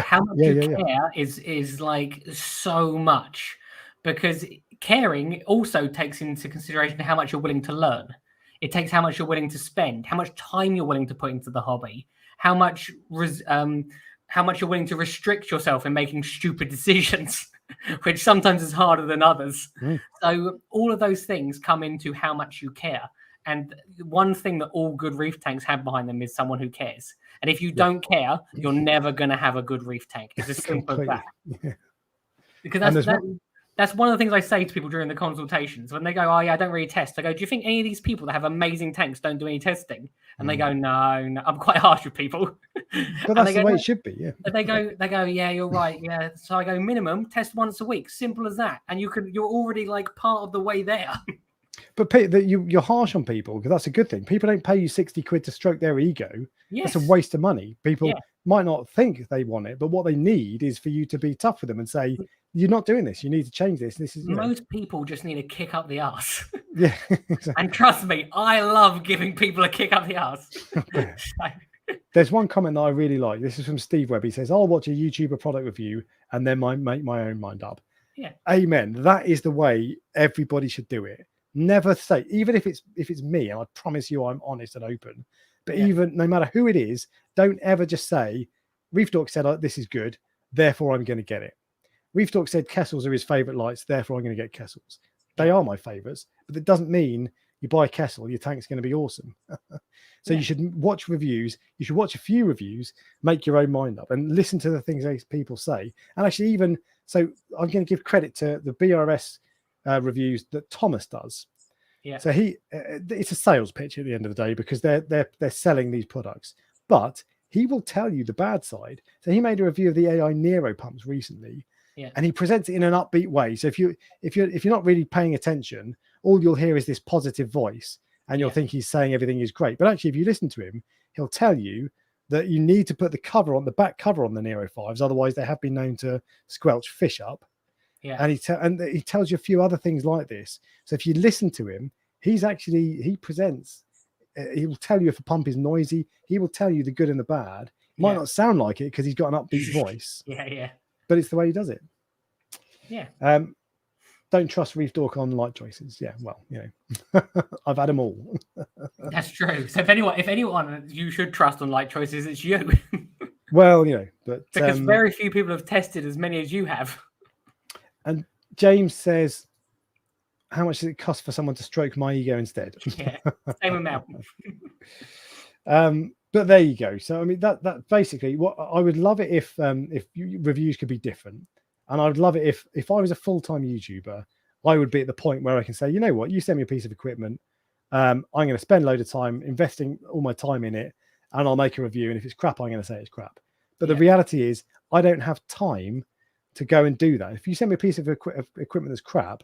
How much you care is like so much, because caring also takes into consideration how much you're willing to learn. It takes how much you're willing to spend, how much time you're willing to put into the hobby, how much you're willing to restrict yourself in making stupid decisions, which sometimes is harder than others. So all of those things come into how much you care. And one thing that all good reef tanks have behind them is someone who cares. And if you don't care, you're never going to have a good reef tank. It's as simple as that. Because that's one of the things I say to people during the consultations when they go, I don't really test. I go, do you think any of these people that have amazing tanks don't do any testing? And they go, no, I'm quite harsh with people. But that's the way it should be. And they go, yeah, you're right. Yeah. So I go, minimum test once a week. Simple as that. And you're already like part of the way there. But you're harsh on people, because that's a good thing. People don't pay you 60 quid to stroke their ego. It's a waste of money. People might not think they want it, but what they need is for you to be tough with them and say, you're not doing this. You need to change this. This is most people just need a kick up the arse. Exactly. And trust me, I love giving people a kick up the arse. There's one comment that I really like. This is from Steve Webb. He says, I'll watch a YouTuber product review and then make my own mind up. Amen. That is the way everybody should do it. Never say, even if it's me, and I promise you I'm honest and open, but even no matter who it is, don't ever just say, Reef Dork said, this is good, therefore I'm going to get it. Reef Dork said Kessels are his favorite lights, therefore I'm going to get Kessels. They are my favorites, but it doesn't mean you buy a Kessel, your tank's going to be awesome. So you should watch reviews. You should watch a few reviews, make your own mind up, and listen to the things these people say. And actually, I'm going to give credit to the BRS reviews that Thomas does. So it's a sales pitch at the end of the day, because they're selling these products, but he will tell you the bad side. So he made a review of the AI Nero pumps recently, and he presents it in an upbeat way. So if you're not really paying attention, all you'll hear is this positive voice, and you'll think he's saying everything is great. But actually, if you listen to him, he'll tell you that you need to put the back cover on the Nero 5s, otherwise they have been known to squelch fish up. Yeah. And he tells you a few other things like this. So if you listen to him, he presents. He will tell you if a pump is noisy. He will tell you the good and the bad. Might not sound like it because he's got an upbeat voice. Yeah. But it's the way he does it. Yeah. Don't trust Reef Dork on light choices. Yeah, well, I've had them all. That's true. So if anyone you should trust on light choices, it's you. Well, but because very few people have tested as many as you have. And James says, how much does it cost for someone to stroke my ego instead? Yeah, same amount. But there you go. So I mean, that basically, what I would love it if reviews could be different, and I would love it if I was a full-time YouTuber, I would be at the point where I can say, you know what, you send me a piece of equipment, I'm going to spend a load of time investing all my time in it, and I'll make a review. And if it's crap, I'm going to say it's crap. But the reality is, I don't have time to go and do that. If you send me a piece of equipment that's crap,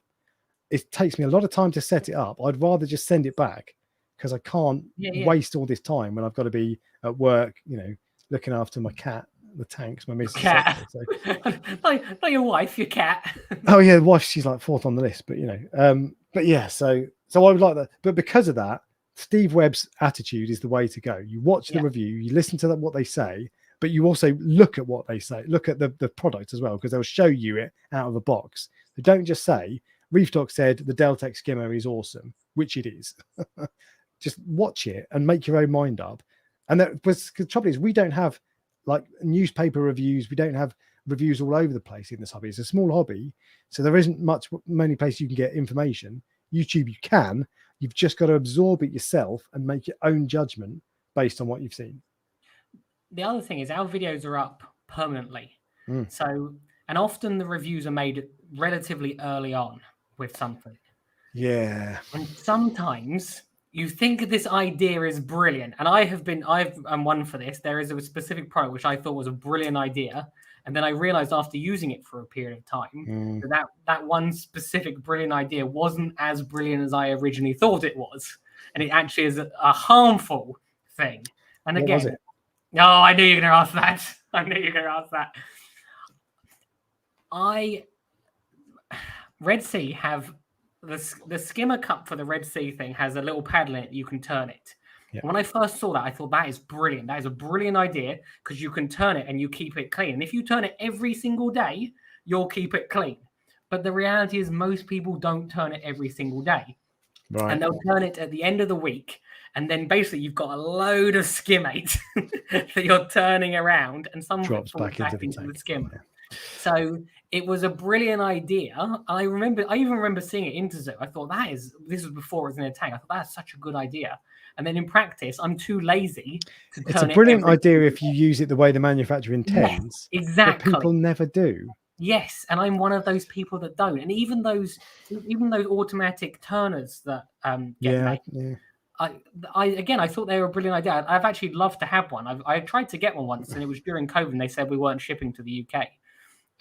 it takes me a lot of time to set it up. I'd rather just send it back, because I can't waste all this time when I've got to be at work, looking after my cat, the tanks, my missus. Cat. So. not your wife, your cat. Oh yeah, the wife, she's like fourth on the list, but but yeah, so I would like that. But because of that, Steve Webb's attitude is the way to go. You watch the review, you listen to what they say, but you also look at what they say, look at the product as well, because they'll show you it out of the box. They don't just say, Reef Dork said the Deltec skimmer is awesome, which it is. Just watch it and make your own mind up. And the trouble is, we don't have like newspaper reviews. We don't have reviews all over the place in this hobby. It's a small hobby, so there isn't many places you can get information. YouTube, you can. You've just got to absorb it yourself and make your own judgment based on what you've seen. The other thing is, our videos are up permanently. So, and often the reviews are made relatively early on with something. Yeah. And sometimes you think this idea is brilliant. And I'm one for this. There is a specific product which I thought was a brilliant idea. And then I realized after using it for a period of time that one specific brilliant idea wasn't as brilliant as I originally thought it was. And it actually is a harmful thing. And again, what was it? No, I knew you were going to ask that. Red Sea have the skimmer cup for the Red Sea thing has a little paddle in it. You can turn it. Yeah. When I first saw that, I thought that is brilliant. That is a brilliant idea, because you can turn it and you keep it clean. And if you turn it every single day, you'll keep it clean. But the reality is, most people don't turn it every single day. Right. And they'll turn it at the end of the week. And then basically you've got a load of skimmate that you're turning around, and some drops back into the skimmer. Yeah. So it was a brilliant idea. I even remember seeing it in Zoo. I thought this was before it was in a tank. I thought that's such a good idea. And then in practice, I'm too lazy to turn it. It's a brilliant idea if you use it the way the manufacturer intends. Yes, exactly. But people never do. Yes, and I'm one of those people that don't. And even those automatic turners that get made. Yeah. I thought they were a brilliant idea. I've actually loved to have one. I tried to get one once, and it was during COVID, and they said we weren't shipping to the UK.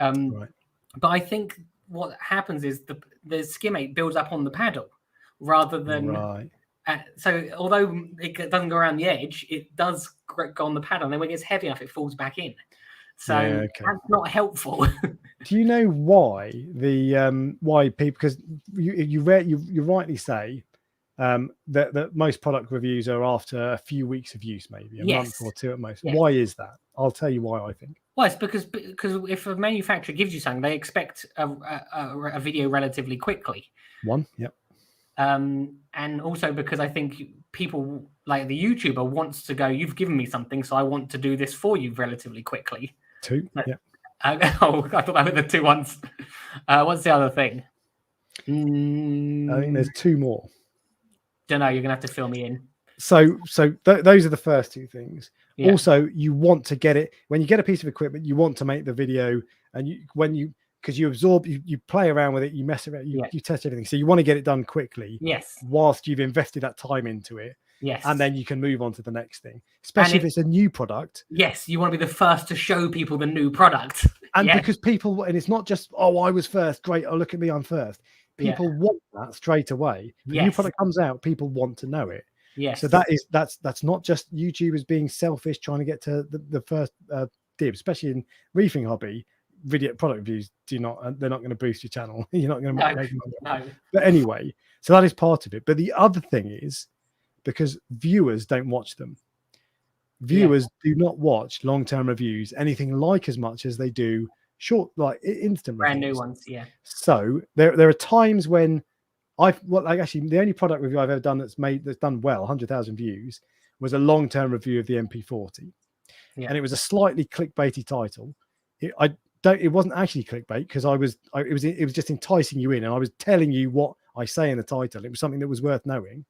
Right. But I think what happens is the skimmate builds up on the paddle rather than. Right. So although it doesn't go around the edge, it does go on the paddle, and then when it gets heavy enough, it falls back in. So that's not helpful. Do you know why why people? Because you rightly say that most product reviews are after a few weeks of use, maybe a month or two at most. Yes. Why is that? I'll tell you why I think. Well, it's because if a manufacturer gives you something, they expect a video relatively quickly. Yep. And also because I think people like the YouTuber wants to go, you've given me something, so I want to do this for you relatively quickly. 2, yeah. I thought that were the 2 ones. What's the other thing? I think there's 2 more. Don't know. You're gonna have to fill me in. So those are the first 2 things. Yeah. Also, you want to get it when you get a piece of equipment. You want to make the video, and because you absorb, you play around with it, you mess around, you test everything. So you want to get it done quickly. Yes. Whilst you've invested that time into it. Yes. And then you can move on to the next thing, especially if it's a new product. Yes, you want to be the first to show people the new product. And because people, and it's not just, oh, I was first, great, oh, look at me, I'm first. People want that straight away. If a new product comes out, people want to know it. Yes. So that's not just YouTubers being selfish trying to get to the first dib, especially in reefing hobby. Video product reviews they're not going to boost your channel. You're not going to make money. No. But anyway, so that is part of it. But the other thing is because viewers don't watch them. Viewers do not watch long-term reviews anything like as much as they do short, like instant brand reviews. new ones. Yeah. So there are times when actually the only product review I've ever done that's done well, 100,000 views, was a long-term review of the MP40, and it was a slightly clickbaity title. It wasn't actually clickbait because it was just enticing you in, and I was telling you what I say in the title. It was something that was worth knowing.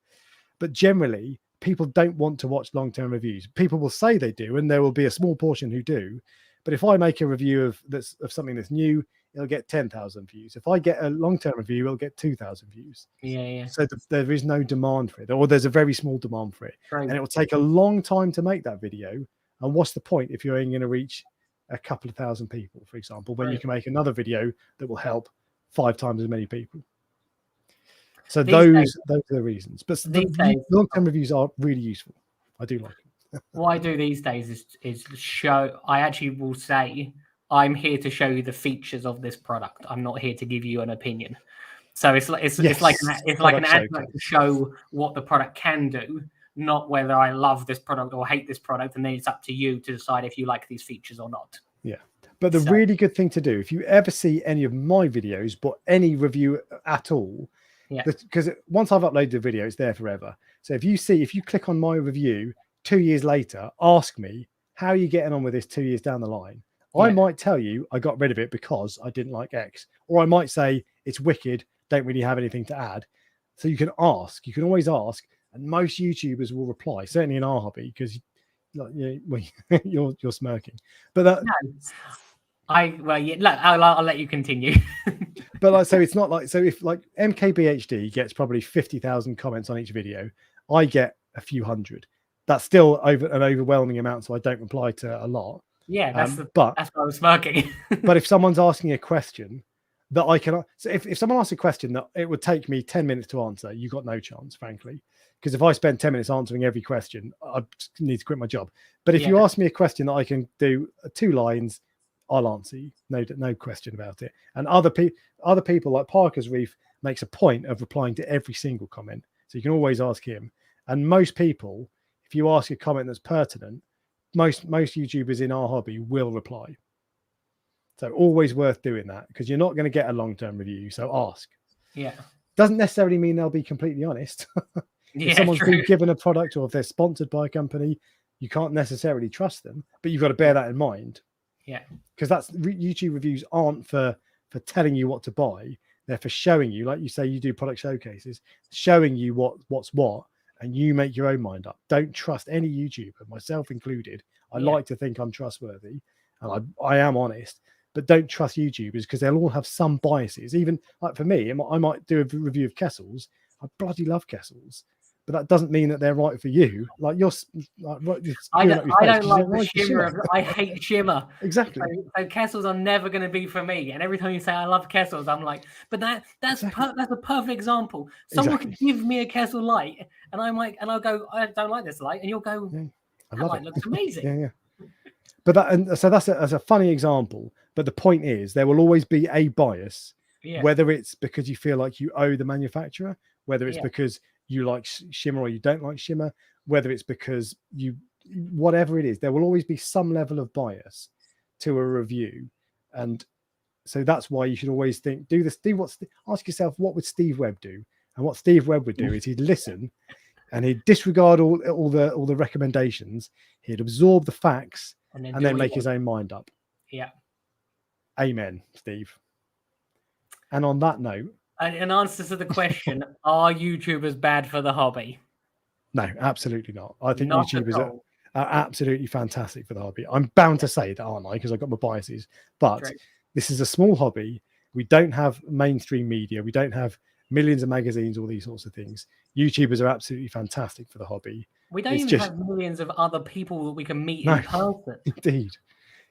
But generally, people don't want to watch long-term reviews. People will say they do, and there will be a small portion who do. But if I make a review of something that's new, it'll get 10,000 views. If I get a long-term review, it'll get 2,000 views. Yeah. So there is no demand for it, or there's a very small demand for it. Right. And it will take a long time to make that video. And what's the point if you're only going to reach a couple of thousand people, for example, when you can make another video that will help 5 times as many people? So those are the reasons. But long-term reviews are really useful. I do like them. What I do these days is show. I actually will say I'm here to show you the features of this product. I'm not here to give you an opinion. So it's like an advert to show what the product can do, not whether I love this product or hate this product, and then it's up to you to decide if you like these features or not. Yeah. But the really good thing to do, if you ever see any of my videos, but any review at all, because once I've uploaded the video, it's there forever. So if you click on my review 2 years later, ask me, how are you getting on with this 2 years down the line? I might tell you I got rid of it because I didn't like X, or I might say it's wicked, don't really have anything to add. So you can ask, you can always ask, and most YouTubers will reply, certainly in our hobby, because you're smirking. But I'll let you continue. But so it's not like, so if like MKBHD gets probably 50,000 comments on each video, I get a few hundred. That's still an overwhelming amount, so I don't reply to a lot. Yeah, that's why I was smirking. But if someone's asking a question that I can, so if someone asks a question that it would take me 10 minutes to answer, you got no chance, frankly. Because if I spend 10 minutes answering every question, I need to quit my job. But if you ask me a question that I can do 2 lines, I'll answer you. No question about it. And other people like Parker's Reef makes a point of replying to every single comment. So you can always ask him. And most people, if you ask a comment that's pertinent, most YouTubers in our hobby will reply. So always worth doing that, because you're not going to get a long-term review. So ask. Yeah. Doesn't necessarily mean they'll be completely honest. If someone's been given a product, or if they're sponsored by a company, you can't necessarily trust them, but you've got to bear that in mind. Yeah. Because YouTube reviews aren't for telling you what to buy. They're for showing you, like you say, you do product showcases, showing you what's what, and you make your own mind up. Don't trust any YouTuber, myself included. I like to think I'm trustworthy, and I am honest, but don't trust YouTubers, because they'll all have some biases. Even like for me, I might do a review of Kessels. I bloody love Kessels, but that doesn't mean that they're right for you. Like I don't like the shimmer. I hate shimmer. Exactly. So Kessels are never going to be for me. And every time you say I love Kessels, I'm like, but that's a perfect example. Someone could give me a Kessel light, and I'll go, I don't like this light, and you'll go, I love it. Looks amazing. Yeah. But so that's a funny example. But the point is, there will always be a bias, whether it's because you feel like you owe the manufacturer, whether it's because you like shimmer or you don't like shimmer, whether it's because whatever it is, there will always be some level of bias to a review. And so that's why you should always think, ask yourself, what would Steve Webb do? And what Steve Webb would do is he'd listen and he'd disregard all the recommendations. He'd absorb the facts and then make his own mind up. Yeah. Amen, Steve. And on that note, in answer to the question, are YouTubers bad for the hobby? No, absolutely not. I think YouTubers are absolutely fantastic for the hobby. I'm bound to say that, aren't I? Because I've got my biases. But this is a small hobby. We don't have mainstream media. We don't have millions of magazines, all these sorts of things. YouTubers are absolutely fantastic for the hobby. We don't even have millions of other people that we can meet in person. Indeed.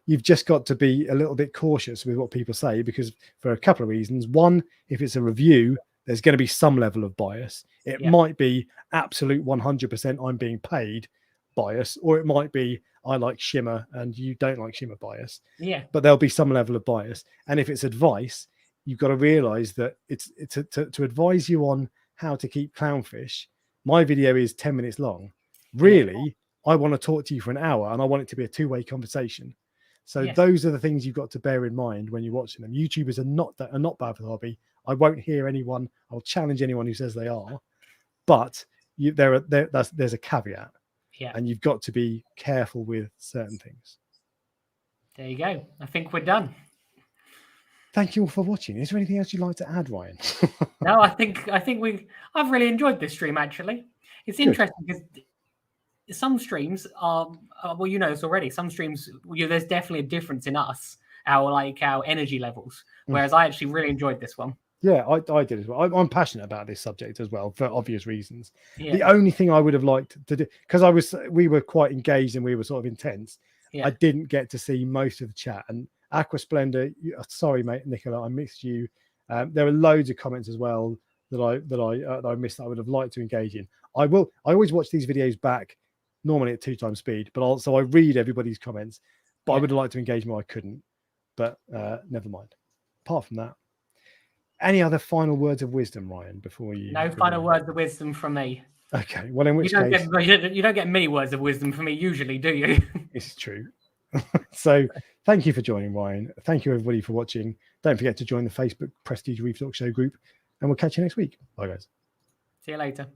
you've just got to be a little bit cautious with what people say, because for a couple of reasons. One, if it's a review, there's going to be some level of bias. It might be absolute 100% I'm being paid bias, or it might be I like shimmer and you don't like shimmer bias. Yeah. But there'll be some level of bias. And if it's advice, you've got to realize that it's to advise you on how to keep clownfish. My video is 10 minutes long. Really, I want to talk to you for an hour, and I want it to be a two-way conversation. So those are the things you've got to bear in mind when you're watching them. YouTubers are not bad for the hobby. I won't hear anyone. I'll challenge anyone who says they are, but there's a caveat, and you've got to be careful with certain things. There you go. I think we're done. Thank you all for watching. Is there anything else you'd like to add, Ryan? No, I think I've really enjoyed this stream. Actually, it's interesting because some streams are well, you know this already. Some streams, there's definitely a difference in us, our energy levels. Whereas I actually really enjoyed this one. Yeah, I did as well. I'm passionate about this subject as well for obvious reasons. The only thing I would have liked to do, because we were quite engaged and we were sort of intense. I didn't get to see most of the chat. And Aqua Splendor, sorry, mate, Nicola, I missed you. There are loads of comments as well that I missed that I would have liked to engage in. I always watch these videos back, normally at 2x speed, but also I read everybody's comments. But I would have liked to engage more. I couldn't. But never mind. Apart from that, any other final words of wisdom, Ryan, before you? No final words of wisdom from me. Okay. Well, in which case, you don't get many words of wisdom from me usually, do you? It's true. So thank you for joining, Ryan. Thank you, everybody, for watching. Don't forget to join the Facebook Prestige Reef Dork Show group, and we'll catch you next week. Bye, guys. See you later.